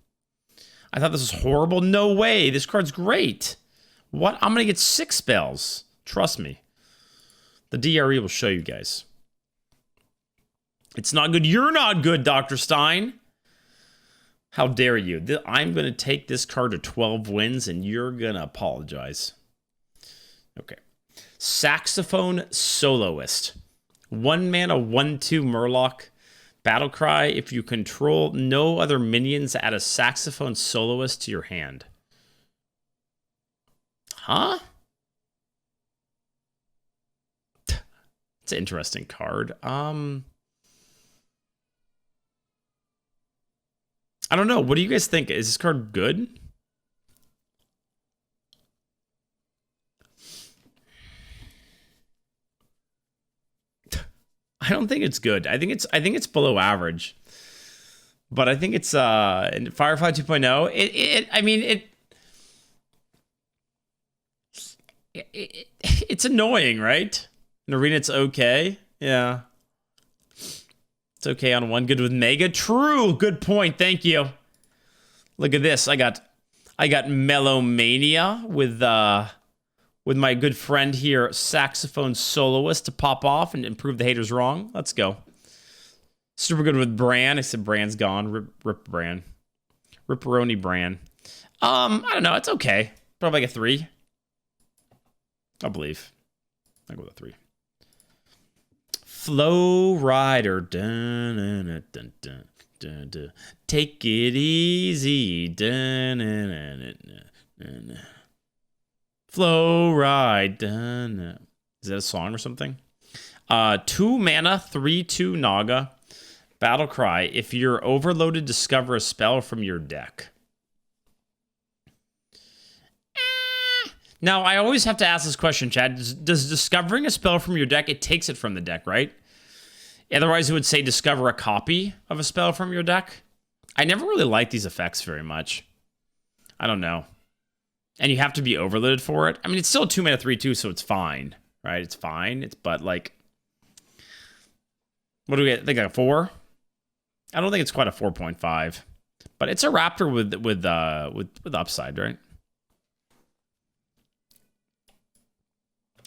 I thought this was horrible. No way. This card's great. What? I'm going to get 6 spells. Trust me. The DRE will show you guys. It's not good. You're not good, Dr. Stein. How dare you? I'm going to take this card to 12 wins, and you're going to apologize. Okay. Saxophone Soloist. 1 mana, 1/2 Murloc. Battle cry. If you control no other minions, add a Saxophone Soloist to your hand. Huh? It's an interesting card. I don't know. What do you guys think? Is this card good? I don't think it's good. I think it's below average. But I think it's in Firefly 2.0. It's annoying, right? In Arena it's okay. Yeah. It's okay on 1. Good with Mega. True. Good point. Thank you. Look at this. I got Melomania with my good friend here, Saxophone Soloist, to pop off and prove the haters wrong. Let's go. Super good with Bran. I said Bran's gone. Rip Bran. Ripperoni Bran. I don't know. It's okay. Probably like a 3. I believe. I'll go with a 3. Flow Rider. Dun, dun, dun, dun, dun, dun, dun. Take it easy. Dun, dun, dun, dun, dun, dun. Flow Ride. Dun, dun. Is that a song or something? 2 mana, 3/2 Naga. Battle cry. If you're overloaded, discover a spell from your deck. Now, I always have to ask this question, Chad. Does discovering a spell from your deck, it takes it from the deck, right? Otherwise, it would say discover a copy of a spell from your deck. I never really like these effects very much. I don't know. And you have to be overloaded for it. I mean, it's still 2 mana, 3/2, so it's fine, right? It's fine. But like, what do we get? I think like a 4? I don't think it's quite a 4.5, but it's a Raptor with upside, right?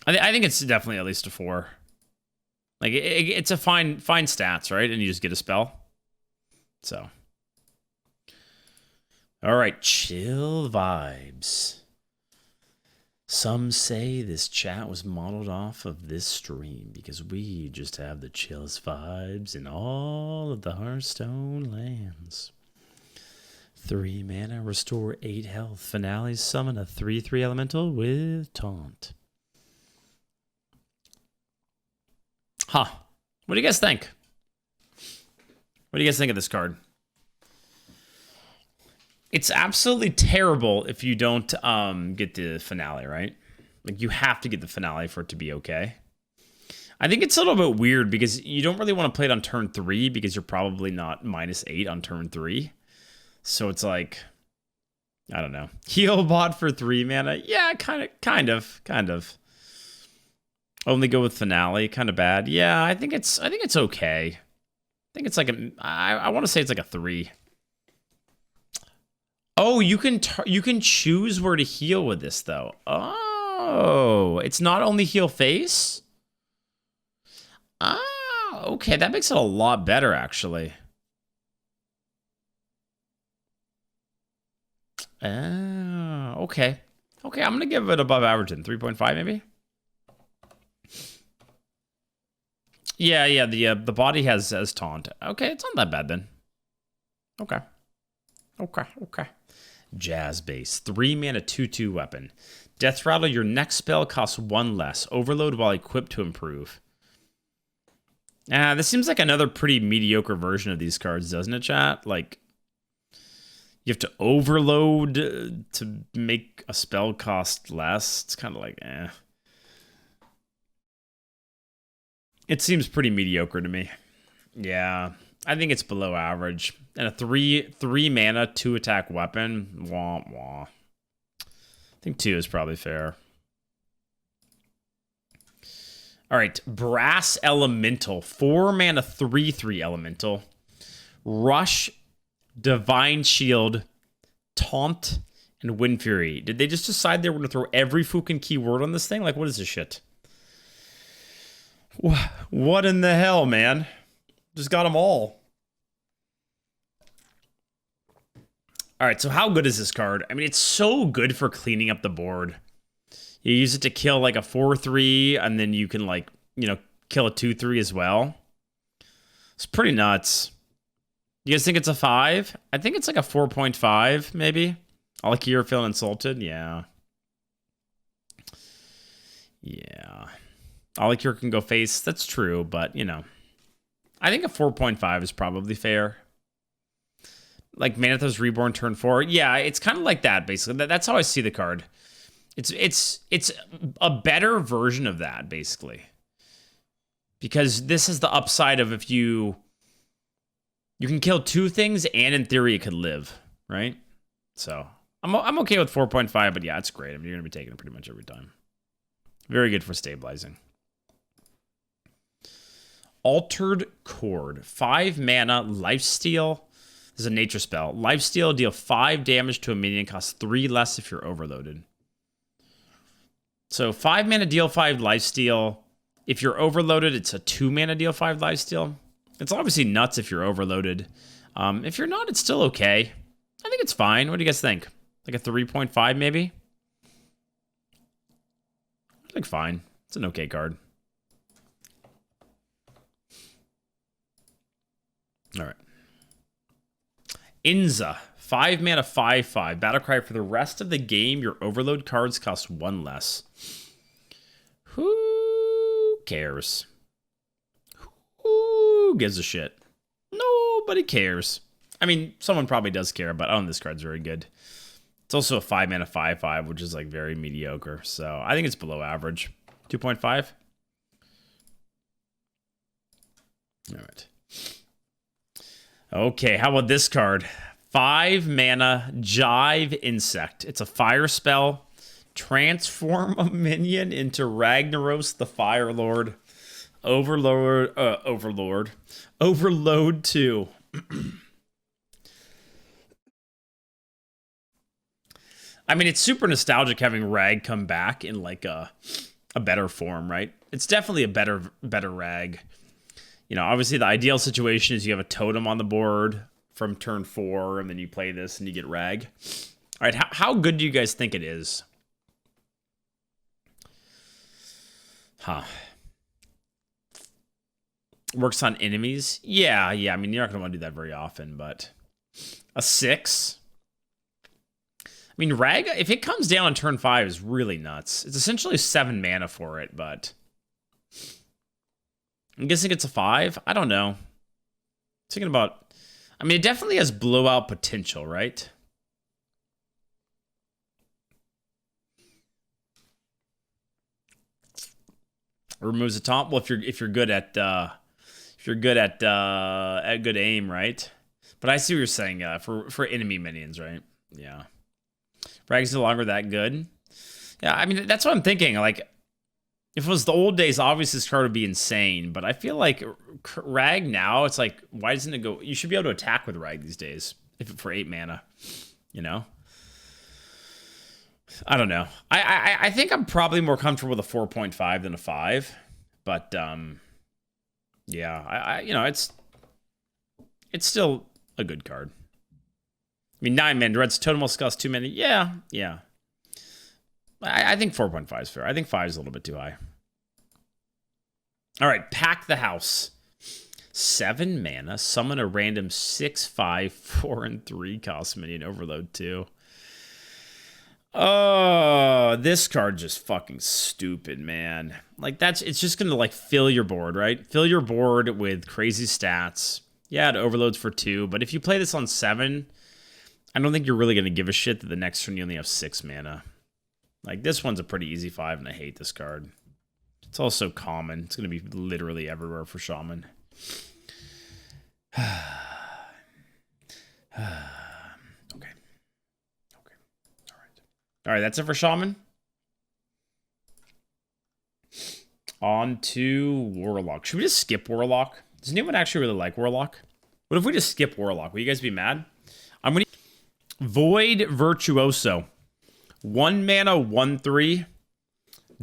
I think it's definitely at least a 4. Like it's a fine stats, right? And you just get a spell. So, all right, chill vibes. Some say this chat was modeled off of this stream because we just have the chillest vibes in all of the Hearthstone lands. 3 mana, restore 8 health. Finale, summon a 3/3 elemental with taunt. Huh. What do you guys think? What do you guys think of this card? It's absolutely terrible if you don't get the finale, right? Like, you have to get the finale for it to be okay. I think it's a little bit weird because you don't really want to play it on turn 3 because you're probably not -8 on turn 3. So it's like, I don't know. Heal bot for 3 mana? Yeah, kind of. Only go with finale, kind of bad. Yeah, I think it's okay. I think it's like I want to say it's like a 3. Oh, you can choose where to heal with this though. Oh, it's not only heal face? Ah, okay, that makes it a lot better actually. Oh, okay. Okay, I'm gonna give it above average then. 3.5 maybe? Yeah, the body has taunt. Okay, it's not that bad then. Okay. Jazz Bass. 3 mana, 2/2 weapon. Death Rattle, your next spell costs 1 less. Overload while equipped to improve. This seems like another pretty mediocre version of these cards, doesn't it, chat? Like, you have to overload to make a spell cost less. It's kind of like, eh. It seems pretty mediocre to me. Yeah, I think it's below average. And a three mana, 2 attack weapon. Wah, wah. I think 2 is probably fair. All right, Brass Elemental. 4 mana, 3/3 Elemental. Rush, Divine Shield, Taunt, and Wind Fury. Did they just decide they were going to throw every fucking keyword on this thing? Like, what is this shit? What in the hell, man? Just got them all. All right, so how good is this card? I mean, it's so good for cleaning up the board. You use it to kill like a 4/3, and then you can like, you know, kill a 2/3 as well. It's pretty nuts. You guys think it's a 5? I think it's like a 4.5, maybe. I like you're feeling insulted. Yeah. Yeah. Alikir can go face. That's true, but, you know. I think a 4.5 is probably fair. Like Manethos Reborn turn 4. Yeah, it's kind of like that, basically. That's how I see the card. It's a better version of that, basically. Because this is the upside of if you can kill 2 things and in theory it could live, right? So I'm okay with 4.5, but yeah, it's great. I mean, you're gonna be taking it pretty much every time. Very good for stabilizing. Altered Chord. 5 mana, lifesteal. This is a nature spell. Lifesteal, deal 5 damage to a minion, costs 3 less if you're overloaded. So 5 mana, deal 5 lifesteal. If you're overloaded, it's a 2 mana, deal 5 lifesteal. It's obviously nuts if you're overloaded. If you're not, it's still okay. I think it's fine. What do you guys think? Like a 3.5 maybe? I think fine. It's an okay card. All right. Inza. 5 mana, 5/5. Battlecry. For the rest of the game, your overload cards cost 1 less. Who cares? Who gives a shit? Nobody cares. I mean, someone probably does care, but I don't think this card's very good. It's also a 5 mana, 5/5, which is like very mediocre. So I think it's below average. 2.5. All right. Okay, how about this card? 5 mana, Jive Insect. It's a fire spell. Transform a minion into Ragnaros the Fire Lord. Overload 2. I mean, it's super nostalgic having Rag come back in like a better form, right? It's definitely a better Rag. You know, obviously the ideal situation is you have a totem on the board from turn 4, and then you play this and you get Rag. All right, how good do you guys think it is? Huh. Works on enemies? Yeah. I mean, you're not going to want to do that very often, but a 6? I mean, Rag, if it comes down on turn 5, is really nuts. It's essentially 7 mana for it, but I'm guessing it's a 5? I don't know. Thinking about, I mean, it definitely has blowout potential, right? Removes a taunt. Well, if you're good at good aim, right? But I see what you're saying. For enemy minions, right? Yeah. Rag's no longer that good. Yeah, I mean, that's what I'm thinking. Like, if it was the old days, obviously this card would be insane. But I feel like Rag now, it's like, why doesn't it go? You should be able to attack with Rag these days for 8 mana. You know? I don't know. I think I'm probably more comfortable with a 4.5 than a 5. But, yeah, you know, it's still a good card. I mean, 9 mana, Red's Totem will cost 2 mana. Yeah. I think 4.5 is fair. I think 5 is a little bit too high. All right, Pack the House. 7 mana, summon a random 6/5, 4/3 cost minion, overload 2. Oh, this card just fucking stupid, man. Like it's just gonna like fill your board, right? Fill your board with crazy stats. Yeah, it overloads for 2, but if you play this on 7, I don't think you're really gonna give a shit that the next turn you only have 6 mana. Like this one's a pretty easy 5, and I hate this card. It's also common. It's gonna be literally everywhere for Shaman. All right, that's it for Shaman. On to Warlock. Should we just skip Warlock? Does anyone actually really like Warlock? What if we just skip Warlock? Will you guys be mad? I'm going to... Void Virtuoso. 1 mana, 1/3.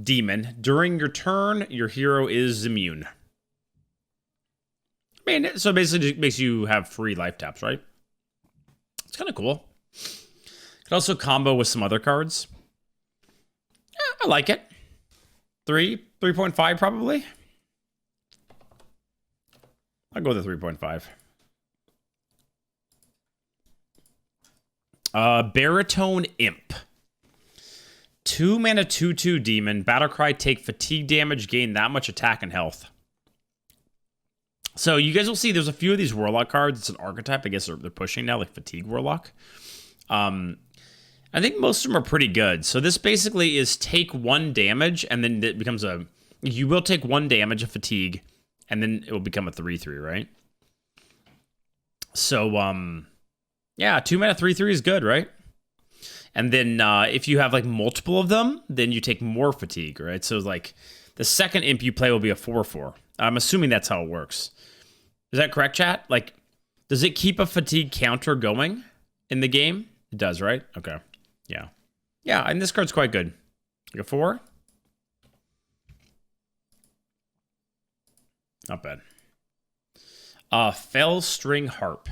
Demon. During your turn, your hero is immune. I mean, so basically it makes you have free life taps, right? It's kind of cool. Could also combo with some other cards. Yeah, I like it. 3.5 probably. I'll go with the 3.5. Baritone Imp. 2 mana 2/2 demon. Battlecry, take fatigue damage, gain that much attack and health. So you guys will see there's a few of these Warlock cards. It's an archetype. I guess they're pushing now, like Fatigue Warlock. I think most of them are pretty good. So this basically is take 1 damage, and then it becomes a... You will take 1 damage of Fatigue, and then it will become a 3/3, right? So, yeah, 2 mana 3/3 is good, right? And then if you have, like, multiple of them, then you take more Fatigue, right? So, like, the second imp you play will be a 4/4. I'm assuming that's how it works. Is that correct, chat? Like, does it keep a Fatigue counter going in the game? It does, right? Okay. Yeah. Yeah, and this card's quite good. Like a 4? Not bad. Fell String Harp.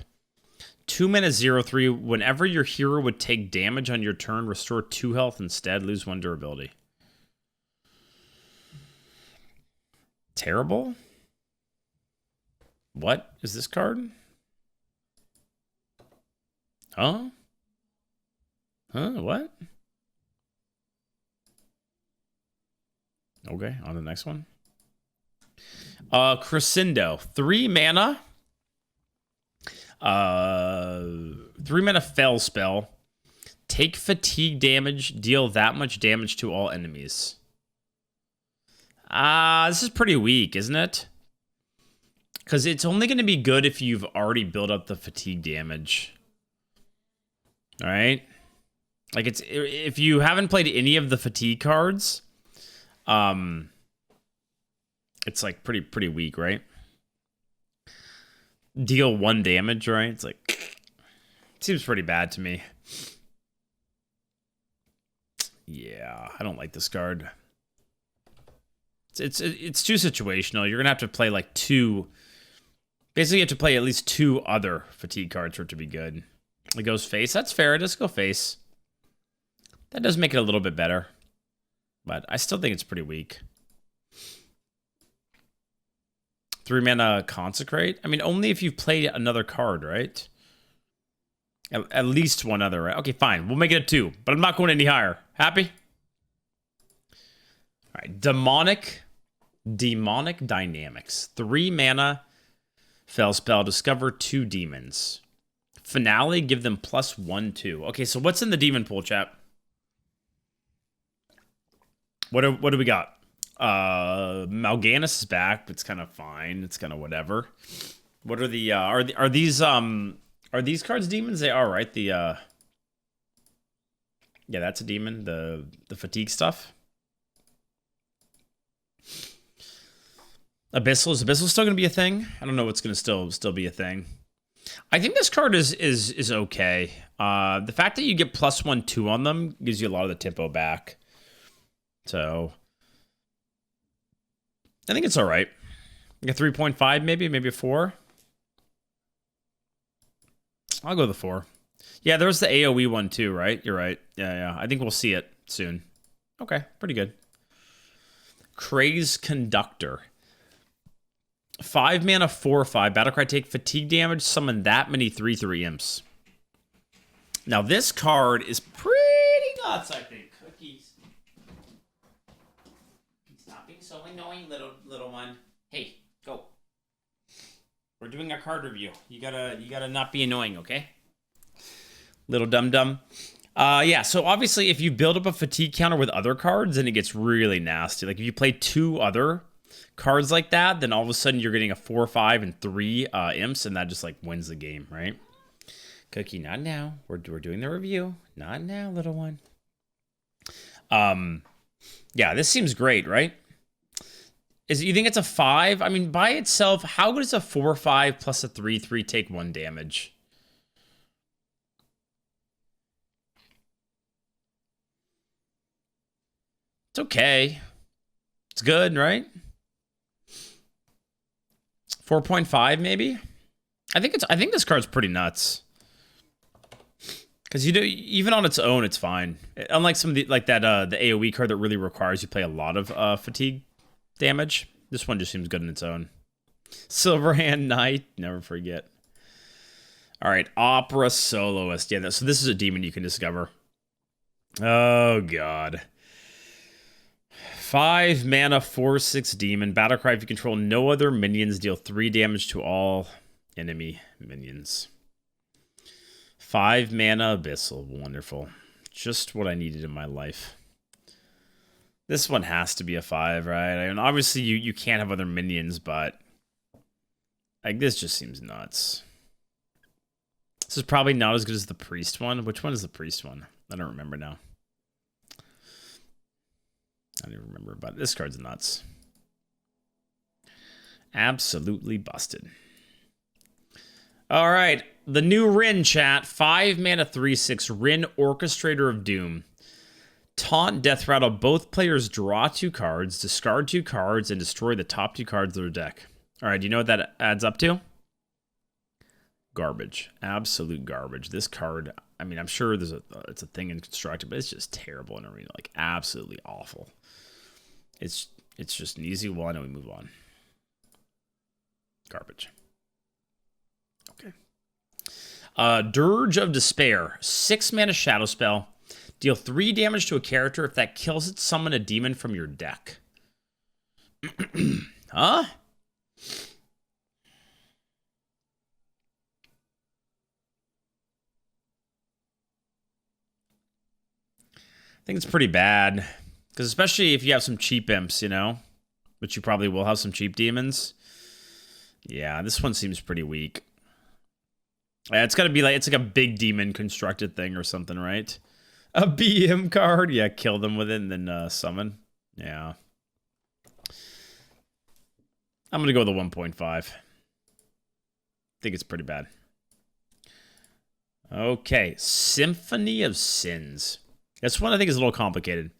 2 mana 0/3. Whenever your hero would take damage on your turn, restore 2 health instead, lose 1 durability. Terrible? What is this card? Huh? Huh? What? Okay, on to the next one. Crescendo. 3 mana. 3 mana Fell spell. Take fatigue damage. Deal that much damage to all enemies. This is pretty weak, isn't it? Because it's only going to be good if you've already built up the fatigue damage. All right? Like, it's if you haven't played any of the fatigue cards, it's like pretty weak, right? Deal 1 damage, right? It's like, seems pretty bad to me. Yeah, I don't like this card. It's too situational. You're gonna have to play like 2. Basically, you have to play at least 2 other fatigue cards for it to be good. It goes face. That's fair. Just go face. That does make it a little bit better, but I still think it's pretty weak. 3 mana Consecrate. I mean, only if you've played another card, right? At least one other, right? Okay, fine. We'll make it a 2, but I'm not going any higher. Happy? All right. Demonic Dynamics. 3 mana Fell spell. Discover 2 demons. Finale, give them +1/2. Okay, so what's in the demon pool, chat? What do we got? Mal'Ganis is back, but it's kind of fine. It's kind of whatever. What are the are these cards demons? They are, right? Yeah, that's a demon. The fatigue stuff. Abyssal. Is Abyssal still gonna be a thing? I don't know what's gonna still be a thing. I think this card is okay. The fact that you get +1/2 on them gives you a lot of the tempo back. So I think it's all right. Like a 3.5, maybe a 4. I'll go with the 4. Yeah, there's the AoE one too, right? You're right. Yeah. I think we'll see it soon. Okay, pretty good. Craze Conductor. 5 mana 4/5. Battlecry, take fatigue damage. Summon that many 3/3 imps. Now this card is pretty nuts, I think. Cookies. Stop being so annoying, little one. Hey, go. We're doing a card review. You gotta not be annoying, okay? Little dum-dum. Yeah, so obviously if you build up a fatigue counter with other cards, then it gets really nasty. Like if you play 2 other cards like that, then all of a sudden you're getting a 4, 5, and 3 imps, and that just like wins the game, right? Cookie, not now. We're doing the review. Not now, little one. Yeah, this seems great, right? You think it's a 5? I mean, by itself, how good is a 4, 5 plus a 3, 3 take 1 damage? It's okay. It's good, right? 4.5 maybe? I think this card's pretty nuts. Because even on its own, it's fine. Unlike some of the the AoE card that really requires you play a lot of fatigue damage. This one just seems good on its own. Silverhand Knight, never forget. All right, Opera Soloist. Yeah, so this is a demon you can discover. Oh god. 5 mana, 4/6 demon. Battlecry, if you control no other minions, deal 3 damage to all enemy minions. 5 mana, Abyssal. Wonderful. Just what I needed in my life. This one has to be a 5, right? I mean, obviously, you can't have other minions, but like this just seems nuts. This is probably not as good as the Priest one. Which one is the Priest one? I don't remember now. I don't even remember, but this card's nuts. Absolutely busted. All right, the new Rin chat. 5 mana, 3/6 Rin, Orchestrator of Doom. Taunt, Death Rattle. Both players draw 2 cards, discard 2 cards, and destroy the top 2 cards of their deck. All right, do you know what that adds up to? Garbage. Absolute garbage. This card, I mean, I'm sure it's a thing in Constructed, but it's just terrible in Arena. Like, absolutely awful. It's just an easy one, and we move on. Garbage. Okay. Dirge of Despair. 6 mana Shadow Spell. Deal 3 damage to a character. If that kills it, summon a demon from your deck. Huh? I think it's pretty bad. Because especially if you have some cheap imps, you know? Which you probably will have some cheap demons. Yeah, this one seems pretty weak. Yeah, it's gotta be like, it's like a big demon constructed thing or something, right? A BM card? Yeah, kill them with it and then summon. Yeah. I'm gonna go with a 1.5. I think it's pretty bad. Okay, Symphony of Sins. This one I think is a little complicated.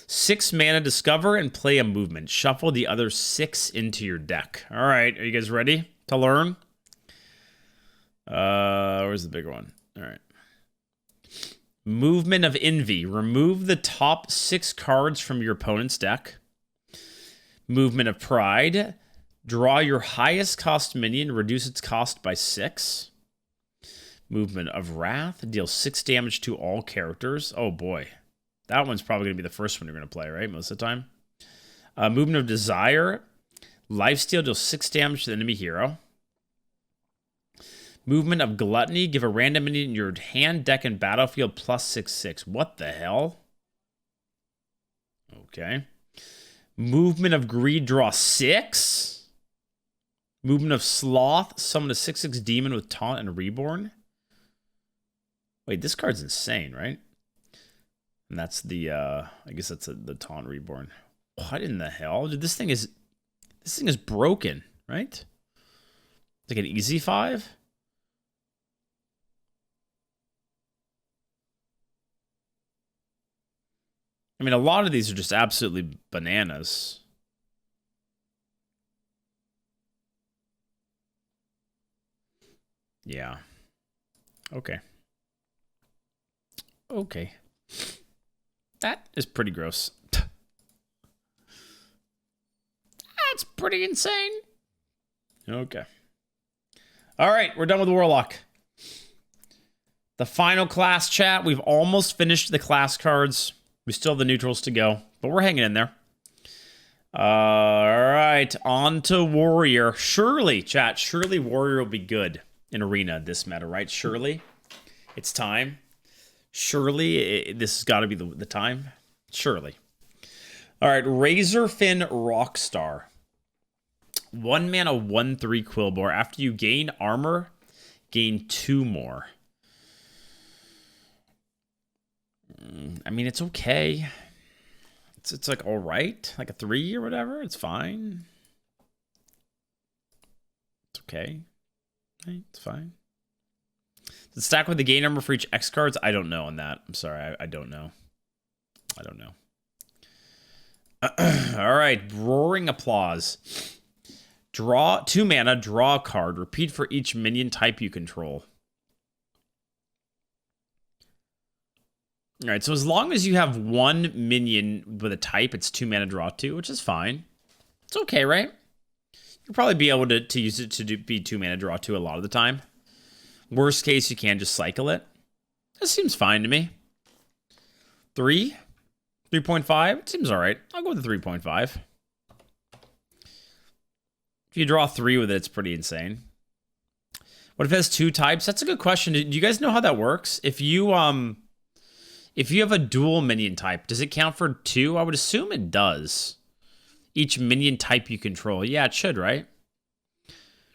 6 mana, discover and play a movement. Shuffle the other 6 into your deck. All right, are you guys ready to learn? Where's the bigger one? All right. Movement of Envy. Remove the top 6 cards from your opponent's deck. Movement of Pride. Draw your highest cost minion. Reduce its cost by 6. Movement of Wrath. Deal 6 damage to all characters. Oh boy. That one's probably going to be the first one you're going to play, right? Most of the time. Movement of Desire. Lifesteal. Deal 6 damage to the enemy hero. Movement of Gluttony. Give a random minion in your hand, deck, and battlefield plus 6/6. What the hell? Okay. Movement of Greed. Draw 6. Movement of Sloth. Summon a 6/6 demon with Taunt and Reborn. Wait, this card's insane, right? And that's the, I guess that's the Taunt Reborn. What in the hell? Dude, this thing is broken, right? Like an easy 5? I mean, a lot of these are just absolutely bananas. Yeah. Okay. Okay. That is pretty gross. That's pretty insane. Okay. All right, we're done with Warlock. The final class, chat. We've almost finished the class cards. We still have the neutrals to go, but we're hanging in there. All right, on to Warrior. Surely, chat, surely Warrior will be good in Arena this meta, right? Surely. It's time. Surely, this has got to be the time. Surely. All right, Razorfin Rockstar. 1 mana, 1/3 Quillbore. After you gain armor, gain 2 more. I mean, it's okay. It's like all right, like a 3 or whatever. It's fine. It's okay. Right, it's fine. Does it stack with the gain number for each X cards? I don't know on that. I'm sorry, I don't know. I don't know. All right, Roaring Applause. Draw 2 mana, draw a card. Repeat for each minion type you control. All right, so as long as you have 1 minion with a type, it's 2 mana, draw 2, which is fine. It's okay, right? You'll probably be able to use it to be 2 mana, draw 2 a lot of the time. Worst case, you can just cycle it. That seems fine to me. 3? 3.5? It seems all right. I'll go with the 3.5. If you draw 3 with it, it's pretty insane. What if it has 2 types? That's a good question. Do you guys know how that works? If you have a dual minion type, does it count for 2? I would assume it does. Each minion type you control. Yeah, it should, right?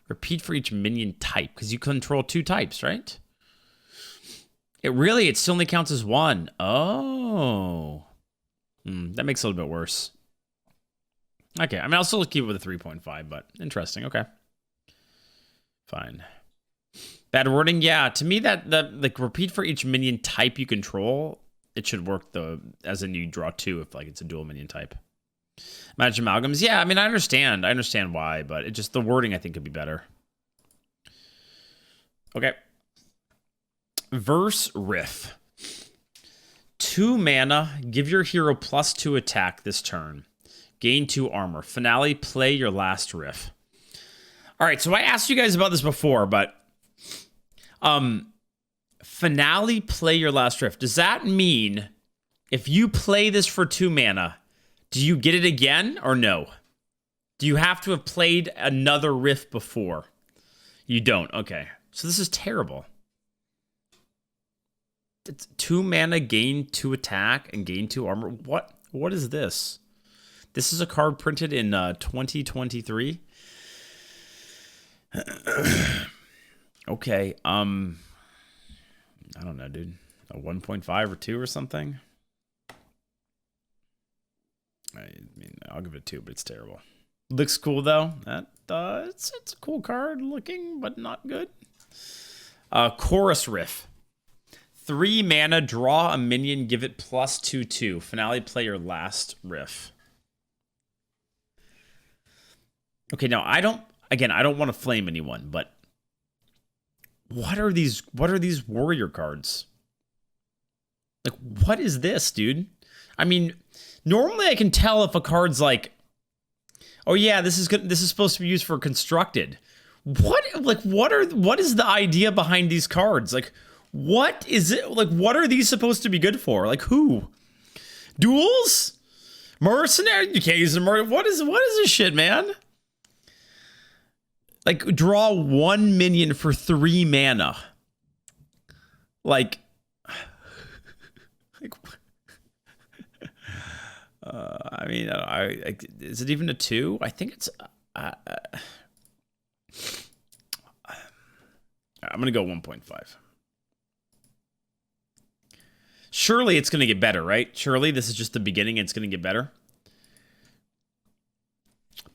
Repeat for each minion type, because you control 2 types, right? It still only counts as 1. Oh. That makes it a little bit worse. Okay, I mean, I'll still keep it with a 3.5, but interesting. Okay. Fine. Bad wording? Yeah, to me, that like repeat for each minion type you control, it should work, though, as in you draw 2 if like it's a dual minion type. Magic Amalgams? Yeah, I mean, I understand why, but it just, the wording I think could be better. Okay. Verse Riff. 2 mana, give your hero +2 attack this turn. Gain 2 armor. Finale, play your last riff. All right, so I asked you guys about this before, but finale, play your last riff. Does that mean if you play this for 2 mana, do you get it again or no? Do you have to have played another riff before? You don't. Okay. So this is terrible. It's 2 mana, gain 2 attack, and gain 2 armor. What is this? This is a card printed in 2023. Okay. I don't know, dude. A 1.5 or 2 or something. I mean, I'll give it a 2, but it's terrible. Looks cool though. It's a cool card looking, but not good. Chorus Riff. 3 mana, draw a minion, give it +2/2. Finale, play your last riff. Okay, now I don't want to flame anyone, but what are these warrior cards? Like, what is this, dude? I mean, normally I can tell if a card's like, oh yeah, this is good, this is supposed to be used for constructed. What is the idea behind these cards? Like, what is it? Like, what are these supposed to be good for? Like, who? Duels? Mercenary? You can't use them. What is this shit, man? Like, draw 1 minion for 3 mana. Like I mean, is it even a 2? I think it's. I'm gonna go 1.5. Surely it's gonna get better, right? Surely this is just the beginning. It's gonna get better.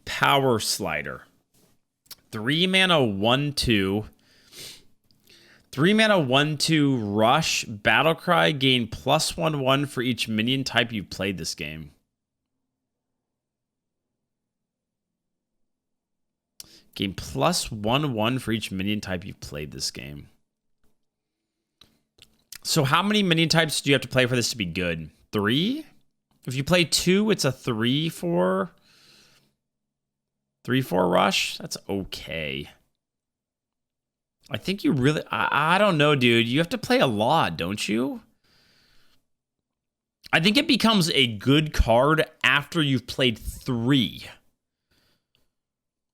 Power Slider. 3 mana, 1/2. 3 mana, 1/2 rush. Battlecry, gain +1/1 for each minion type you've played this game. Gain +1/1 for each minion type you've played this game. So how many minion types do you have to play for this to be good? 3? If you play 2, it's a 3/4. 3/4 rush? That's okay. I think you really... I don't know, dude. You have to play a lot, don't you? I think it becomes a good card after you've played 3.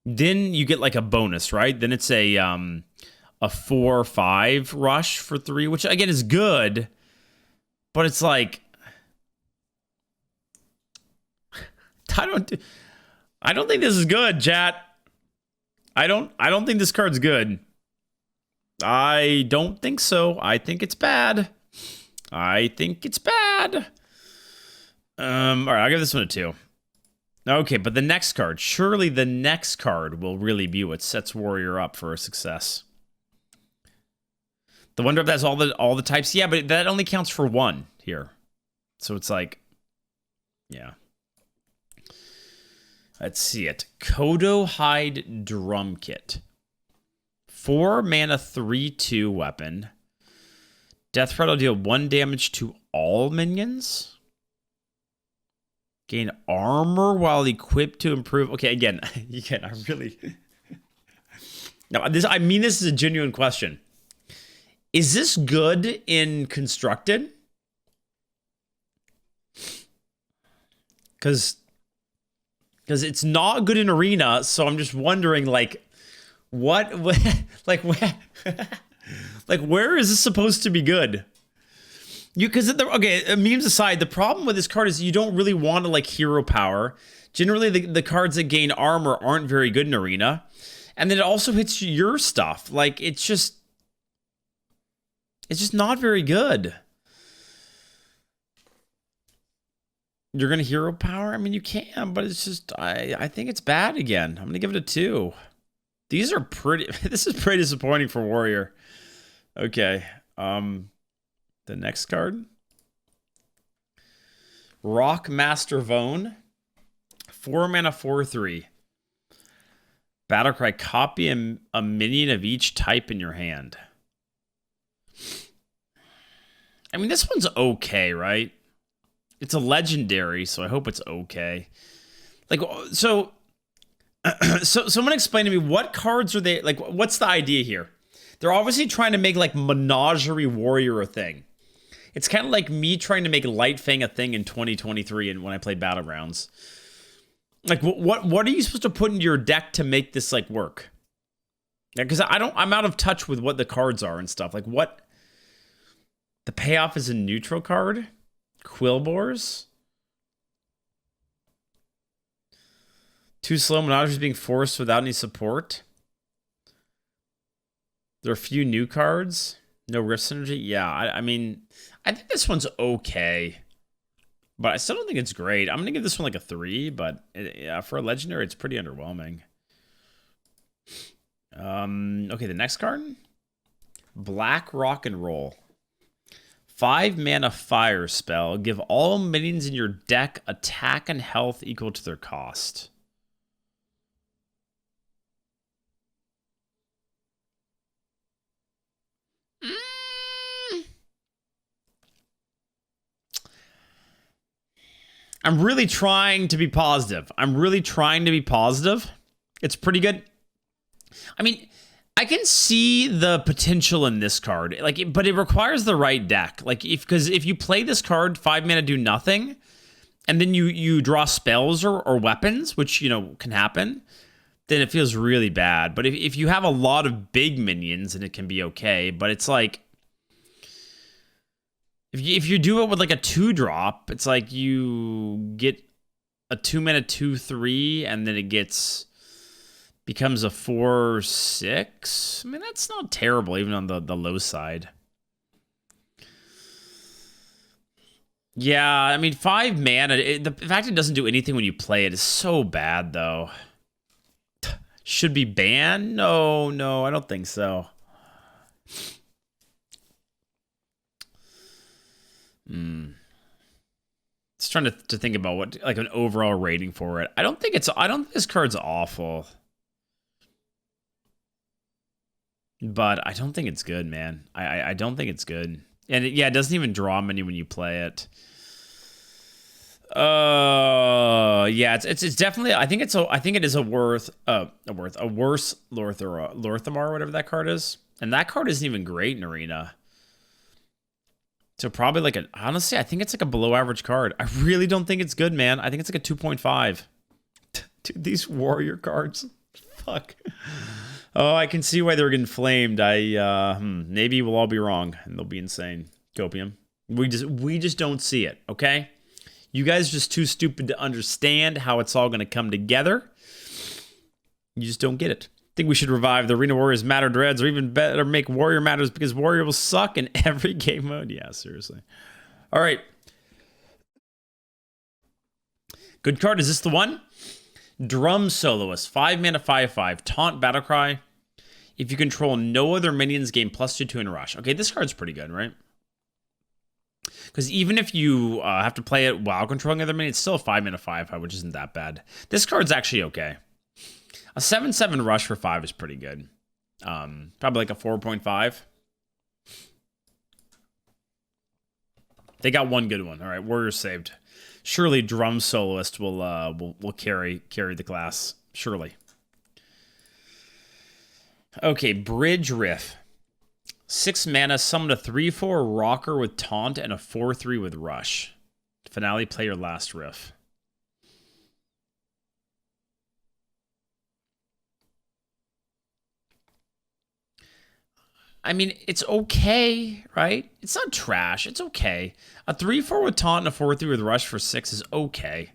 Then you get like a bonus, right? Then it's a 4 or 5 rush for 3, which again is good, but it's like I don't think this is good, chat. I don't think this card's good. I don't think so. I think it's bad. I think it's bad. All right, I'll give this one a 2. Okay, but the next card, surely the next card will really be what sets Warrior up for a success. The Wonder if that's all the types. Yeah, but that only counts for 1 here. So it's like, yeah. Let's see it. Kodo Hide Drum Kit. 4 mana, 3/2 weapon. Death Threat will deal 1 damage to all minions. Gain armor while equipped to improve. Okay, again, I really... No, I mean this is a genuine question. Is this good in Constructed? Because it's not good in Arena, so I'm just wondering, like, what like, where is this supposed to be good? Because okay, memes aside, the problem with this card is you don't really want to like hero power. Generally, the cards that gain armor aren't very good in Arena, and then it also hits your stuff. Like it's just not very good. You're gonna hero power? I mean, you can, but it's just I think it's bad again. I'm gonna give it a 2. These are pretty. This is pretty disappointing for Warrior. Okay. The next card. Rock Master Vone. 4 mana, 4/3. Battlecry, copy a minion of each type in your hand. I mean, this one's okay, right? It's a legendary, so I hope it's okay. Like, so someone explain to me, what cards are they, like, what's the idea here? They're obviously trying to make, like, Menagerie Warrior a thing. It's kind of like me trying to make Light Fang a thing in 2023 and when I played Battlegrounds. Like, what are you supposed to put into your deck to make this, like, work? Because I'm out of touch with what the cards are and stuff. Like, what? The payoff is a neutral card? Quillbores? Too slow, Menagerie being forced without any support. There are a few new cards. No Rift Synergy. Yeah, I mean, I think this one's okay. But I still don't think it's great. I'm going to give this one like a 3, but yeah, for a legendary, it's pretty underwhelming. Okay, the next card. Black Rock and Roll. 5 mana fire spell. Give all minions in your deck attack and health equal to their cost. I'm really trying to be positive. It's pretty good. I mean, I can see the potential in this card, like, but it requires the right deck. Like, because if you play this card, 5 mana, do nothing, and then you draw spells or weapons, which, you know, can happen, then it feels really bad. But if you have a lot of big minions, then it can be okay. But it's like, if you do it with like a 2-drop, it's like you get a 2 mana 2/3, and then it becomes a 4/6. I mean, that's not terrible, even on the low side. Yeah, I mean, 5 mana. The fact it doesn't do anything when you play it is so bad, though. Should be banned? No, I don't think so. Just trying to think about what, like, an overall rating for it. I don't think this card's awful. But I don't think it's good, man. I don't think it's good. And it doesn't even draw many when you play it. Yeah, it's definitely, I think it is a worse Lorthamar, whatever that card is. And that card isn't even great in Arena. So probably like honestly, I think it's like a below average card. I really don't think it's good, man. I think it's like a 2.5. Dude, these warrior cards. Fuck. Oh, I can see why they're getting flamed. Maybe we'll all be wrong and they'll be insane. Copium. We just don't see it, okay? You guys are just too stupid to understand how it's all going to come together. You just don't get it. I think we should revive the Arena Warriors Matter Dreads, or even better, make Warrior Matters, because Warrior will suck in every game mode. Yeah, seriously. All right. Good card. Is this the one? Drum Soloist. 5 mana, 5/5. Taunt Battlecry. If you control no other minions, gain +2/2 in Rush. Okay, this card's pretty good, right? Because even if you have to play it while controlling other minions, it's still a 5 mana, 5/5, which isn't that bad. This card's actually okay. A 7/7 Rush for 5 is pretty good. Probably like a 4.5. They got one good one. All right, Warrior saved. Surely Drum Soloist will carry the class. Surely. Okay, Bridge Riff. 6 mana, summon a 3/4 rocker with taunt and a 4/3 with rush. Finale, play your last riff. I mean, it's okay, right? It's not trash. It's okay. A 3/4 with taunt and a 4/3 with rush for 6 is okay.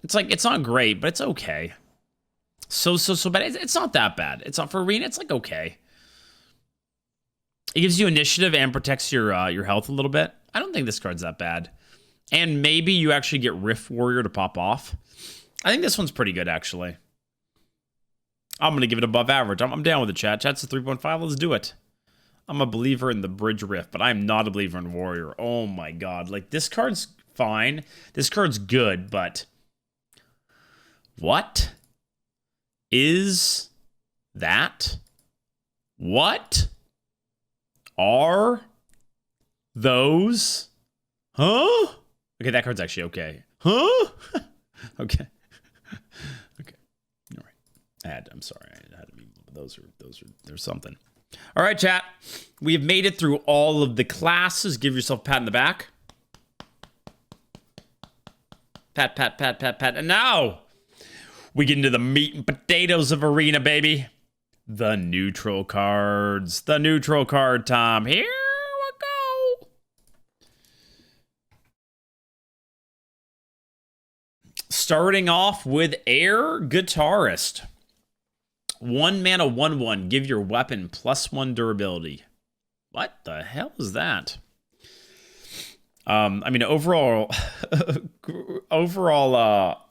It's like, it's not great, but it's okay. So bad. It's not that bad. It's not for Arena. It's like okay. It gives you initiative and protects your health a little bit. I don't think this card's that bad. And maybe you actually get Rift Warrior to pop off. I think this one's pretty good, actually. I'm going to give it above average. I'm down with the chat. Chat's a 3.5. Let's do it. I'm a believer in the Bridge Rift, but I'm not a believer in Warrior. Oh my god. Like, this card's fine. This card's good, but... What is that? What are those? Huh? Okay, that card's actually okay. Huh? Okay. Okay. All right. I'm sorry. I had to be. There's something. All right, chat. We have made it through all of the classes. Give yourself a pat in the back. Pat, pat, pat, pat, pat. And now we get into the meat and potatoes of Arena, baby. The neutral cards. The neutral card time. Here we go. Starting off with Air Guitarist. 1 mana, 1/1. Give your weapon +1 durability. What the hell is that? I mean, overall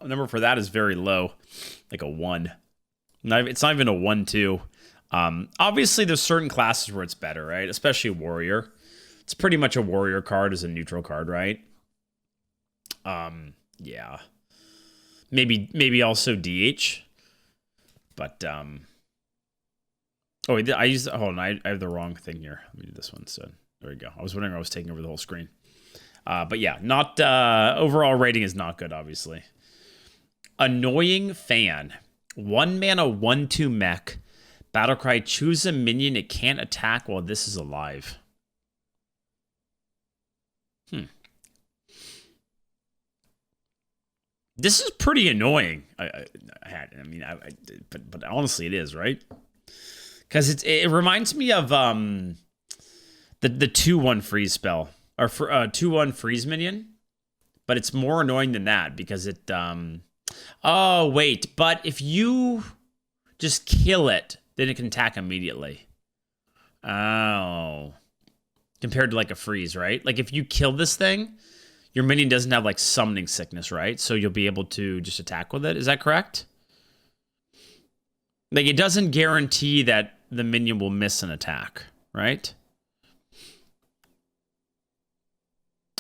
number for that is very low, like a 1. It's not even a 1/2. Obviously, there's certain classes where it's better, right? Especially Warrior. It's pretty much a Warrior card as a neutral card, right? Yeah. Maybe also DH. But oh, I used. Hold on, I have the wrong thing here. Let me do this one instead. There we go. I was wondering if I was taking over the whole screen. But yeah, not overall rating is not good, obviously. Annoying Fan. 1 mana, 1/2 mech. Battlecry, choose a minion it can't attack while this is alive. This is pretty annoying. But honestly, it is, right? Because it reminds me of the 2/1 freeze spell, or 2/1 freeze minion, but it's more annoying than that because it. Oh wait, but if you just kill it, then it can attack immediately. Oh, compared to like a freeze, right? Like if you kill this thing, your minion doesn't have like summoning sickness, right? So you'll be able to just attack with it. Is that correct? Like it doesn't guarantee that the minion will miss an attack, right?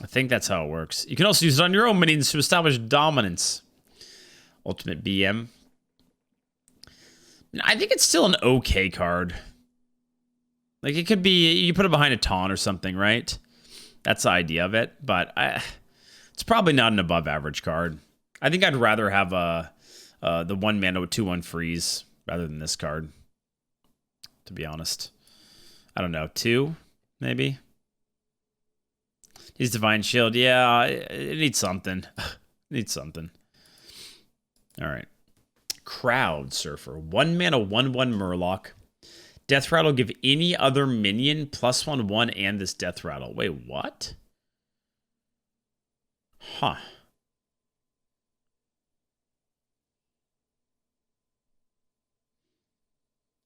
I think that's how it works. You can also use it on your own minions to establish dominance. Ultimate BM. I think it's still an okay card. Like it could be, you put it behind a taunt or something, right? That's the idea of it, but it's probably not an above average card. I think I'd rather have the 1 mana with 2/1 freeze rather than this card, to be honest. I don't know, 2, maybe? He's Divine Shield. Yeah, it needs something. It needs something. All right. Crowd Surfer. 1 mana, 1/1 Murloc. Death Rattle, give any other minion +1/1 and this Death Rattle. Wait, what? Huh.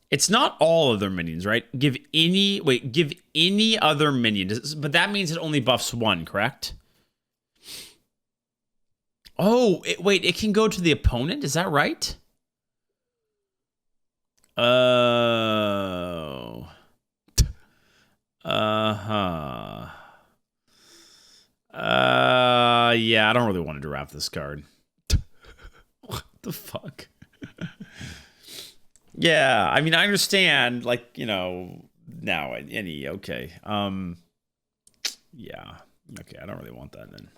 It's not all other minions, right? Give any other minion. But that means it only buffs 1, correct? Oh, wait, it can go to the opponent? Is that right? Oh. Uh-huh. Yeah, I don't really want to draft this card. What the fuck? Yeah, I mean, I understand, like, now any, okay. Yeah. Okay, I don't really want that then.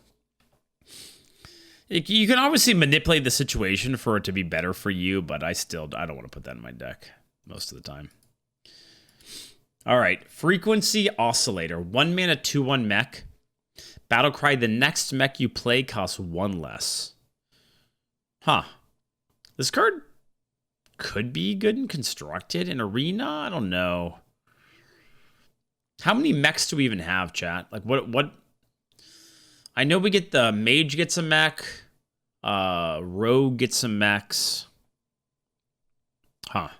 You can obviously manipulate the situation for it to be better for you, but I don't want to put that in my deck most of the time. All right, Frequency Oscillator. 1 mana, 2/1 mech. Battlecry, the next mech you play costs 1 less. Huh. This card could be good and constructed in Arena? I don't know. How many mechs do we even have, chat? Like, what? I know we get the Mage gets a mech. Rogue gets some mechs. Huh.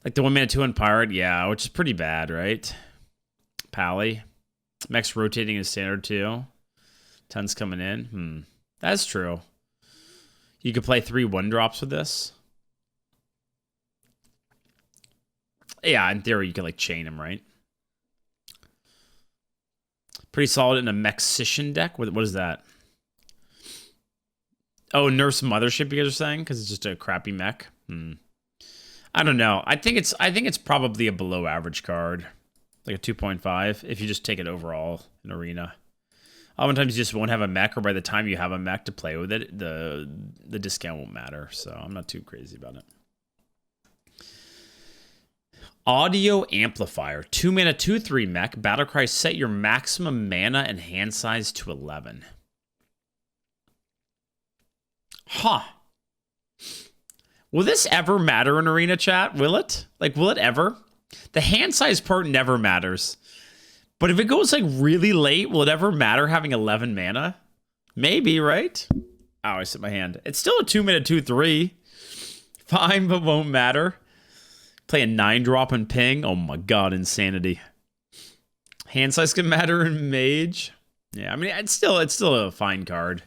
Like the 1 mana, 2/1 Pirate? Yeah, which is pretty bad, right? Pally. Mechs rotating in standard too. Tons coming in. That's true. You could play 3 1-drops with this. Yeah, in theory, you could like chain them, right? Pretty solid in a Mexician deck. What is that? Oh, Nurse Mothership, you guys are saying? Because it's just a crappy mech? I don't know. I think it's probably a below average card. Like a 2.5 if you just take it overall in Arena. Oftentimes you just won't have a mech, or by the time you have a mech to play with it, the discount won't matter. So I'm not too crazy about it. Audio Amplifier. 2 mana, 2/3 mech. Battlecry, set your maximum mana and hand size to 11. Huh. Will this ever matter in Arena, chat? Will it? Like, will it ever? The hand size part never matters. But if it goes like really late, will it ever matter having 11 mana? Maybe, right? Oh, I set my hand. It's still a 2 mana, 2/3. Fine, but won't matter. Play a 9-drop and ping. Oh my god, insanity. Hand size can matter in Mage. Yeah, I mean, it's still a fine card.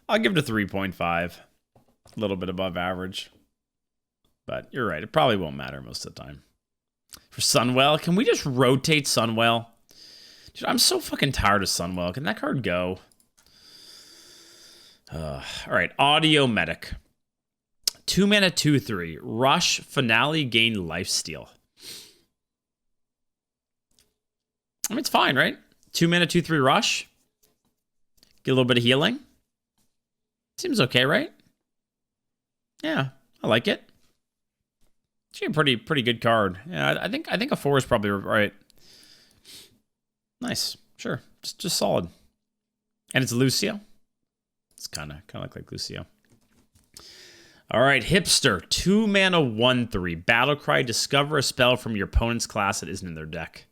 I'll give it a 3.5. A little bit above average. But you're right, it probably won't matter most of the time. For Sunwell, can we just rotate Sunwell? Dude, I'm so fucking tired of Sunwell. Can that card go? All right, Audio Medic. 2 mana, 2/3. Rush, Finale, gain Lifesteal. I mean, it's fine, right? 2 mana, 2/3 Rush. Get a little bit of healing. Seems okay, right? Yeah, I like it. It's a pretty good card. Yeah, I think a 4 is probably right. Nice, sure, just solid. And it's Lucio. It's kind of like Lucio. All right, Hipster. 2 mana, 1/3. Battlecry. Discover a spell from your opponent's class that isn't in their deck.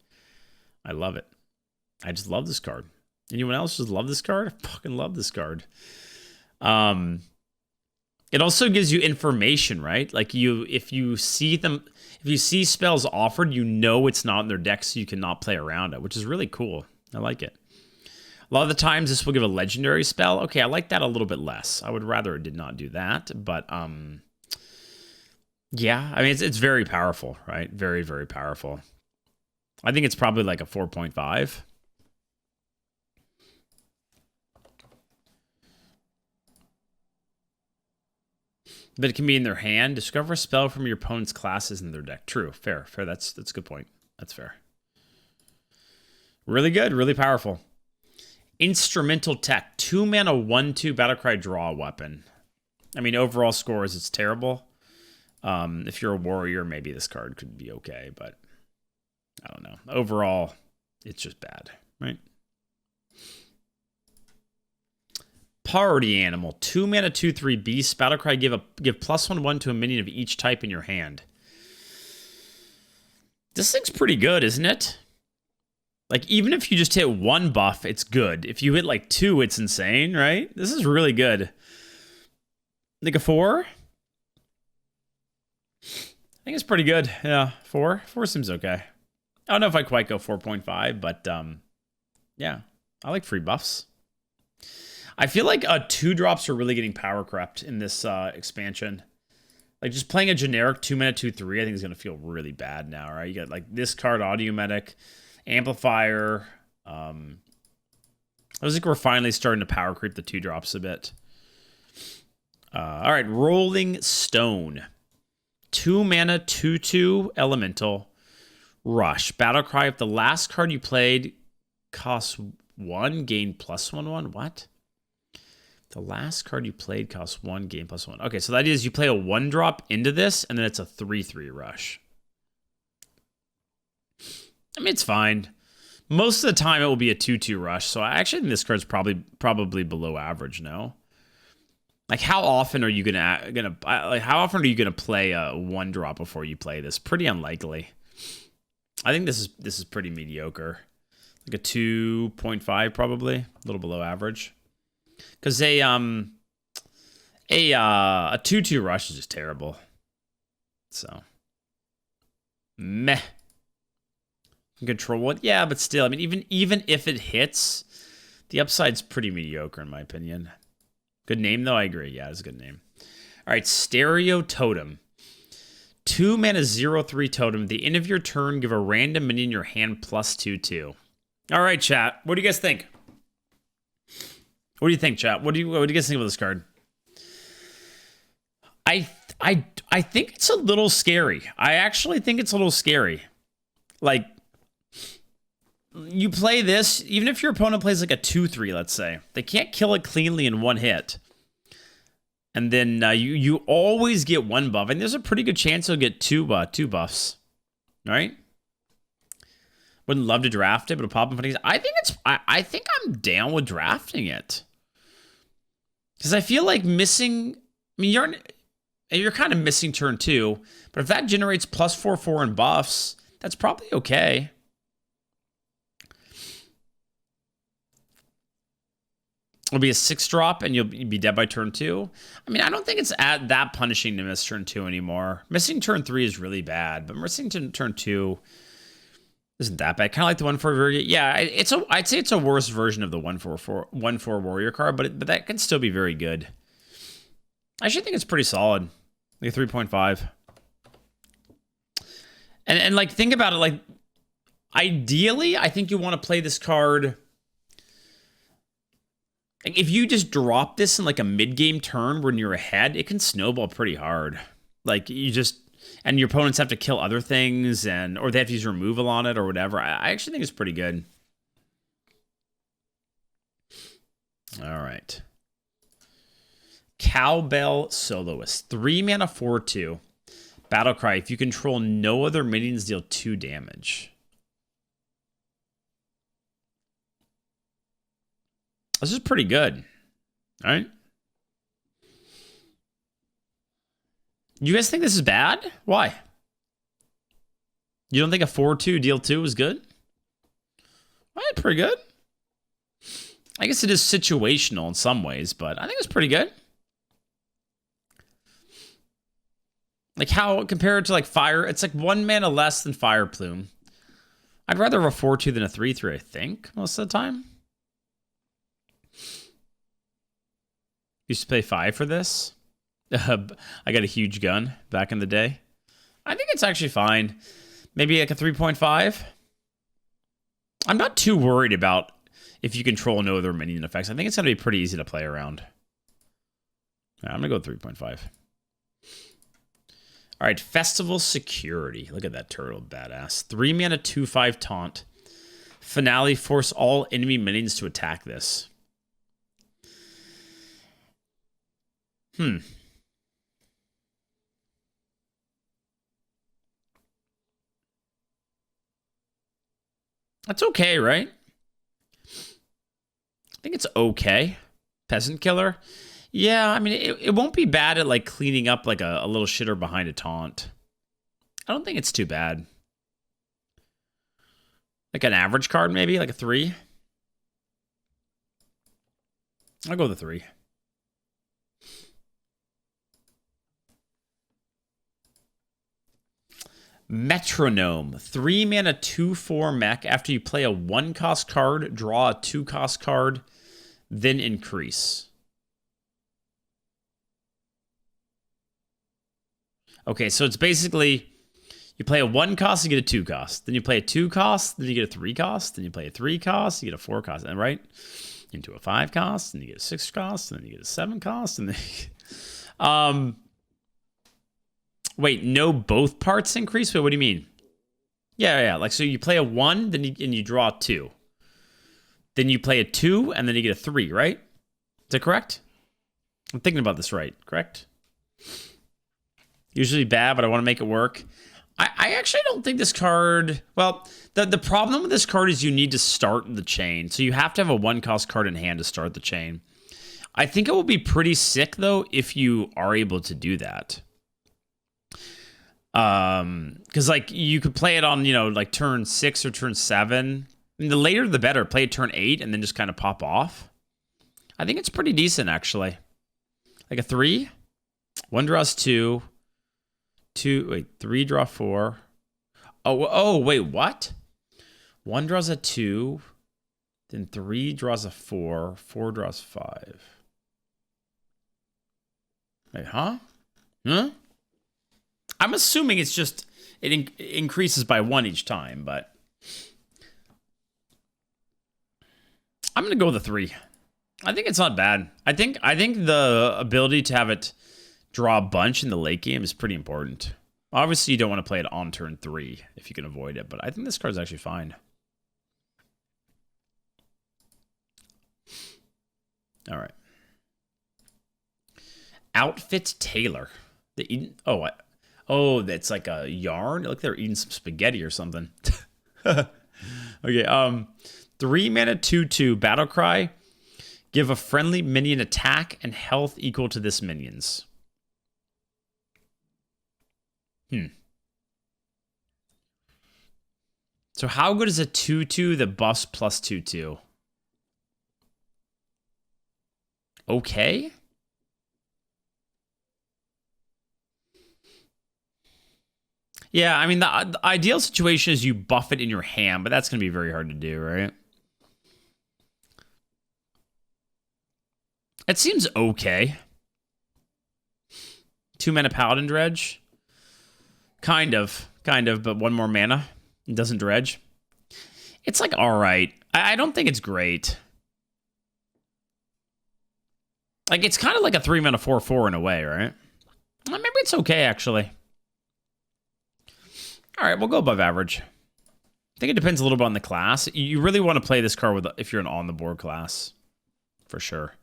I love it. I just love this card. Anyone else just love this card? I fucking love this card. It also gives you information, right? Like if you see spells offered, you know it's not in their deck, so you cannot play around it, which is really cool. I like it. A lot of the times this will give a legendary spell. Okay, I like that a little bit less. I would rather it did not do that, but yeah, I mean it's very powerful, right? Very, very powerful. I think it's probably like a 4.5. But it can be in their hand. Discover a spell from your opponent's classes in their deck. True. Fair. That's a good point. That's fair. Really good. Really powerful. Instrumental Tech. 2 mana, 1/2 Battlecry, draw a weapon. I mean, overall scores, it's terrible. If you're a warrior, maybe this card could be okay, but I don't know. Overall, it's just bad, right? Party Animal. 2 mana, 2/3 beast. Battlecry, give +1/1 to a minion of each type in your hand. This thing's pretty good, isn't it? Like, even if you just hit 1 buff, it's good. If you hit, like, 2, it's insane, right? This is really good. Like a 4? I think it's pretty good. Yeah, 4? 4 seems okay. I don't know if I quite go 4.5, but, yeah. I like free buffs. I feel like 2-drops are really getting power crept in this expansion. Like, just playing a generic 2 mana, 2/3, I think is going to feel really bad now, right? You got, like, this card, Audiomatic, Amplifier. I think we're finally starting to power creep the 2-drops a bit. All right, Rolling Stone. 2 mana, 2/2 elemental. Rush. Battlecry, if the last card you played costs 1, gain +1/1. What? The last card you played costs 1, gain +1. Okay, so the idea is you play a 1-drop into this, and then it's a 3/3 rush. I mean, it's fine. Most of the time, it will be a 2/2 rush, so I actually think this card's probably below average, no? Like, how often are you how often are you gonna play a 1-drop before you play this? Pretty unlikely. I think this is pretty mediocre. Like a 2.5 probably, a little below average. Because a 2/2 rush is just terrible. So meh. Control what? Yeah, but still, I mean, even if it hits, the upside's pretty mediocre in my opinion. Good name though, I agree. Yeah, it's a good name. All right, Stereo Totem. 2 mana, 0/3 totem. At the end of your turn, give a random minion in your hand +2/2. All right, chat. What do you guys think? What do you think, chat? What do you guys think of this card? I think it's a little scary. I actually think it's a little scary. Like, you play this, even if your opponent plays like a 2/3, let's say, they can't kill it cleanly in 1 hit. And then you always get 1 buff, and there's a pretty good chance you'll get 2 buffs, right? Wouldn't love to draft it, but it'll pop in funny. I think I'm down with drafting it. Because I feel like missing, I mean, you're kind of missing turn 2, but if that generates +4/4 in buffs, that's probably okay. It'll be a 6-drop, and you'll be dead by turn 2. I mean, I don't think it's that punishing to miss turn 2 anymore. Missing turn 3 is really bad, but missing turn 2 isn't that bad. Kind of like the 1/4 version. Yeah, I'd say it's a worse version of the 1/4 warrior card, but that can still be very good. I actually think it's pretty solid. Like 3.5. And like, think about it. Like, ideally, I think you want to play this card. Like, if you just drop this in like a mid-game turn when you're ahead, it can snowball pretty hard. Like, and your opponents have to kill other things, or they have to use removal on it or whatever. I actually think it's pretty good. All right. Cowbell Soloist. 3 mana, 4/2. Battlecry. If you control no other minions, deal 2 damage. This is pretty good. All right. You guys think this is bad? Why? You don't think a 4/2 deal 2 is good? All right, pretty good. I guess it is situational in some ways, but I think it's pretty good. Like, how compared to like Fire, it's like 1 mana less than Fire Plume. I'd rather have a 4/2 than a 3/3, I think, most of the time. Used to pay 5 for this. I got a huge gun back in the day. I think it's actually fine. Maybe like a 3.5. I'm not too worried about if you control no other minion effects. I think it's going to be pretty easy to play around. Yeah, I'm going to go 3.5. All right, Festival Security. Look at that turtle, badass. 3 mana, 2/5 taunt. Finale, force all enemy minions to attack this. That's okay, right? I think it's okay. Peasant Killer. Yeah, I mean, it won't be bad at, like, cleaning up, like, a little shitter behind a taunt. I don't think it's too bad. Like an average card, maybe? Like a 3? I'll go with a 3. Metronome. 3 mana, 2/4 mech. After you play a 1-cost card, draw a 2-cost card, then increase. Okay, so it's basically you play a 1-cost, you get a 2-cost. Then you play a 2-cost, then you get a 3-cost. Then you play a 3-cost, you get a 4-cost. And right into a 5-cost, and you get a 6-cost, and then you get a 7-cost, and then wait, no both parts increase? Wait, what do you mean? Yeah. Like, so you play a 1, then you draw a 2. Then you play a 2, and then you get a 3, right? Is that correct? I'm thinking about this right, correct? Usually bad, but I want to make it work. I actually don't think this card... Well, the problem with this card is you need to start the chain. So you have to have a 1-cost card in hand to start the chain. I think it will be pretty sick, though, if you are able to do that. Because, like, you could play it on, you know, like, turn 6 or turn 7. I mean, the later, the better. Play it turn 8 and then just kind of pop off. I think it's pretty decent, actually. Like a 3. 1 draws 2... 3 draw 4. Oh, wait, what? 1 draws a 2, then 3 draws a 4, 4 draws 5. Wait, huh? I'm assuming it's just, it increases by 1 each time, but I'm going to go with a 3. I think it's not bad. I think the ability to have it draw a bunch in the late game is pretty important. Obviously, you don't want to play it on turn 3 if you can avoid it, but I think this card's actually fine. All right. Outfit Tailor. That's like a yarn. Look, they're eating some spaghetti or something. Okay. 3 mana, 2/2 battle cry. Give a friendly minion attack and health equal to this minion's. So how good is a 2/2 that buffs plus 2/2? Okay. Yeah, I mean, the ideal situation is you buff it in your hand, but that's going to be very hard to do, right? It seems okay. 2 mana Paladin Dredge. Kind of, but 1 more mana. It doesn't dredge. It's like, all right. I don't think it's great. Like, it's kind of like a 3 mana 4/4 in a way, right? Maybe it's okay, actually. All right, we'll go above average. I think it depends a little bit on the class. You really want to play this card if you're an on-the-board class. For sure.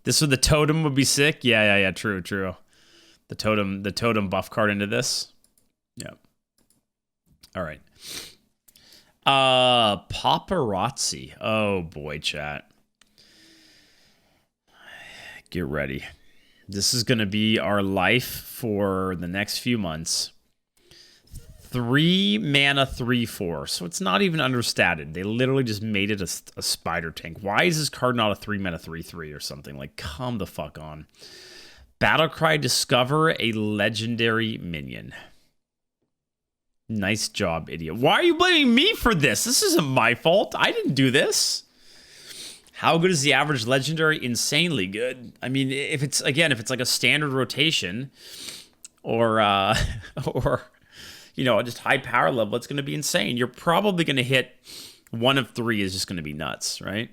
This with the totem would be sick. Yeah, true. The totem buff card into this. Yeah. All right. Paparazzi. Oh boy, chat. Get ready. This is going to be our life for the next few months. 3 mana, 3/4. So it's not even understated. They literally just made it a spider tank. Why is this card not a 3 mana, 3/3 or something? Like, come the fuck on. Battlecry, discover a legendary minion. Nice job, idiot. Why are you blaming me for this? This isn't my fault. I didn't do this. How good is the average legendary? Insanely good. I mean, if it's like a standard rotation or you know, just high power level, it's going to be insane. You're probably going to hit 1 of 3 is just going to be nuts, right?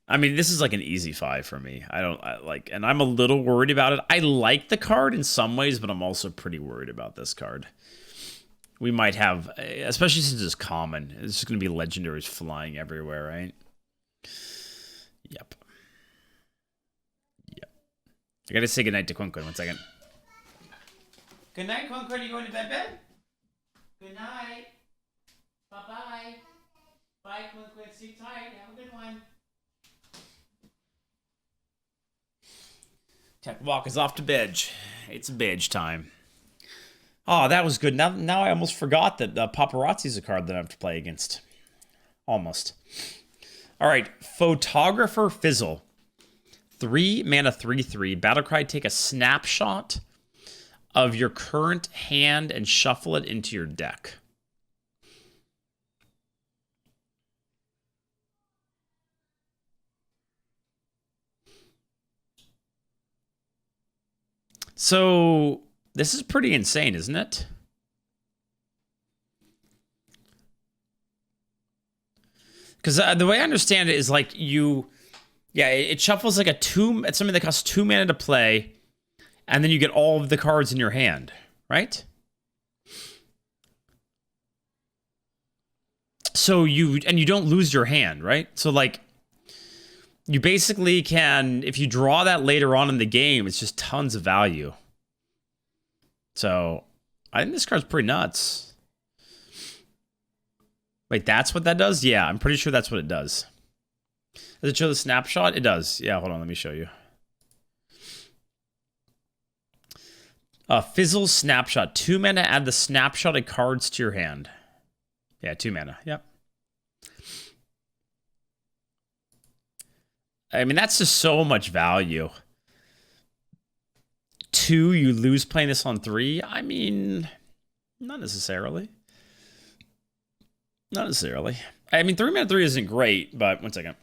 I mean, this is like an easy 5 for me. And I'm a little worried about it. I like the card in some ways, but I'm also pretty worried about this card. We might have, especially since it's common, it's just going to be legendaries flying everywhere, right? Yep. I got to say goodnight to Quinquin. 1 second. Good night, Quinquin. You going to bed? Good night. Bye-bye. Bye, Quinn. Sleep tight. Have a good one. Tech Walk is off to bed. It's bed time. Oh, that was good. Now I almost forgot that Paparazzi's a card that I have to play against. Almost. All right, Photographer Fizzle. 3 mana 3/3. Battlecry, take a snapshot of your current hand and shuffle it into your deck. So, this is pretty insane, isn't it? Because the way I understand it is like it shuffles like it's something that costs 2 mana to play, and then you get all of the cards in your hand, right? So you don't lose your hand, right? So like, you basically can, if you draw that later on in the game, it's just tons of value. So, I think this card's pretty nuts. Wait, that's what that does? Yeah, I'm pretty sure that's what it does. Does it show the snapshot? It does. Yeah, hold on, let me show you. Fizzle Snapshot. 2 mana, add the snapshotted cards to your hand. Yeah, 2 mana. Yep. I mean, that's just so much value. 2, you lose playing this on 3? I mean, not necessarily. Not necessarily. I mean, 3 mana 3 isn't great, but one second.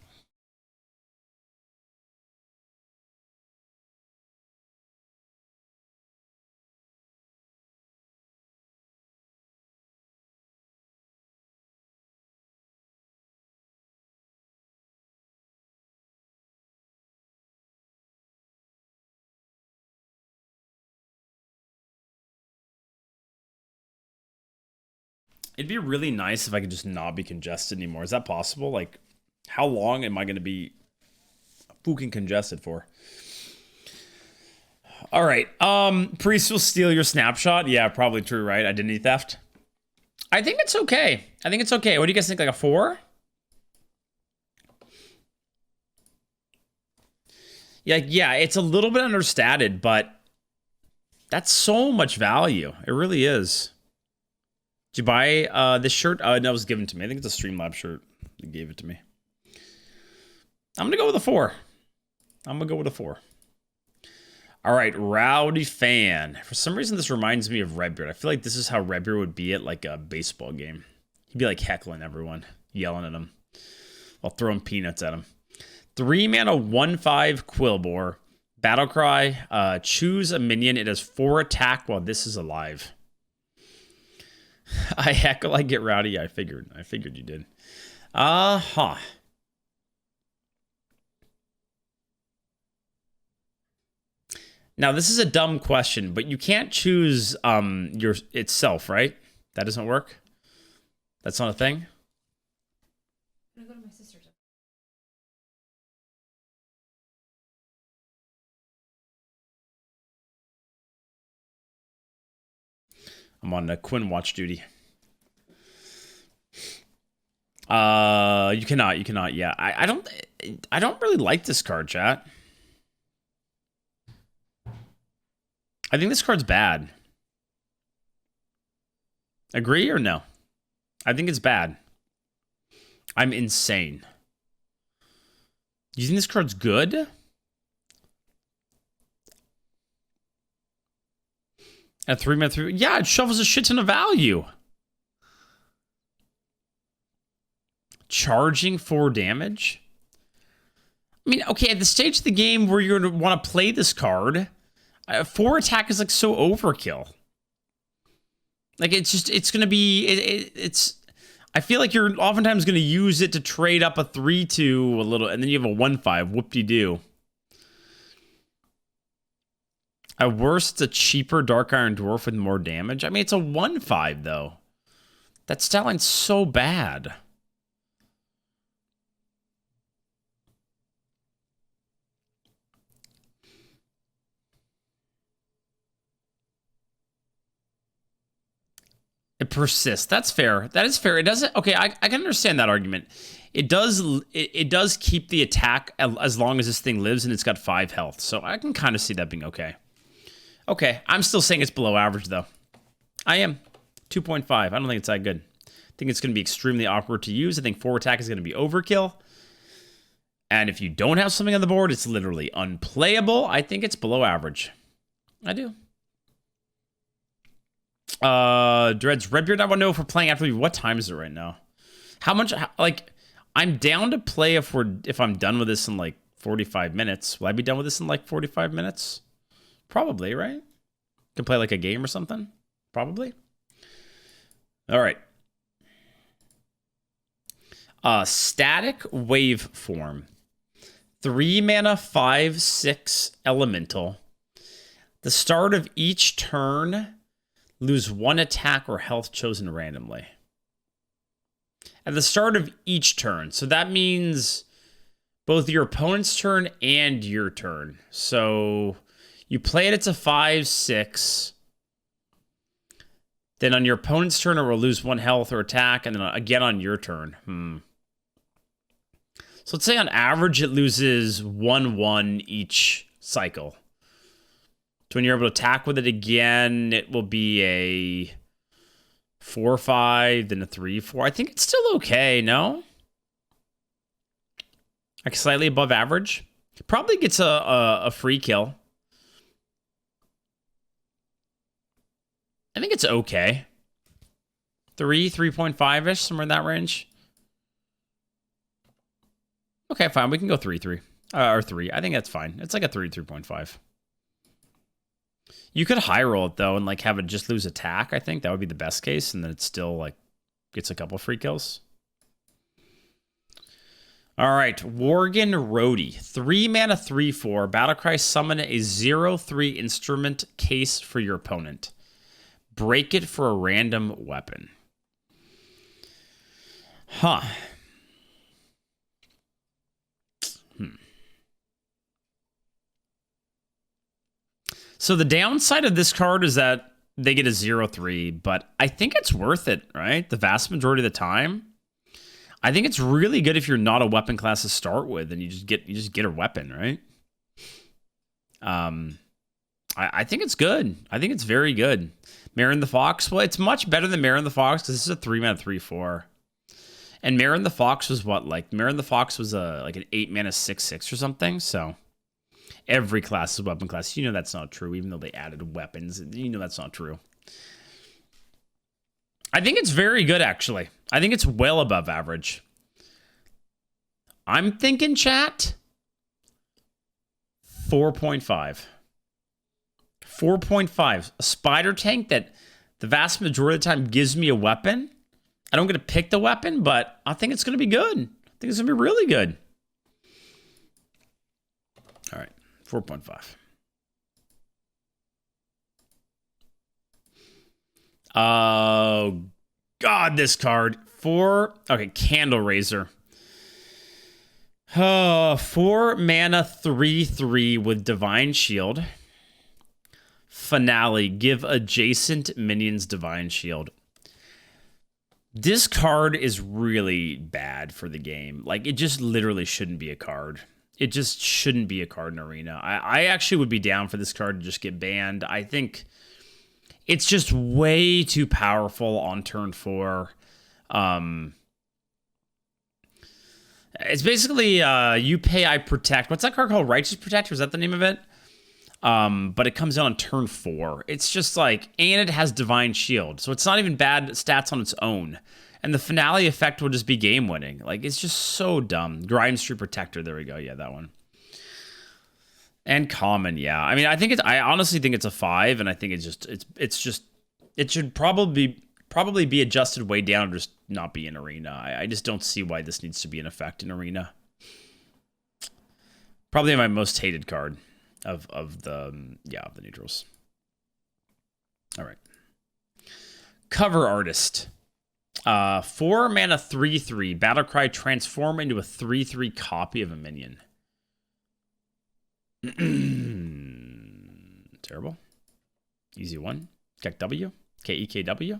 It'd be really nice if I could just not be congested anymore. Is that possible? Like, how long am I going to be fucking congested for? All right. Priest will steal your snapshot. Yeah, probably true, right? Identity theft. I think it's okay. I think it's okay. What do you guys think? Like a 4? Yeah, it's a little bit understated, but that's so much value. It really is. Did you buy this shirt? No, it was given to me. I think it's a Streamlab shirt. They gave it to me. I'm going to go with a 4. All right, Rowdy Fan. For some reason, this reminds me of Redbeard. I feel like this is how Redbeard would be at like a baseball game. He'd be like heckling everyone, yelling at them, while throwing peanuts at them. 3 mana, 1/5 Quillbore. Battlecry. Choose a minion. It has 4 attack while this is alive. I heckle, I get rowdy. I figured you did. Now this is a dumb question, but you can't choose your itself, right? That doesn't work. That's not a thing. I'm gonna go to my sister's. I'm on Quinn watch duty. You cannot. Yeah, I don't really like this card, chat. I think this card's bad. Agree or no? I think it's bad. I'm insane. You think this card's good? At 3 mana 3, yeah, it shovels a shit ton of value. Charging 4 damage. I mean, okay, at the stage of the game where you're gonna want to play this card, 4 attack is like so overkill. Like it's gonna be it's. I feel like you're oftentimes gonna use it to trade up a 3/2 a little, and then you have a 1/5. Whoop-de-doo. At worst, a cheaper Dark Iron Dwarf with more damage. I mean, it's a 1/5 though. That stat line's so bad. It persists. That's fair. That is fair. It doesn't. Okay, I can understand that argument. It does. It does keep the attack as long as this thing lives, and it's got 5 health. So I can kind of see that being okay. Okay, I'm still saying it's below average though. I am 2.5. I don't think it's that good. I think it's going to be extremely awkward to use. I think 4 attack is going to be overkill. And if you don't have something on the board, it's literally unplayable. I think it's below average. I do. Dreads Redbeard, I want to know if we're playing after what time is it right now? How much, like, I'm down to play if I'm done with this in like 45 minutes. Will I be done with this in like 45 minutes? Probably, right? Can play like a game or something? Probably. All right. Static Waveform. 3 mana, 5/6 elemental. The start of each turn, lose 1 attack or health chosen randomly. At the start of each turn. So that means both your opponent's turn and your turn. So you play it, it's a 5/6. Then on your opponent's turn, it will lose 1 health or attack, and then again on your turn. So let's say on average, it loses 1/1 each cycle. So when you're able to attack with it again, it will be a 4/5, then a 3/4. I think it's still okay, no? Like slightly above average. It probably gets a free kill. I think it's okay. 3.5-ish, somewhere in that range. Okay, fine. We can go 3. Or 3. I think that's fine. It's like a 3.5. You could high roll it, though, and like have it just lose attack, I think. That would be the best case, and then it still like gets a couple free kills. All right, Worgen Roadie. 3 mana, 3/4. Battlecry, summon a 0/3 instrument case for your opponent. Break it for a random weapon. Huh. So the downside of this card is that they get a 0/3, but I think it's worth it, right? The vast majority of the time. I think it's really good if you're not a weapon class to start with, and you just get a weapon, right? I think it's good. I think it's very good. Marin the Fox, well, it's much better than Marin the Fox because this is a 3 mana 3/4. And Marin the Fox was what? Like Marin the Fox was like an 8 mana 6/6 or something. So every class is weapon class. You know that's not true, even though they added weapons. You know that's not true. I think it's very good, actually. I think it's well above average. I'm thinking, chat, 4.5. 4.5. A spider tank that the vast majority of the time gives me a weapon. I don't get to pick the weapon, but I think it's going to be good. I think it's going to be really good. All right, 4.5. Oh, God, this card. 4. Okay, Candle Raiser. 4 mana, 3/3 with Divine Shield. Finale. Give adjacent minions Divine Shield. This card is really bad for the game. Like, it just literally shouldn't be a card. It just shouldn't be a card in Arena. I actually would be down for this card to just get banned. I think it's just way too powerful on turn 4. It's basically you pay, I protect. What's that card called? Righteous Protector? Is that the name of it? But it comes out on turn 4. It's just like, and it has Divine Shield. So it's not even bad stats on its own. And the finale effect will just be game winning. Like, it's just so dumb. Grindstreet Protector. There we go. Yeah, that one. And common, yeah. I mean, I honestly think it's a 5, and I think it should probably be adjusted way down or just not be in Arena. I just don't see why this needs to be an effect in Arena. Probably my most hated card of the neutrals. All right. Cover Artist. 4 mana 3/3. Battlecry, transform into a 3/3 copy of a minion. Terrible. Easy one. Kek W. KEKW.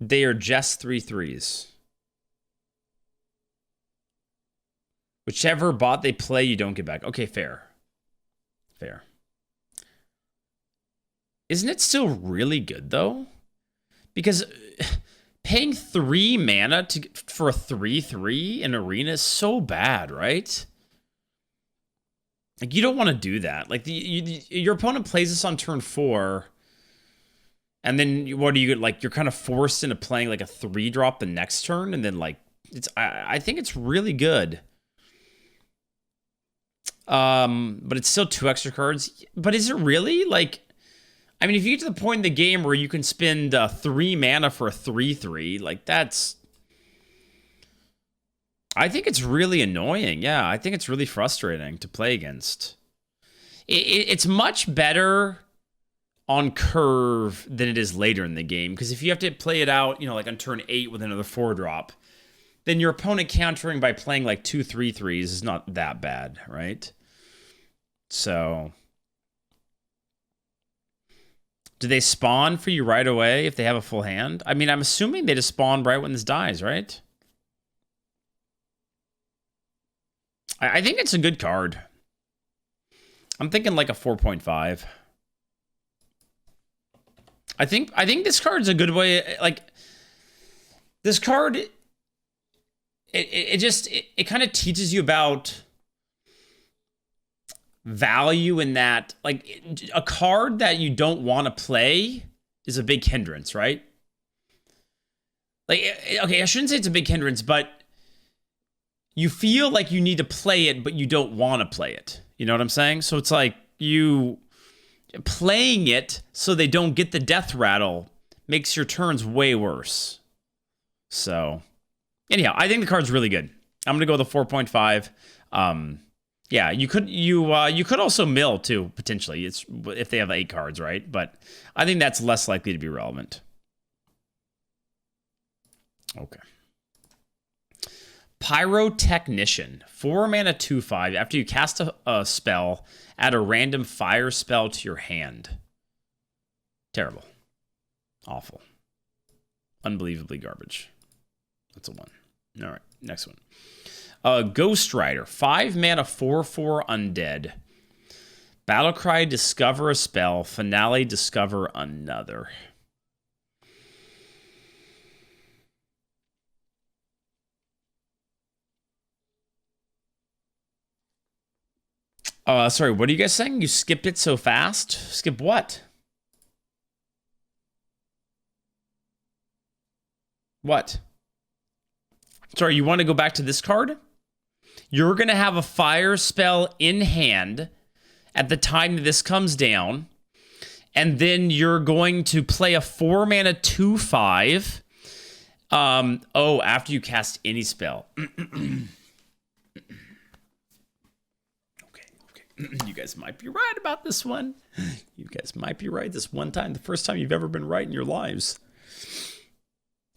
They are just 3/3s. Whichever bot they play, you don't get back. Okay, fair. Fair. Isn't it still really good, though? Because paying 3 mana for a 3/3 in Arena is so bad, right? Like, you don't want to do that. Like, your opponent plays this on turn 4, and then what do you get? Like, you're kind of forced into playing like a 3-drop the next turn, and then like I think it's really good. But it's still 2 extra cards. But is it really? Like, I mean, if you get to the point in the game where you can spend 3 mana for a 3/3, like, that's... I think it's really annoying. Yeah, I think it's really frustrating to play against. It's much better on curve than it is later in the game, because if you have to play it out, you know, like on turn 8 with another 4-drop, then your opponent countering by playing like 2 3/3s is not that bad, right? So... do they spawn for you right away if they have a full hand? I mean, I'm assuming they just spawn right when this dies, right? I think it's a good card. I'm thinking like a 4.5. I think this card's a good way. Like, this card, it kind of teaches you about value in that, like, a card that you don't want to play is a big hindrance, right? Like, okay, I shouldn't say it's a big hindrance, but you feel like you need to play it, but you don't want to play it. You know what I'm saying? So it's like you playing it so they don't get the death rattle makes your turns way worse. So anyhow, I think the card's really good. I'm gonna go with a 4.5. Yeah, you could also mill too, potentially. It's if they have 8 cards, right? But I think that's less likely to be relevant. Okay. Pyrotechnician. 4 mana 2/5. After you cast a spell, add a random fire spell to your hand. Terrible. Awful. Unbelievably garbage. That's a 1. All right, next one. Ghost Rider, 5 mana 4/4 undead. Battlecry, discover a spell. Finale, discover another. Sorry, what are you guys saying? You skipped it so fast? Skip what? What? Sorry, you want to go back to this card? You're going to have a fire spell in hand at the time that this comes down. And then you're going to play a 4 mana 2/5. After you cast any spell. Okay. You guys might be right about this one. You guys might be right this one time, the first time you've ever been right in your lives.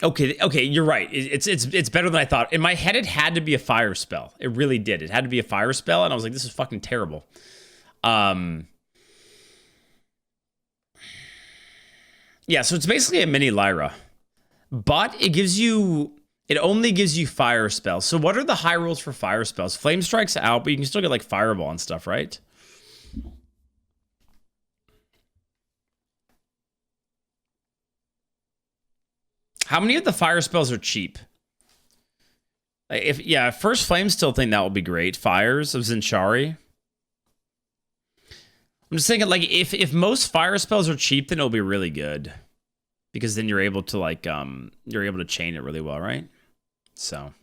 Okay, you're right. It's better than I thought. In my head, it had to be a fire spell. It really did. It had to be a fire spell, and I was like, this is fucking terrible. Yeah, so it's basically a mini Lyra. But it only gives you fire spells. So what are the high rolls for fire spells? Flame Strike's out, but you can still get like Fireball and stuff, right? How many of the fire spells are cheap? First Flame still think that will be great. Fires of Zinchari. I'm just thinking, like, if most fire spells are cheap, then it'll be really good. Because then you're able to, like, you're able to chain it really well, right? So.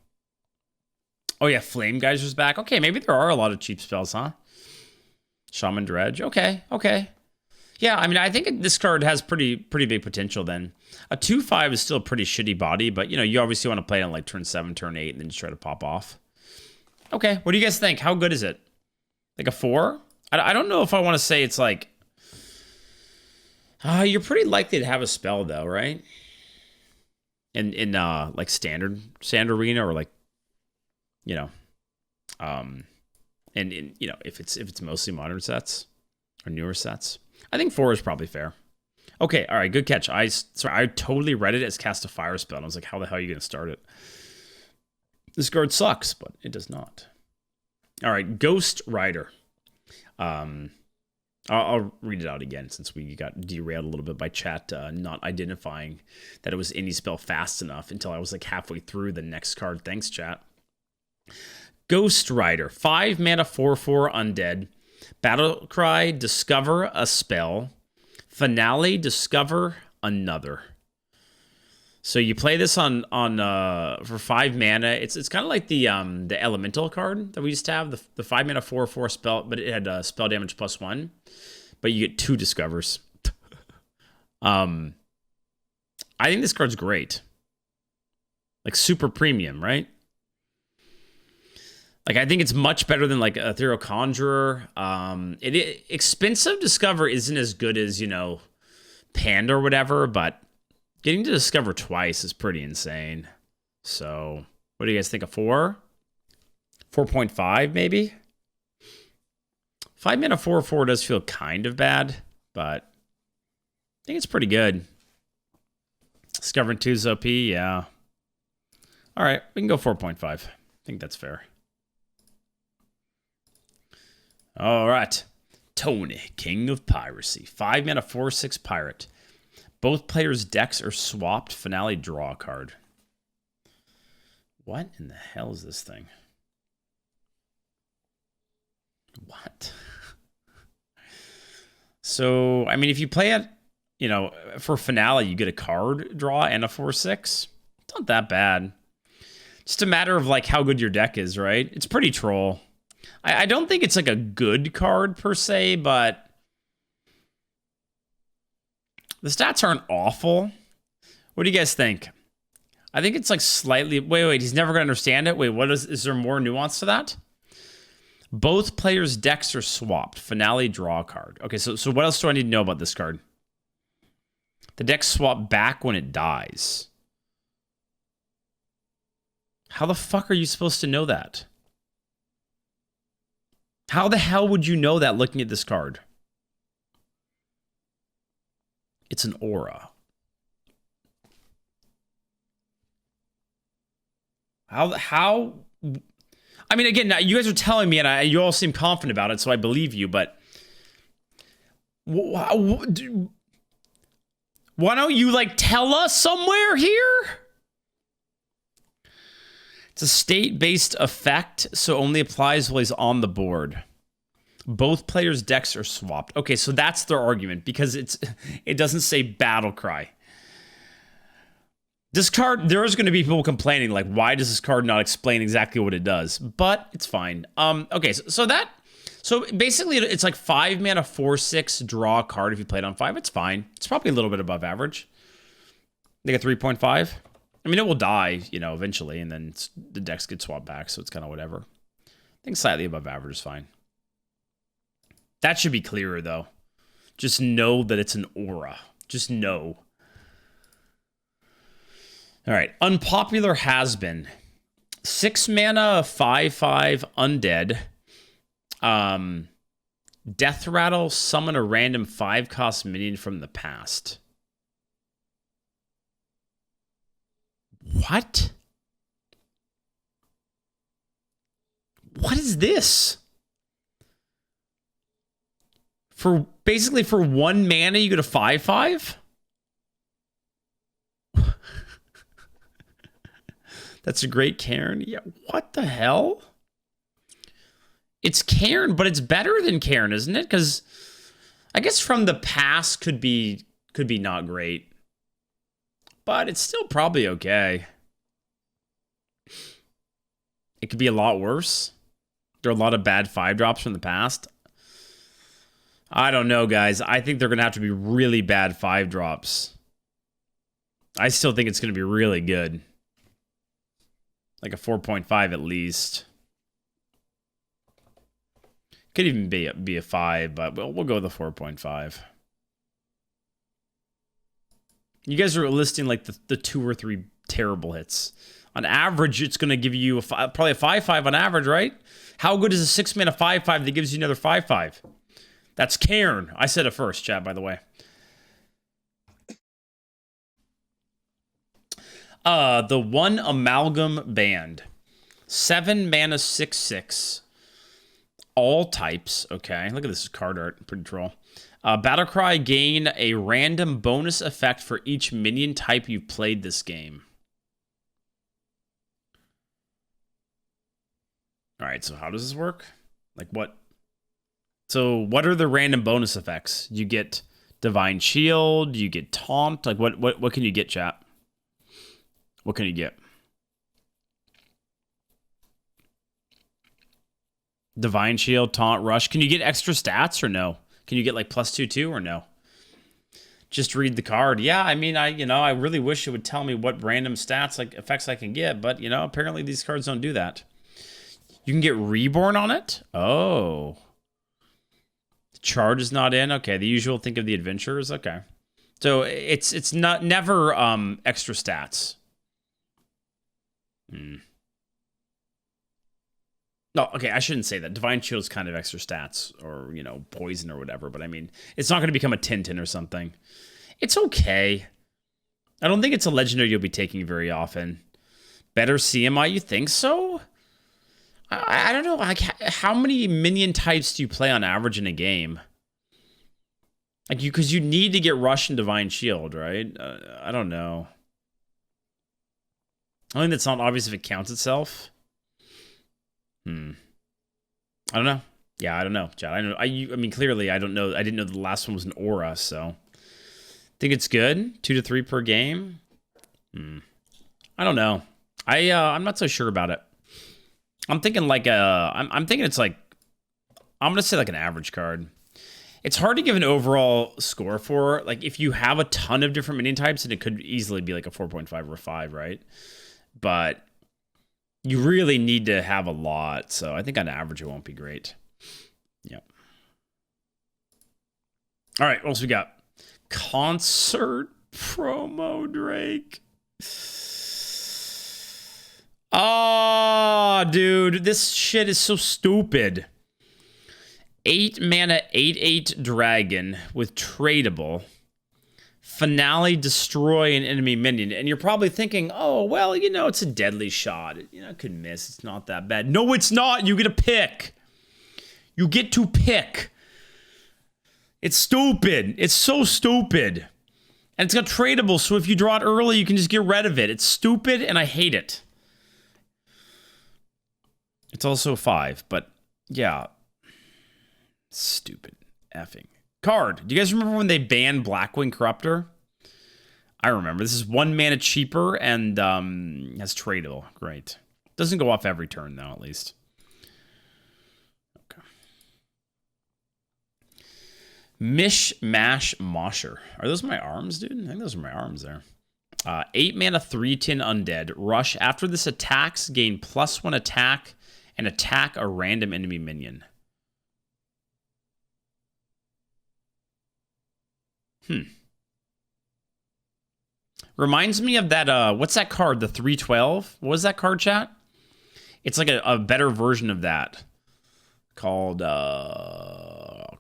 Oh, yeah, Flame Geyser's back. Okay, maybe there are a lot of cheap spells, huh? Shaman Dredge. Okay. Yeah, I mean, I think this card has pretty big potential then. A 2/5 is still a pretty shitty body, but, you know, you obviously want to play on, like, turn 7, turn 8, and then just try to pop off. Okay, what do you guys think? How good is it? Like a 4? I don't know if I want to say it's, like... you're pretty likely to have a spell, though, right? In like, standard arena, or, like, you know... and you know, if it's mostly modern sets or newer sets, I think 4 is probably fair. Okay, all right, good catch. Sorry, I totally read it as cast a fire spell. And I was like, how the hell are you going to start it? This card sucks, but it does not. All right, Ghost Rider. I'll read it out again since we got derailed a little bit by chat not identifying that it was any spell fast enough until I was like halfway through the next card. Thanks, chat. Ghost Rider. 5 mana 4/4 undead. Battle Cry, discover a spell. Finale, discover another. So you play this on for 5 mana. It's kind of like the elemental card that we used to have, the 5 mana 4/4 spell, but it had spell damage +1. But you get 2 discovers. I think this card's great. Like super premium, right? Like I think it's much better than like Ethereal Conjurer. Expensive Discover isn't as good as, you know, Panda or whatever, but getting to discover twice is pretty insane. So, what do you guys think of 4? 4.5 maybe? 5 mana 4/4 does feel kind of bad, but I think it's pretty good. Discovering 2's OP, yeah. All right, we can go 4.5. I think that's fair. All right. Tony, King of Piracy. 5 mana 4/6 pirate. Both players' decks are swapped. Finale, draw a card. What in the hell is this thing? What? So, I mean, if you play it, you know, for Finale, you get a card draw and a 4/6. It's not that bad. Just a matter of, like, how good your deck is, right? It's pretty troll. I don't think it's, like, a good card, per se, but the stats aren't awful. What do you guys think? I think it's, like, slightly... Wait, he's never going to understand it? Wait, what is there more nuance to that? Both players' decks are swapped. Finale, draw a card. Okay, so what else do I need to know about this card? The decks swap back when it dies. How the fuck are you supposed to know that? How the hell would you know that looking at this card? It's an aura. How... I mean, again, now you guys are telling me, and you all seem confident about it, so I believe you, but... Why don't you, like, tell us somewhere here? It's a state-based effect, so only applies while he's on the board. Both players' decks are swapped. Okay, so that's their argument, because it doesn't say Battle Cry. This card, there's going to be people complaining, like, why does this card not explain exactly what it does? But it's fine. Okay, so basically, it's like 5 mana 4/6 draw a card if you play it on 5. It's fine. It's probably a little bit above average. They get 3.5. I mean, it will die, you know, eventually, and then the decks get swapped back, so it's kind of whatever. I think slightly above average is fine. That should be clearer, though. Just know that it's an aura. Just know. All right. Unpopular has been 6 mana 5/5 undead. Death Rattle, summon a random 5-cost minion from the past. What? What is this? Basically for 1 mana you get a 5/5? That's a great Cairn. Yeah, what the hell? It's Cairn, but it's better than Cairn, isn't it? Because I guess from the past could be not great. But it's still probably okay. It could be a lot worse. There are a lot of bad 5-drops from the past. I don't know, guys. I think they're going to have to be really bad 5-drops. I still think it's going to be really good. Like a 4.5 at least. Could even be a 5, but we'll go with the 4.5. You guys are listing like the 2 or 3 terrible hits. On average, it's going to give you probably a 5/5 on average, right? How good is a 6 mana 5/5 that gives you another 5/5? That's Cairn. I said it first, chat, by the way. The one Amalgam Band. 7 mana 6/6. All types. Okay, look at this card art. Pretty troll. Battlecry, gain a random bonus effect for each minion type you've played this game. All right, so how does this work? Like what? So what are the random bonus effects? You get Divine Shield, you get Taunt. Like what can you get, chat? What can you get? Divine Shield, Taunt, Rush. Can you get extra stats or no? Can you get like +2/2 or no? Just read the card. Yeah, I mean, I really wish it would tell me what random stats, like effects I can get, but apparently these cards don't do that. You can get Reborn on it? Oh. Charge is not in. Okay, the usual think of the adventurers. Okay. So it's never extra stats. No, okay, I shouldn't say that. Divine Shield's kind of extra stats or, poison or whatever, but I mean, it's not going to become a Tintin or something. It's okay. I don't think it's a legendary you'll be taking very often. Better CMI, you think so? I don't know. Like, how many minion types do you play on average in a game? Like, because you need to get Rush and Divine Shield, right? I don't know. I think that's not obvious if it counts itself. I don't know. Yeah, I don't know, Chad. I mean, clearly, I don't know. I didn't know the last one was an aura, so think it's good. 2 to 3 per game. I don't know. I'm not so sure about it. I'm thinking like I'm thinking it's like I'm gonna say like an average card. It's hard to give an overall score for. Like if you have a ton of different minion types, and it could easily be like a 4.5 or a 5, right? But you really need to have a lot, so I think on average it won't be great. Yep. All right, what else we got? Concert promo Drake. Oh, dude, this shit is so stupid. 8 mana, 8/8 dragon with tradable. Finale, destroy an enemy minion. And you're probably thinking, oh, well, it's a deadly shot. It could miss. It's not that bad. No, it's not. You get to pick. You get to pick. It's stupid. It's so stupid. And it's got tradable, so if you draw it early, you can just get rid of it. It's stupid, and I hate it. It's also 5, but yeah. Stupid effing card. Do you guys remember when they banned Blackwing Corruptor? I remember. This is 1 mana cheaper and has tradable. Great. Doesn't go off every turn, though, at least. Okay. Mishmash Mosher. Are those my arms, dude? I think those are my arms there. 8 mana, 3/10 undead. Rush. After this attacks, gain +1 attack and attack a random enemy minion. Reminds me of that, what's that card? The 312? What was that card, chat? It's like a better version of that. Called,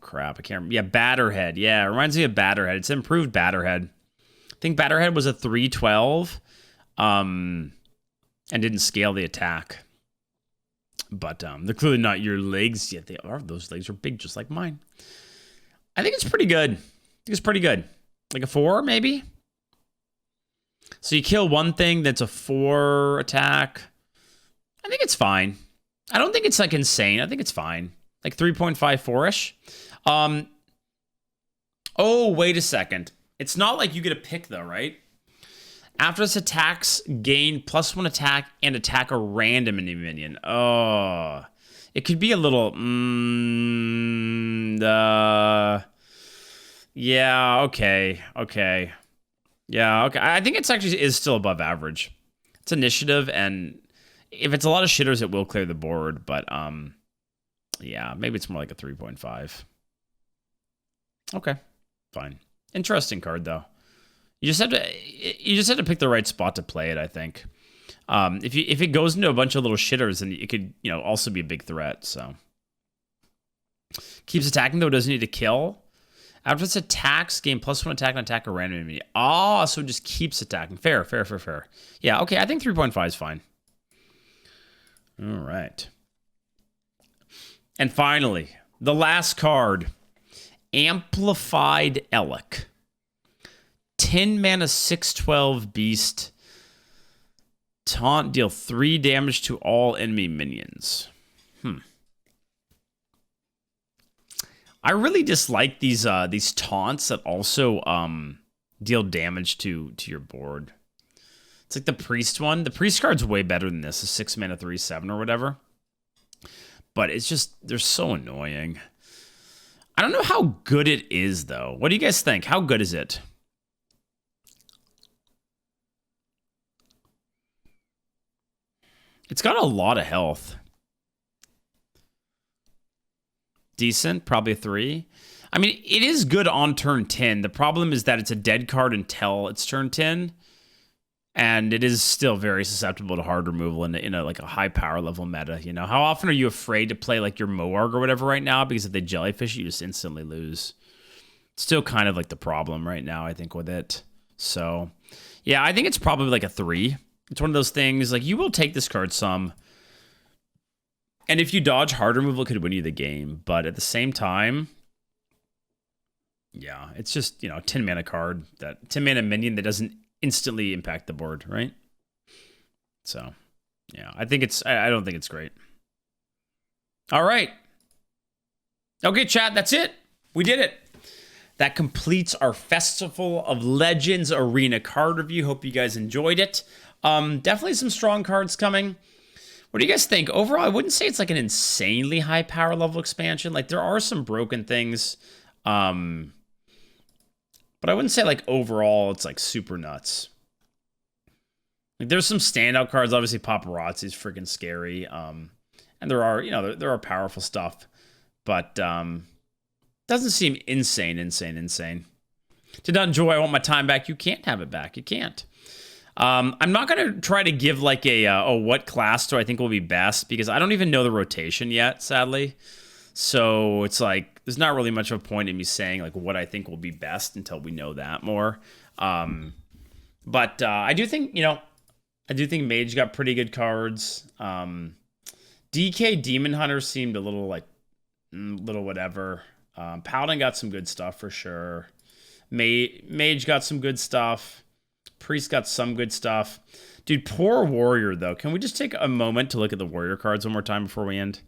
crap, I can't remember. Yeah, Batterhead. Yeah, it reminds me of Batterhead. It's improved Batterhead. I think Batterhead was a 312, and didn't scale the attack. But they're clearly not your legs. Yet they are. Those legs are big, just like mine. I think it's pretty good. It's pretty good. Like a 4, maybe? So you kill one thing that's a 4 attack. I think it's fine. I don't think it's like insane. I think it's fine. Like 3.54-ish. Oh, wait a second. It's not like you get a pick though, right? After this attacks, gain +1 attack and attack a random enemy minion. Oh. It could be a little... Yeah, okay. Yeah, okay. I think it's actually is still above average. It's initiative, and if it's a lot of shitters, it will clear the board, but yeah, maybe it's more like a 3.5. Okay, fine. Interesting card though. You just have to pick the right spot to play it, I think. If it goes into a bunch of little shitters, then it could, also be a big threat, so. Keeps attacking though, doesn't need to kill. After its attacks, gain +1 attack on attack or random enemy. Oh, so it just keeps attacking. Fair. Yeah, okay, I think 3.5 is fine. All right. And finally, the last card. Amplified Elec. 10 mana, 6/12 beast. Taunt, deal 3 damage to all enemy minions. I really dislike these taunts that also deal damage to your board. It's like the priest one. The priest card's way better than this, a 6 mana 3/7 or whatever. But it's just, they're so annoying. I don't know how good it is though. What do you guys think? How good is it? It's got a lot of health. Decent, probably a 3. I mean, it is good on turn 10. The problem is that it's a dead card until it's turn 10. And it is still very susceptible to hard removal in a like a high power level meta. You know, how often are you afraid to play like your Moarg or whatever right now? Because if they jellyfish, you just instantly lose. Still kind of like the problem right now, I think, with it. So, yeah, I think it's probably like a 3. It's one of those things, like, you will take this card some. And if you dodge hard removal, it could win you the game. But at the same time, yeah, it's just, you know, a 10 mana card, that 10 mana minion that doesn't instantly impact the board, right? So, yeah, I think it's, I don't think it's great. All right. Okay, chat, that's it. We did it. That completes our Festival of Legends Arena card review. Hope you guys enjoyed it. Definitely some strong cards coming. What do you guys think? Overall, I wouldn't say it's like an insanely high power level expansion. Like, there are some broken things. But I wouldn't say, like, overall it's like super nuts. Like, there's some standout cards. Obviously, Paparazzi is freaking scary. And there are, you know, there are powerful stuff. But doesn't seem insane. Did not enjoy. I want my time back. You can't have it back. You can't. I'm not going to try to give like a what class do I think will be best, because I don't even know the rotation yet, sadly. So it's like, there's not really much of a point in me saying like what I think will be best until we know that more. But I do think, you know, I do think Mage got pretty good cards. DK Demon Hunter seemed a little like, little whatever. Paladin got some good stuff for sure. Mage got some good stuff. Priest got some good stuff. Dude, poor Warrior, though. Can we just take a moment to look at the Warrior cards one more time before we end?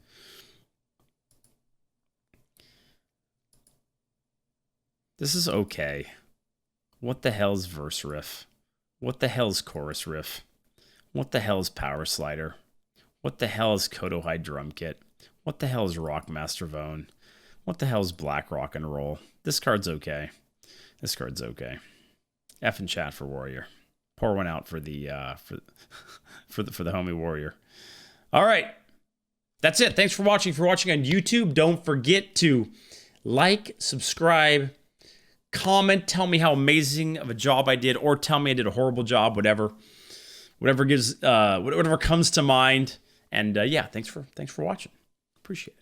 This is okay. What the hell's Verse Riff? What the hell's Chorus Riff? What the hell's Power Slider? What the hell is Kodohai Drum Kit? What the hell is Rockmaster Vone? What the hell's Black Rock and Roll? This card's okay. This card's okay. F in chat for Warrior. Pour one out for the for the homie Warrior. All right. That's it. Thanks for watching. If you're watching on YouTube, don't forget to like, subscribe, comment, tell me how amazing of a job I did, or tell me I did a horrible job, whatever gives whatever comes to mind. And yeah, thanks for watching. Appreciate it.